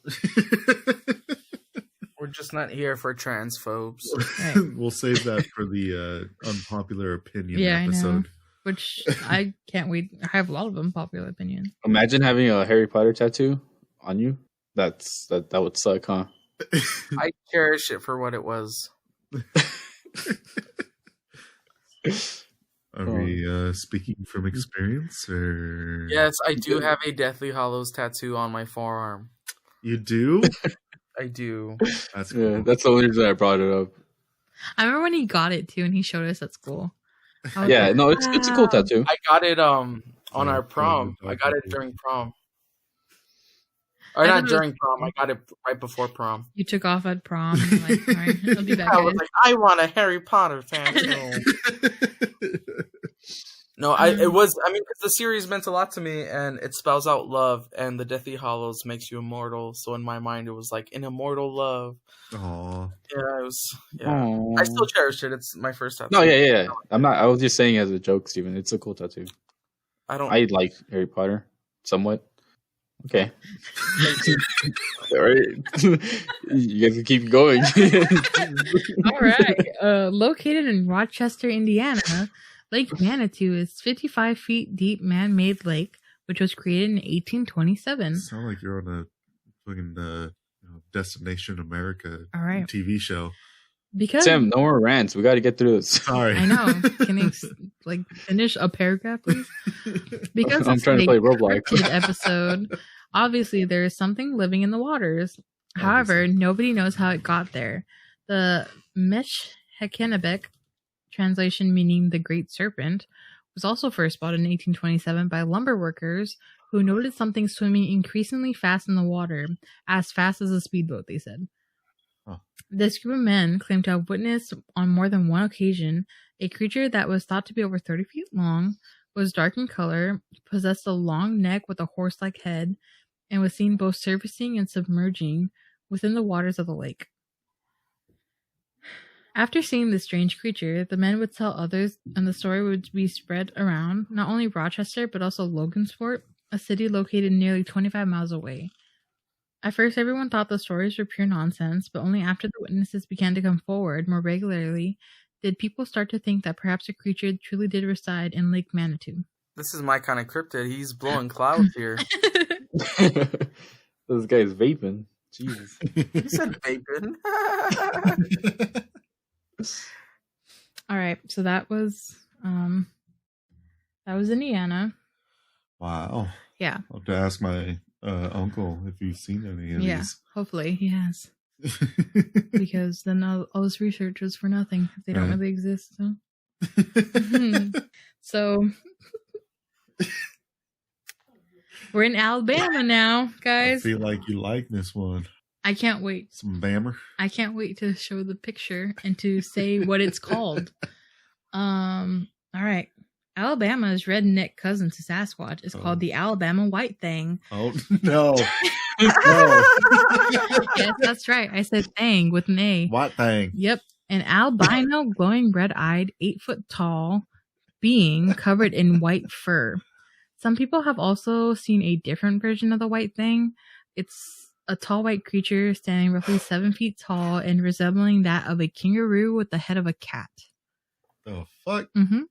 Speaker 4: We're just not here for transphobes.
Speaker 1: Right.
Speaker 2: We'll save that for the unpopular opinion
Speaker 1: Yeah, I know.
Speaker 2: episode.
Speaker 1: Which I can't wait. I have a lot of unpopular opinions.
Speaker 3: Imagine having a Harry Potter tattoo on you. That would suck, huh?
Speaker 4: I cherish it for what it was.
Speaker 2: Are we speaking from experience, or
Speaker 4: Yes, I do have a Deathly Hallows tattoo on my forearm.
Speaker 2: you do?
Speaker 4: I do.
Speaker 2: That's cool.
Speaker 3: Yeah, that's the only reason I brought it up.
Speaker 1: I remember when he got it too, and he showed us at school. I was
Speaker 3: Yeah,
Speaker 1: like,
Speaker 3: no, it's a cool tattoo.
Speaker 4: I got it on
Speaker 2: Yeah,
Speaker 4: our prom.
Speaker 2: probably
Speaker 4: I got it
Speaker 2: tattoo.
Speaker 4: during prom. Or
Speaker 1: I
Speaker 4: not
Speaker 1: thought it was-
Speaker 4: during prom. I got it right before prom.
Speaker 1: You took off at prom. And like, all right, I'll do that.
Speaker 4: I was
Speaker 1: guys.
Speaker 4: like, I want a Harry Potter tattoo. No, it was. I mean, 'cause the series meant a lot to me, and it spells out love, and the Deathly Hallows makes you immortal. So in my mind, it was like an immortal love.
Speaker 2: Aw.
Speaker 4: Yeah, it was. Yeah,
Speaker 3: Aww.
Speaker 4: I still cherish it. It's my first tattoo.
Speaker 3: No, yeah. I'm not. I was just saying as a joke, Steven. It's a cool tattoo.
Speaker 4: I don't.
Speaker 3: I like Harry Potter somewhat. Okay. All right. You guys can keep going.
Speaker 1: All right. Located in Rochester, Indiana, Lake Manitou is 55 feet deep man-made lake, which was created in 1827.
Speaker 2: Sound like you're on a fucking Destination America
Speaker 1: All right.
Speaker 2: TV show.
Speaker 1: Because
Speaker 3: Tim, no more rants. We got to get through this.
Speaker 2: Sorry.
Speaker 1: I know. Can you finish a paragraph, please? Because
Speaker 3: I'm
Speaker 1: it's
Speaker 3: trying to
Speaker 1: a
Speaker 3: play Roblox.
Speaker 1: cryptid episode, obviously there is something living in the waters. However,
Speaker 2: Obviously.
Speaker 1: nobody knows how it got there. The Meshhekenebek, translation meaning the Great Serpent, was also first spotted in 1827 by lumber workers who noticed something swimming increasingly fast in the water, as fast as a speedboat, they said.
Speaker 2: Huh.
Speaker 1: This group of men claimed to have witnessed on more than one occasion a creature that was thought to be over 30 feet long, was dark in color, possessed a long neck with a horse-like head, and was seen both surfacing and submerging within the waters of the lake. After seeing this strange creature, the men would tell others, and the story would be spread around not only Rochester but also Logansport, a city located nearly 25 miles away. At first, everyone thought the stories were pure nonsense, but only after the witnesses began to come forward more regularly did people start to think that perhaps a creature truly did reside in Lake Manitou.
Speaker 4: This is my kind of cryptid. He's blowing clouds here.
Speaker 3: This guy's vaping. Jesus.
Speaker 4: He said vaping.
Speaker 1: All right, so that was Indiana.
Speaker 2: Wow.
Speaker 1: Yeah.
Speaker 2: I'll have to ask my uncle if he's seen any of
Speaker 1: Yeah,
Speaker 2: these.
Speaker 1: hopefully he has. Because then all this research was for nothing. They don't
Speaker 2: Right.
Speaker 1: really exist. So, so we're in Alabama now,
Speaker 2: I
Speaker 1: guys.
Speaker 2: feel like you like this one.
Speaker 1: I can't wait.
Speaker 2: Some Bammer.
Speaker 1: I can't wait to show the picture and to say what it's called. All right. Alabama's redneck cousin to Sasquatch is called the Alabama White Thing.
Speaker 2: Oh, no. No.
Speaker 1: Yes, that's right. I said thing with an A.
Speaker 2: What thing?
Speaker 1: Yep. An albino, glowing red-eyed, 8-foot tall being covered in white fur. Some people have also seen a different version of the White Thing. It's a tall white creature standing roughly 7 feet tall and resembling that of a kangaroo with the head of a cat.
Speaker 2: The fuck?
Speaker 1: Mm-hmm.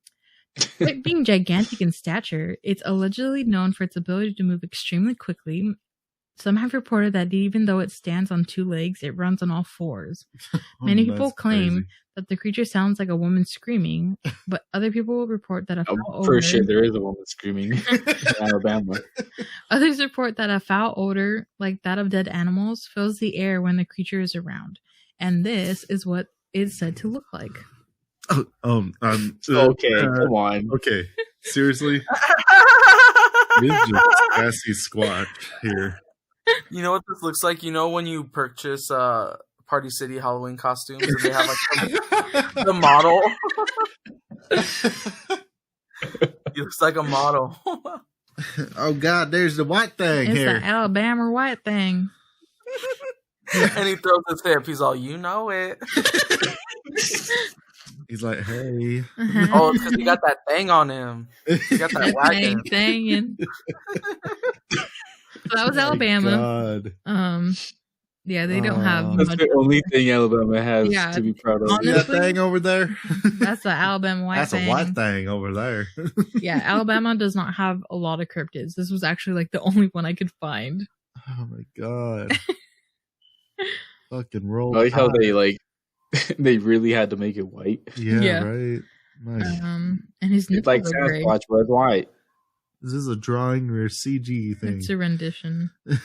Speaker 1: Despite being gigantic in stature, it's allegedly known for its ability to move extremely quickly. Some have reported that even though it stands on 2 legs, it runs on all 4s. Many people
Speaker 2: That's
Speaker 1: claim
Speaker 2: crazy.
Speaker 1: that the creature sounds like a woman screaming, but other people will report that a
Speaker 3: I'm
Speaker 1: foul
Speaker 3: pretty
Speaker 1: odor.
Speaker 3: sure there is a woman screaming in Alabama.
Speaker 1: Others report that a foul odor, like that of dead animals, fills the air when the creature is around, and this is what it's said to look like.
Speaker 3: Okay, come on.
Speaker 2: Okay, seriously? This is just sassy squat here.
Speaker 4: You know what this looks like? You know when you purchase Party City Halloween costumes and they have like the model? He looks like a model.
Speaker 2: Oh God, there's the white thing
Speaker 1: It's
Speaker 2: here.
Speaker 1: the Alabama white thing.
Speaker 4: And he throws his hip. He's all, you know it.
Speaker 2: He's like, hey.
Speaker 4: Oh, it's because he got that thing on him. He got that wagon.
Speaker 1: Thing. So that was Alabama.
Speaker 2: God.
Speaker 1: Yeah, they don't have
Speaker 3: That's
Speaker 1: much.
Speaker 3: the only thing Alabama has
Speaker 1: Yeah,
Speaker 3: to be proud of.
Speaker 2: See that
Speaker 1: honestly,
Speaker 2: thing over there?
Speaker 1: That's the Alabama white
Speaker 2: That's
Speaker 1: thing.
Speaker 2: a white thing over there.
Speaker 1: Yeah, Alabama does not have a lot of cryptids. This was actually like the only one I could find.
Speaker 2: Oh my God. Fucking roll.
Speaker 3: I like how
Speaker 2: Tide.
Speaker 3: they really had to make it white.
Speaker 2: Yeah, right. Nice.
Speaker 1: And his
Speaker 3: It's
Speaker 1: nipples
Speaker 3: like
Speaker 1: are gray.
Speaker 3: Sasquatch, but it's white.
Speaker 2: Is this a drawing or a CG thing?
Speaker 1: It's a rendition.
Speaker 2: Is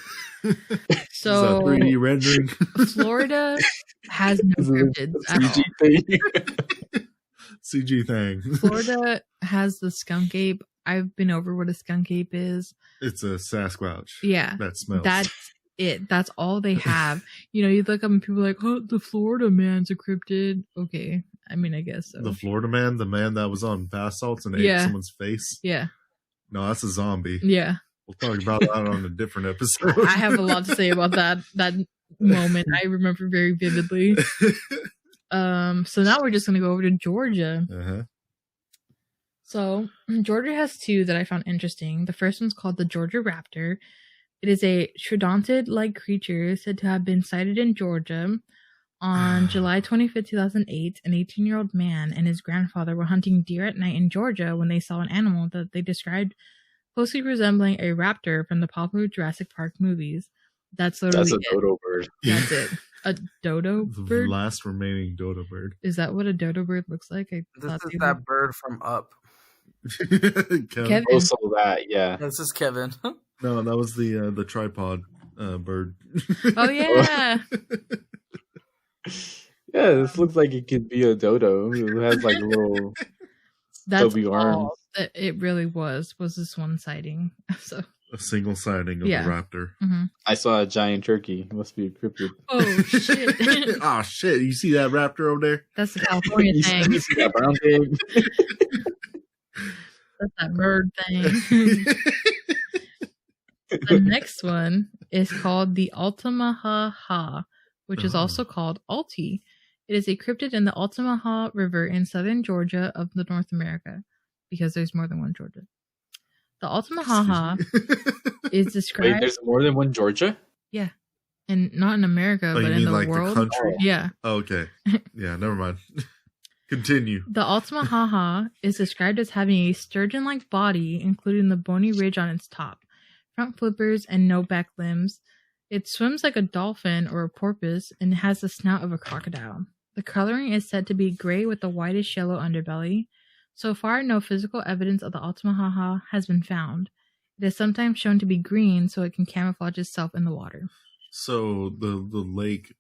Speaker 1: So
Speaker 2: that 3D rendering?
Speaker 1: Florida has no cryptids at all.
Speaker 3: CG thing.
Speaker 2: CG thing.
Speaker 1: Florida has the skunk ape. I've been over what a skunk ape is.
Speaker 2: It's a Sasquatch.
Speaker 1: Yeah.
Speaker 2: That smells.
Speaker 1: That's it. That's all they have. You know, you look up and people are like, oh, the Florida man's a cryptid. Okay. I mean, I guess so.
Speaker 2: The Florida man, the man that was on bath salts and ate
Speaker 1: Yeah.
Speaker 2: someone's face.
Speaker 1: Yeah.
Speaker 2: No, that's a zombie.
Speaker 1: Yeah.
Speaker 2: We'll talk about that on a different episode.
Speaker 1: I have a lot to say about that moment. I remember very vividly. So now we're just gonna go over to Georgia.
Speaker 2: Uh-huh.
Speaker 1: So Georgia has two that I found interesting. The first one's called the Georgia Raptor. It is a trodontid-like creature said to have been sighted in Georgia on July 25th, 2008. An 18-year-old man and his grandfather were hunting deer at night in Georgia when they saw an animal that they described closely resembling a raptor from the popular Jurassic Park movies. That's literally
Speaker 3: That's a dodo bird.
Speaker 1: That's it. A dodo
Speaker 2: The
Speaker 1: bird?
Speaker 2: last remaining dodo bird.
Speaker 1: Is that what a dodo bird looks like?
Speaker 4: This
Speaker 1: thought
Speaker 4: is
Speaker 1: they
Speaker 4: that
Speaker 1: were-
Speaker 4: bird from Up.
Speaker 1: Kevin.
Speaker 3: Also that, yeah.
Speaker 4: This is Kevin.
Speaker 2: No, that was the tripod bird.
Speaker 1: Oh yeah.
Speaker 3: Yeah, this looks like it could be a dodo. It has like little
Speaker 1: That's
Speaker 3: stubby
Speaker 1: all
Speaker 3: arms.
Speaker 1: that it really was this one sighting. So
Speaker 2: A single sighting of
Speaker 1: Yeah.
Speaker 2: a raptor.
Speaker 3: I saw a giant turkey. It must be a cryptid.
Speaker 1: oh shit.
Speaker 2: Oh shit! You see that raptor over there?
Speaker 1: That's the California
Speaker 3: You
Speaker 1: thing.
Speaker 3: see that brown thing?
Speaker 1: That's that bird thing. The next one is called the Altamaha-ha, which is also called Alti. It is a cryptid in the Altamaha River in southern Georgia of the North America, because there's more than one Georgia. The Altamaha-ha is
Speaker 3: Wait,
Speaker 1: described,
Speaker 3: there's more than one Georgia?
Speaker 1: and not in America,
Speaker 2: Oh,
Speaker 1: but
Speaker 2: you
Speaker 1: in
Speaker 2: mean
Speaker 1: the
Speaker 2: like
Speaker 1: world.
Speaker 2: the country?
Speaker 1: Yeah.
Speaker 2: Oh, okay. Yeah, never mind. Continue.
Speaker 1: The Altamaha-ha is described as having a sturgeon-like body, including the bony ridge on its top, front flippers, and no back limbs. It swims like a dolphin or a porpoise and has the snout of a crocodile. The coloring is said to be gray with a whitish yellow underbelly. So far, no physical evidence of the Altamaha-ha has been found. It is sometimes shown to be green so it can camouflage itself in the water.
Speaker 2: So the lake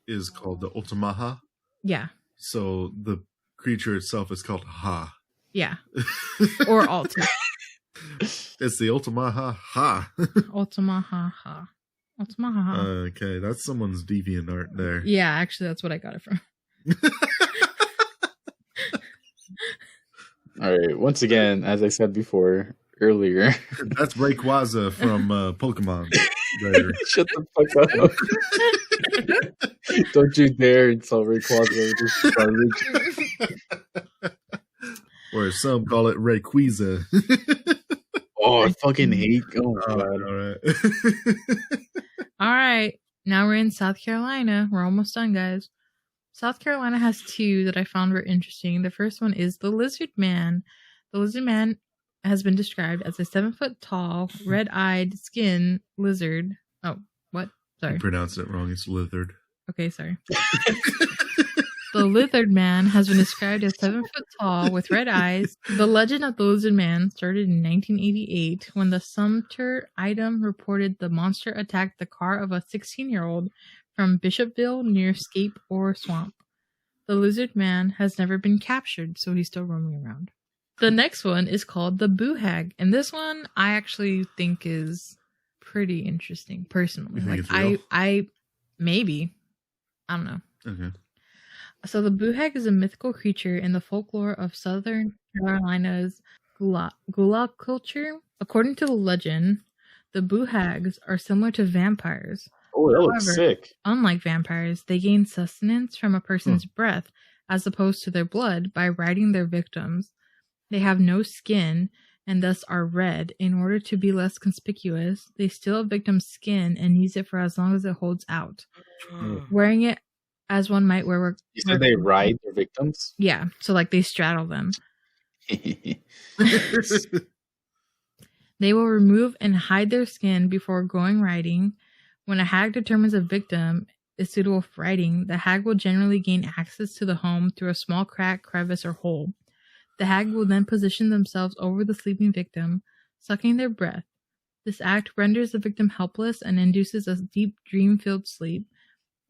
Speaker 2: is called the Altamaha.
Speaker 1: Yeah.
Speaker 2: So the creature itself is called Ha.
Speaker 1: Yeah. Or Alta.
Speaker 2: It's the Altamaha-ha.
Speaker 1: Altamaha-ha. Altamaha-ha.
Speaker 2: Okay, that's someone's deviant art there.
Speaker 1: Yeah, actually, that's what I got it from.
Speaker 3: All right. Once again, as I said before earlier,
Speaker 2: That's Rayquaza from Pokemon. There.
Speaker 3: shut the fuck up. Don't you dare insult Rayquaza. This is garbage.
Speaker 2: Or as some call it, Rayquaza.
Speaker 3: Oh, I fucking hate. Oh my
Speaker 2: All
Speaker 3: god.
Speaker 2: right.
Speaker 1: All right. Now we're in South Carolina. We're almost done, guys. South Carolina has two that I found were interesting. The first one is the lizard man. The lizard man has been described as a 7-foot tall, red-eyed skin lizard. Oh, what? Sorry.
Speaker 2: You pronounced it wrong. It's Lizard.
Speaker 1: Okay, sorry. The lizard man has been described as 7 foot tall with red eyes. The legend of the lizard man started in 1988 when the Sumter Item reported the monster attacked the car of a 16-year-old from Bishopville near Scape or Swamp. The lizard man has never been captured, so he's still roaming around. The next one is called the Boo Hag, and this one I actually think is pretty interesting personally.
Speaker 2: You think
Speaker 1: Like
Speaker 2: it's real?
Speaker 1: I maybe, I don't know.
Speaker 2: Okay.
Speaker 1: So the Boo Hag is a mythical creature in the folklore of Southern Carolina's Gullah culture. According to the legend, the Boo-hags are similar to vampires.
Speaker 3: Oh, that looks sick.
Speaker 1: Unlike vampires, they gain sustenance from a person's breath as opposed to their blood by riding their victims. They have no skin and thus are red. In order to be less conspicuous, they steal a victim's skin and use it for as long as it holds out. Wearing it as one might wear...
Speaker 3: You said they ride their victims?
Speaker 1: Yeah, so like they straddle them. They will remove and hide their skin before going riding. When a hag determines a victim is suitable for riding, the hag will generally gain access to the home through a small crack, crevice, or hole. The hag will then position themselves over the sleeping victim, sucking their breath. This act renders the victim helpless and induces a deep dream-filled sleep.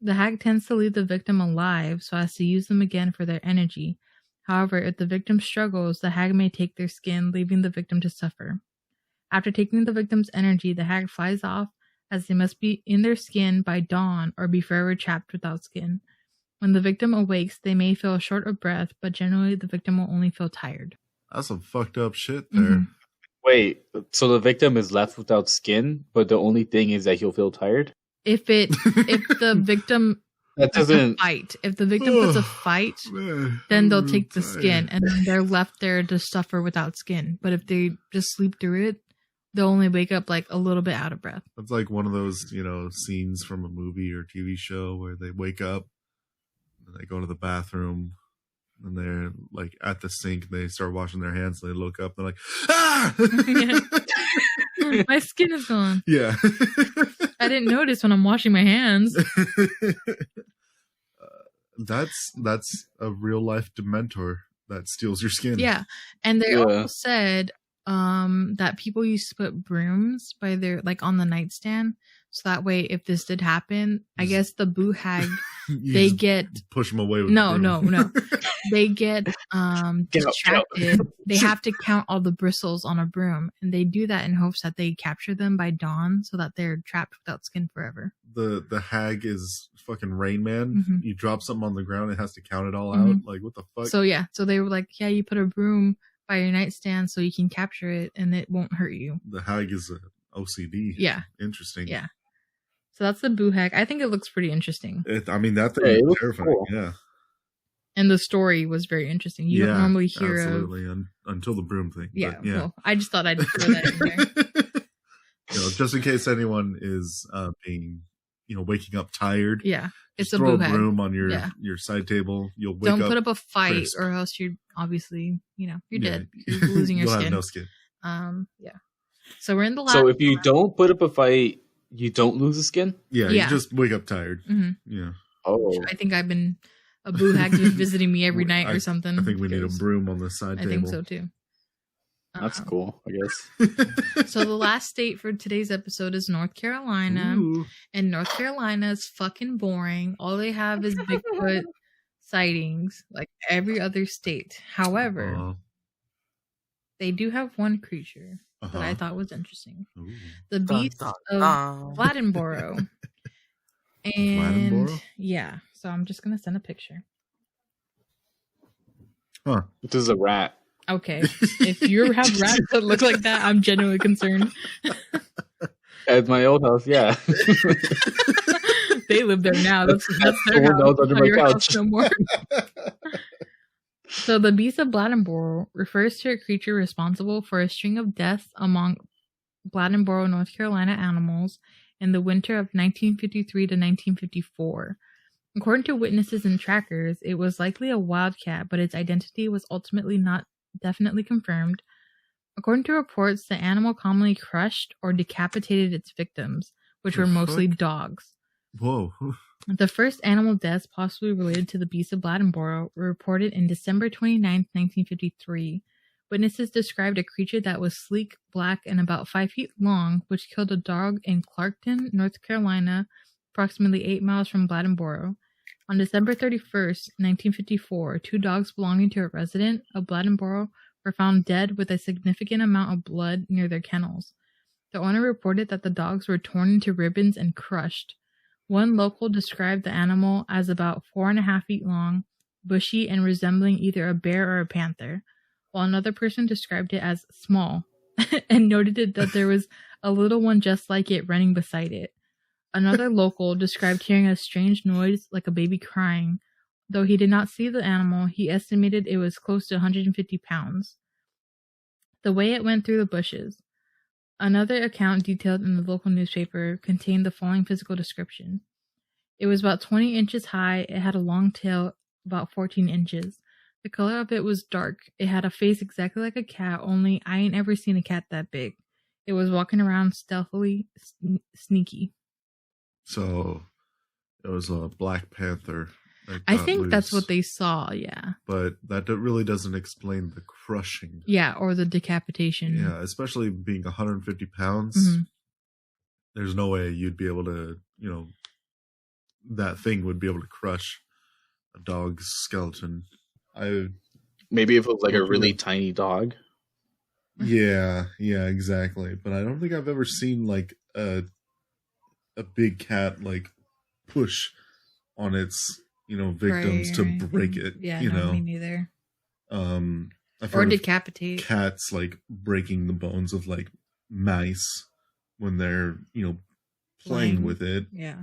Speaker 1: The hag tends to leave the victim alive so as to use them again for their energy. However, if the victim struggles, the hag may take their skin, leaving the victim to suffer. After taking the victim's energy, the hag flies off, as they must be in their skin by dawn or be forever trapped without skin. When the victim awakes, they may feel short of breath, but generally the victim will only feel tired.
Speaker 2: That's some fucked up shit there.
Speaker 3: Wait, so the victim is left without skin, but the only thing is that he'll feel tired?
Speaker 1: If the victim
Speaker 3: that doesn't
Speaker 1: fight, if the victim puts a fight, then they'll take the skin, and then they're left there to suffer without skin. But if they just sleep through it, they'll only wake up like a little bit out of breath.
Speaker 2: That's like one of those, scenes from a movie or TV show where they wake up and they go to the bathroom and they're like at the sink and they start washing their hands and they look up and they're like, ah!
Speaker 1: My skin is gone.
Speaker 2: Yeah.
Speaker 1: I didn't notice when I'm washing my hands.
Speaker 2: That's a real life Dementor that steals your skin.
Speaker 1: Yeah. And they also said that people used to put brooms by their on the nightstand, so that way if this did happen, I guess the boo hag they get
Speaker 2: push them away with
Speaker 1: no they get distracted. They have to count all the bristles on a broom, and they do that in hopes that they capture them by dawn so that they're trapped without skin forever.
Speaker 2: The hag is fucking Rain Man. You drop something on the ground, it has to count it all out. Like, what the fuck?
Speaker 1: So they were like, yeah, you put a broom by your nightstand so you can capture it and it won't hurt you.
Speaker 2: The hag is OCD.
Speaker 1: Yeah.
Speaker 2: Interesting.
Speaker 1: Yeah. So that's the boo hag. I think it looks pretty interesting.
Speaker 2: That thing is terrifying. Cool. Yeah.
Speaker 1: And the story was very interesting. You don't normally hear
Speaker 2: absolutely. Until the broom thing.
Speaker 1: Yeah.
Speaker 2: But, yeah.
Speaker 1: Well, I just thought I'd throw that in there.
Speaker 2: Just in case anyone is being, waking up tired.
Speaker 1: Yeah. It's a
Speaker 2: throw
Speaker 1: boo hag.
Speaker 2: a broom on your side table. You'll wake
Speaker 1: Don't
Speaker 2: up.
Speaker 1: put up a fight,
Speaker 2: crisp.
Speaker 1: or else you're obviously, you're dead. You're losing your
Speaker 2: You'll
Speaker 1: skin.
Speaker 2: have no skin.
Speaker 1: Yeah. So we're in the last.
Speaker 3: So if you don't put up a fight, you don't lose the skin?
Speaker 2: Yeah. You just wake up tired. Yeah.
Speaker 3: Oh.
Speaker 1: I think I've been a boo hag just visiting me every night or something.
Speaker 2: I think we need a broom on the side table.
Speaker 1: I think so too.
Speaker 3: That's cool, I guess.
Speaker 1: So the last state for today's episode is North Carolina.
Speaker 2: Ooh.
Speaker 1: And North Carolina is fucking boring. All they have is Bigfoot sightings, like every other state. However, they do have one creature that I thought was interesting.
Speaker 2: Ooh.
Speaker 1: The beast of Bladdenboro. And yeah, so I'm just going to send a picture.
Speaker 2: Huh.
Speaker 3: This is a rat.
Speaker 1: Okay, if you have rats that look like that, I'm genuinely concerned.
Speaker 3: At my old house, yeah.
Speaker 1: They live there now. That's their house.
Speaker 3: Under my couch.
Speaker 1: No more. So the beast of Bladdenboro refers to a creature responsible for a string of deaths among Bladdenboro, North Carolina animals in the winter of 1953 to 1954. According to witnesses and trackers, it was likely a wildcat, but its identity was ultimately not definitely confirmed. According to reports, the animal commonly crushed or decapitated its victims, which were mostly dogs.
Speaker 2: Whoa.
Speaker 1: The first animal deaths possibly related to the beast of Bladdenboro were reported in December 29, 1953. Witnesses described a creature that was sleek, black, and about 5 feet long, which killed a dog in Clarkton, North Carolina, approximately 8 miles from Bladdenboro. On December 31st, 1954, 2 dogs belonging to a resident of Bladdenboro were found dead with a significant amount of blood near their kennels. The owner reported that the dogs were torn into ribbons and crushed. One local described the animal as about 4.5 feet long, bushy, and resembling either a bear or a panther, while another person described it as small. and noted that there was a little one just like it running beside it. Another local described hearing a strange noise like a baby crying. Though he did not see the animal, he estimated it was close to 150 pounds. The way it went through the bushes. Another account detailed in the local newspaper contained the following physical description. It was about 20 inches high. It had a long tail, about 14 inches. The color of it was dark. It had a face exactly like a cat, only I ain't ever seen a cat that big. It was walking around stealthily, sneaky.
Speaker 2: So it was a Black Panther.
Speaker 1: I think that's what they saw, yeah.
Speaker 2: But that really doesn't explain the crushing.
Speaker 1: Yeah, or the decapitation.
Speaker 2: Yeah, especially being 150 pounds.
Speaker 1: Mm-hmm.
Speaker 2: There's no way you'd be able to, that thing would be able to crush a dog's skeleton.
Speaker 3: Maybe if it was like a really tiny dog.
Speaker 2: Yeah, exactly. But I don't think I've ever seen like a big cat like push on its victims to break it.
Speaker 1: Yeah, no, me neither.
Speaker 2: I've
Speaker 1: or
Speaker 2: heard
Speaker 1: decapitate
Speaker 2: cats like breaking the bones of like mice when they're playing with it.
Speaker 1: Yeah.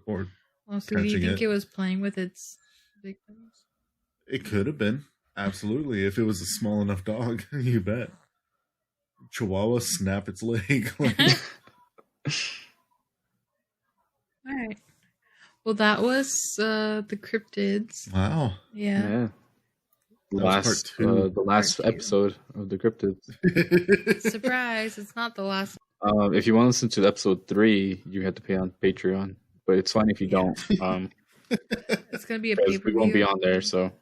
Speaker 2: Or
Speaker 1: so do you think it was playing with its victims?
Speaker 2: It could have been. Absolutely. If it was a small enough dog, you bet. Chihuahua snap its leg.
Speaker 1: All right. Well, that was the cryptids.
Speaker 2: Wow.
Speaker 1: Yeah.
Speaker 3: The last episode of the cryptids.
Speaker 1: Surprise! It's not the last.
Speaker 3: If you want to listen to episode 3, you have to pay on Patreon. But it's fine if you don't.
Speaker 1: It's gonna be a pay-per-view.
Speaker 3: We won't be on there, so.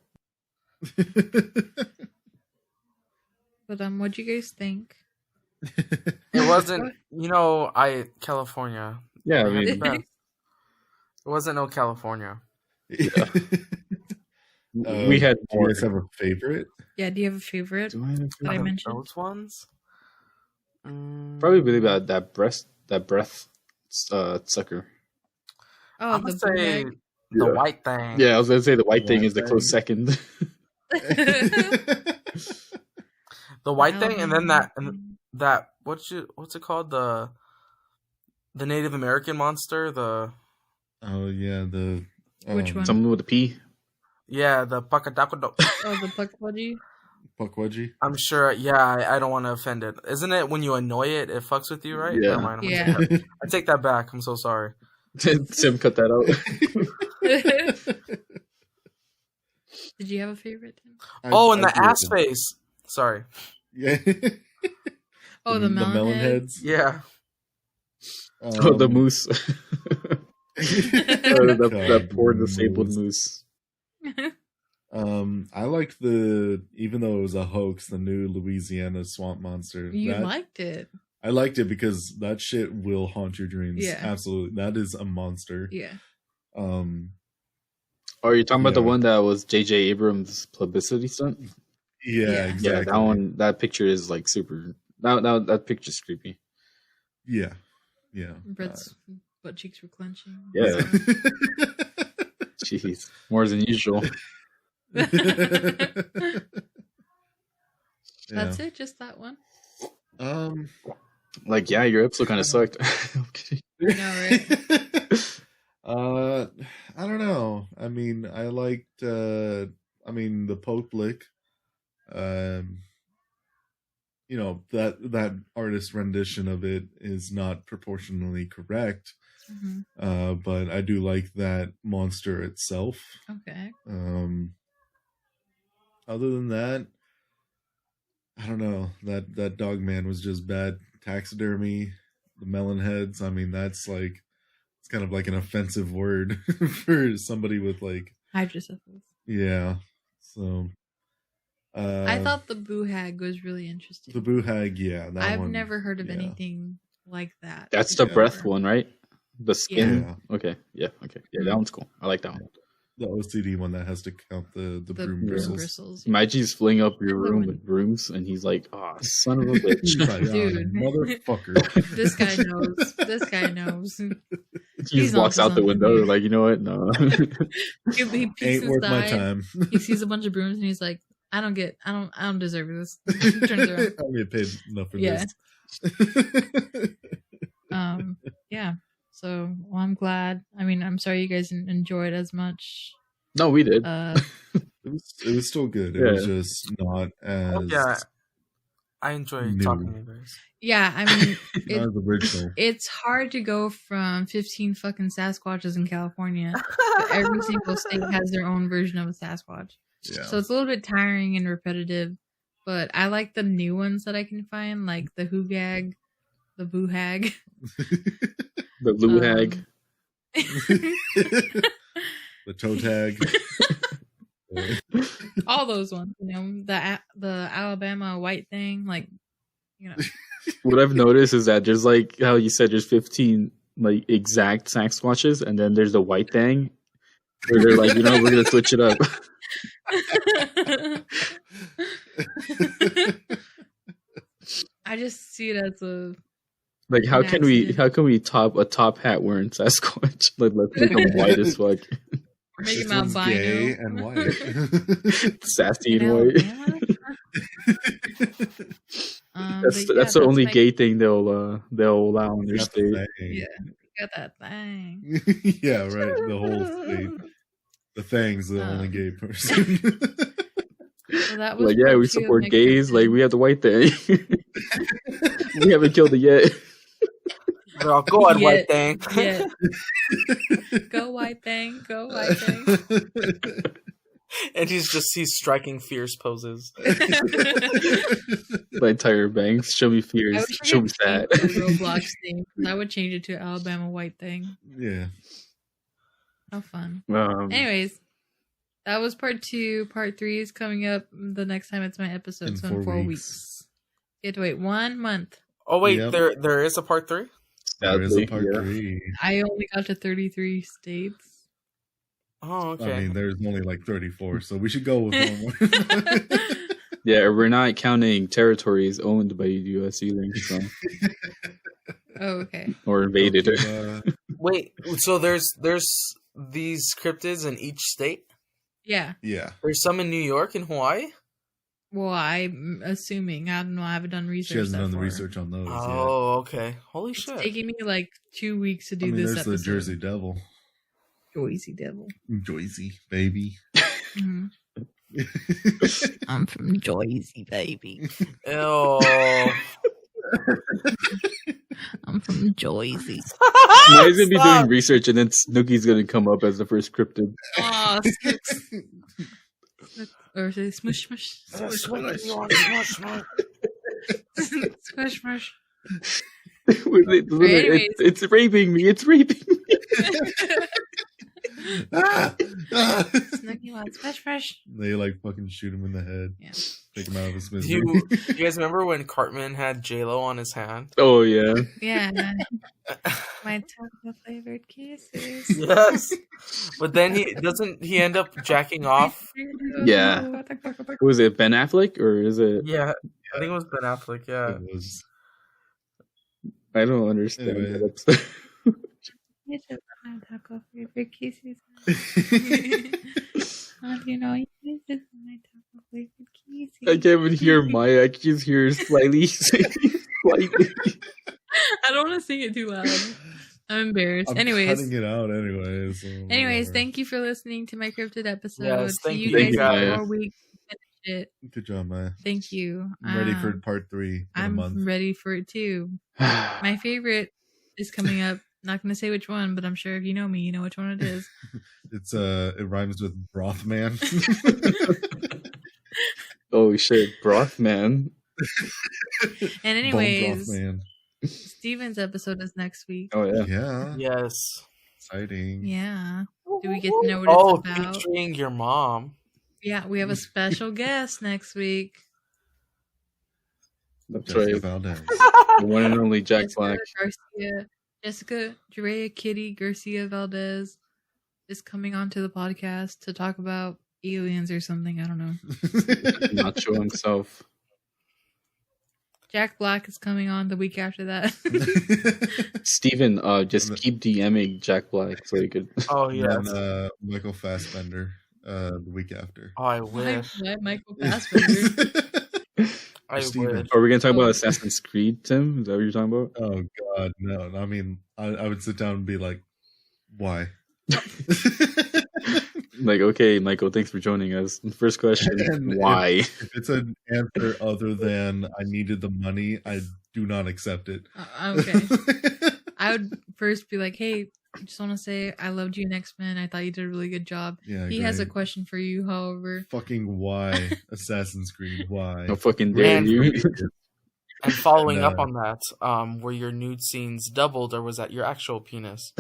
Speaker 1: But what'd you guys think?
Speaker 4: It wasn't, California.
Speaker 3: Yeah, I mean,
Speaker 4: it wasn't no California.
Speaker 3: Yeah. We had more.
Speaker 2: Do you guys have a favorite?
Speaker 1: Yeah, do you have a favorite that I mentioned?
Speaker 4: Those ones?
Speaker 3: Probably really bad that breath sucker.
Speaker 1: Oh,
Speaker 4: I'm gonna say the white thing.
Speaker 3: Yeah, I was gonna say the white thing is the close second.
Speaker 4: The white thing, and then that what's it called? The Native American monster.
Speaker 1: Which one?
Speaker 3: Something with a P.
Speaker 4: Yeah, the Pakadakodo.
Speaker 1: Oh, the Puckwudgie?
Speaker 2: Puckwudgie?
Speaker 4: I'm sure, I don't want to offend it. Isn't it when you annoy it, it fucks with you, right?
Speaker 3: Yeah.
Speaker 4: Never mind,
Speaker 1: Yeah.
Speaker 4: I take that back. I'm so sorry.
Speaker 3: Tim, cut that out.
Speaker 1: Did you have a favorite, Tim?
Speaker 4: And the ass face. Sorry.
Speaker 2: Yeah.
Speaker 1: Oh, the melon heads?
Speaker 4: Yeah.
Speaker 3: The moose. That poor disabled moose.
Speaker 2: I liked even though it was a hoax, the new Louisiana swamp monster.
Speaker 1: You liked it.
Speaker 2: I liked it because that shit will haunt your dreams.
Speaker 1: Yeah.
Speaker 2: Absolutely. That is a monster.
Speaker 1: Yeah.
Speaker 3: Are you talking about the one that was J.J. Abrams' publicity stunt?
Speaker 2: Yeah, exactly.
Speaker 3: Yeah, that one. That picture is like super. That picture's creepy.
Speaker 2: Yeah. Yeah.
Speaker 1: Brett's butt cheeks were clenching.
Speaker 3: Yeah. Jeez, more than usual.
Speaker 1: That's it, just that one.
Speaker 3: Your episode kind of sucked.
Speaker 1: I know, right?
Speaker 2: I don't know. I mean, I liked the Poke Lick. That artist rendition of it is not proportionally correct.
Speaker 1: Mm-hmm.
Speaker 2: But I do like that monster itself.
Speaker 1: Okay.
Speaker 2: Other than that, I don't know. That dog man was just bad. Taxidermy, the melon heads. I mean, that's like, it's kind of like an offensive word for somebody with like
Speaker 1: hydrocephalus.
Speaker 2: Yeah. So.
Speaker 1: I thought the Boo Hag was really interesting.
Speaker 2: The Boo Hag, yeah.
Speaker 1: I've never heard of anything like that.
Speaker 3: That's the breath one, right? The skin.
Speaker 2: Yeah.
Speaker 3: Okay. Yeah. Okay. Yeah, that one's cool. I like that one.
Speaker 2: The OCD one that has to count the broom bristles.
Speaker 3: Imagine he's filling up your room with brooms, and he's like, "Oh, son of a bitch,
Speaker 2: like,
Speaker 1: dude,
Speaker 2: motherfucker!"
Speaker 1: This guy knows. This guy knows.
Speaker 3: He just walks out the window, like, you know what? No,
Speaker 1: he
Speaker 2: ain't worth my time.
Speaker 1: He sees a bunch of brooms, and he's like, I don't deserve this. Turn it around.
Speaker 2: I get paid enough for
Speaker 1: Yeah.
Speaker 2: this.
Speaker 1: Yeah. So, well, I'm glad. I mean, I'm sorry you guys didn't enjoy it as much.
Speaker 3: No, we did.
Speaker 2: It was still good. It was just not as
Speaker 4: I enjoy
Speaker 2: new.
Speaker 4: talking to you guys.
Speaker 1: Yeah, I mean,
Speaker 2: Not as original.
Speaker 1: it's hard to go from 15 fucking Sasquatches in California to every single state has their own version of a Sasquatch.
Speaker 2: Yeah.
Speaker 1: So it's a little bit tiring and repetitive, but I like the new ones that I can find, like the Hoogag, the Boohag.
Speaker 3: The blue hag.
Speaker 2: The toe tag.
Speaker 1: All those ones, you know, the Alabama white thing, like, you know.
Speaker 3: What I've noticed is that there's like how you said there's 15 like exact Sasquatches, and then there's the white thing where they're like, we're gonna switch it up.
Speaker 1: I just see it as a
Speaker 3: Like how can we top a top hat wearing Sasquatch? Like let's make him white as fuck.
Speaker 1: make
Speaker 2: This
Speaker 1: him
Speaker 2: one's
Speaker 1: albino.
Speaker 2: gay and white.
Speaker 3: Sassy and
Speaker 1: You know,
Speaker 3: white.
Speaker 1: yeah.
Speaker 3: That's the only gay thing they'll allow in their
Speaker 2: Got
Speaker 3: state.
Speaker 2: the thing.
Speaker 1: Yeah, got that thing.
Speaker 2: Yeah, right. The whole state. The thing's the only gay person.
Speaker 1: Well, that was
Speaker 3: Like, yeah,
Speaker 1: part
Speaker 3: we
Speaker 1: 2 of
Speaker 3: support
Speaker 1: my
Speaker 3: gays.
Speaker 1: cryptid.
Speaker 3: Like, we have the white thing. We haven't killed it yet.
Speaker 4: Girl, go on,
Speaker 1: Yeah.
Speaker 4: white thing.
Speaker 1: Yeah. Go white thing, go white thing.
Speaker 4: And he's striking fierce poses.
Speaker 3: Like Tyra Banks, show me
Speaker 1: I
Speaker 3: fears,
Speaker 1: wish
Speaker 3: show
Speaker 1: I
Speaker 3: me
Speaker 1: could
Speaker 3: sad.
Speaker 1: change the Roblox thing. I would change it to Alabama white thing.
Speaker 2: Yeah.
Speaker 1: How fun.
Speaker 3: Um,
Speaker 1: Anyways, that was part 2. Part 3 is coming up the next time it's my episode,
Speaker 2: In
Speaker 1: so in
Speaker 2: 4
Speaker 1: 4
Speaker 2: weeks.
Speaker 1: weeks. You have to wait 1 month.
Speaker 4: Oh wait,
Speaker 2: Yep.
Speaker 4: there is a part 3?
Speaker 2: There is a part
Speaker 3: yeah.
Speaker 2: 3.
Speaker 1: I only got to 33 states.
Speaker 4: Oh, okay.
Speaker 2: I mean, there's only like 34, so we should go with one more.
Speaker 3: Yeah, we're not counting territories owned by the U.S. either, so,
Speaker 1: Oh, okay.
Speaker 3: or invaded.
Speaker 4: Wait, so there's these cryptids in each state?
Speaker 1: Yeah.
Speaker 2: Yeah.
Speaker 4: There's some in New York and Hawaii?
Speaker 1: Well, I'm assuming. I don't know. I haven't done research.
Speaker 2: She hasn't
Speaker 1: that
Speaker 2: done the
Speaker 1: far.
Speaker 2: research on those
Speaker 4: Oh, okay. Holy
Speaker 1: It's
Speaker 4: shit.
Speaker 1: taking me like 2 weeks to
Speaker 2: yet.
Speaker 1: do
Speaker 2: I mean,
Speaker 1: this
Speaker 2: there's
Speaker 1: episode.
Speaker 2: the Jersey Devil.
Speaker 1: Joycey Devil.
Speaker 2: Joycey, baby.
Speaker 1: Mhm. I'm from Joycey, baby.
Speaker 4: Ew.
Speaker 1: I'm from Joycey.
Speaker 3: Mine's gonna be
Speaker 4: Stop.
Speaker 3: doing research, and then Snooky's gonna come up as the first cryptid.
Speaker 1: Oh, or say smush, smush, smush, smush, smush, smush. Anyways.
Speaker 3: It's raping me. It's raping me.
Speaker 1: Snooky wants fresh, fresh.
Speaker 2: They like fucking shoot him in the head.
Speaker 1: Yeah.
Speaker 2: Take him out of his
Speaker 4: Do
Speaker 2: misery.
Speaker 4: you guys remember when Cartman had J-Lo on his hand?
Speaker 3: Oh yeah.
Speaker 1: Yeah. My taco flavored kisses.
Speaker 4: Yes. But then he end up jacking off?
Speaker 3: Yeah. Who was it? Ben Affleck or is it?
Speaker 4: Yeah. I think it was Ben Affleck, yeah.
Speaker 2: It was-
Speaker 3: I don't understand.
Speaker 2: Anyway.
Speaker 3: That's-
Speaker 1: My taco flavored kisses. You know, this is my taco flavored kisses.
Speaker 3: I can't even hear Maya. I can just hear slightly. Slightly.
Speaker 1: I don't want to sing it too loud. I'm embarrassed.
Speaker 2: I'm
Speaker 1: Anyways,
Speaker 2: cutting it out anyway. So whatever.
Speaker 1: thank you for listening to my cryptid episode.
Speaker 4: Yes,
Speaker 1: See
Speaker 4: thank
Speaker 1: you
Speaker 4: you.
Speaker 1: guys
Speaker 3: Thank you,
Speaker 1: in
Speaker 3: Maya.
Speaker 1: 4 weeks. Finish it.
Speaker 2: Good job, man.
Speaker 1: Thank you.
Speaker 2: I'm ready for part 3 in a
Speaker 1: I'm
Speaker 2: month.
Speaker 1: ready for it too. My favorite is coming up. Not going to say which one, but I'm sure if you know me, you know which one it is.
Speaker 2: It's it rhymes with broth man.
Speaker 3: Oh shit, broth man.
Speaker 1: And
Speaker 2: Bone broth
Speaker 1: anyways,
Speaker 2: man.
Speaker 1: Steven's episode is next week.
Speaker 3: Oh yeah.
Speaker 2: Yeah.
Speaker 4: Yes.
Speaker 2: Exciting.
Speaker 1: Yeah. Do we get to know what
Speaker 4: Oh,
Speaker 1: it's about?
Speaker 4: featuring your mom.
Speaker 1: Yeah, we have a special guest next week.
Speaker 3: That's
Speaker 2: Jessica
Speaker 3: right.
Speaker 2: Valdez.
Speaker 3: The one and only Jack
Speaker 1: Jessica
Speaker 3: Black.
Speaker 1: Jessica Drea Kitty Garcia Valdez is coming onto the podcast to talk about aliens or something. I don't know.
Speaker 3: Nacho himself.
Speaker 1: Jack Black is coming on the week after that.
Speaker 3: Steven, just keep DMing Jack Black so he could.
Speaker 4: Oh, yes.
Speaker 2: And Michael Fassbender the week after.
Speaker 5: Oh, I
Speaker 1: Why
Speaker 5: wish.
Speaker 1: Michael Fassbender?
Speaker 5: I
Speaker 2: Steven.
Speaker 5: would.
Speaker 3: Are we gonna talk about Assassin's Creed, Tim? Is that what you're talking about?
Speaker 2: Oh God, no! I mean, I would sit down and be like, "Why?"
Speaker 3: Like, okay, Michael, thanks for joining us. First question:
Speaker 2: And
Speaker 3: why?
Speaker 2: If it's an answer other than I needed the money, I do not accept it.
Speaker 1: Okay. I would first be like, hey, I just want to say I loved you in X-Men. I thought you did a really good job.
Speaker 2: Yeah,
Speaker 1: He has a
Speaker 2: great.
Speaker 1: question for you, however.
Speaker 2: Fucking why Assassin's Creed? Why?
Speaker 3: No fucking dare
Speaker 5: Man.
Speaker 3: you.
Speaker 5: And following up
Speaker 2: No.
Speaker 5: on that, were your nude scenes doubled, or was that your actual penis?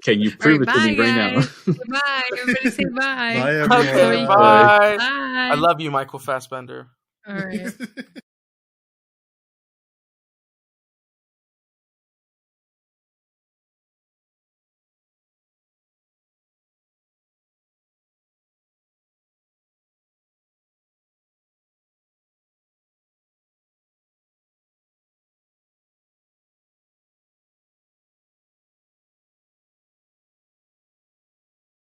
Speaker 3: Can you
Speaker 1: All
Speaker 3: prove
Speaker 1: right,
Speaker 3: it to me
Speaker 1: bye,
Speaker 3: right now?
Speaker 1: guys. Bye. Everybody say bye.
Speaker 2: Bye, everyone.
Speaker 5: Okay,
Speaker 1: Bye.
Speaker 5: bye.
Speaker 1: Bye.
Speaker 5: I love you, Michael Fassbender.
Speaker 1: All right.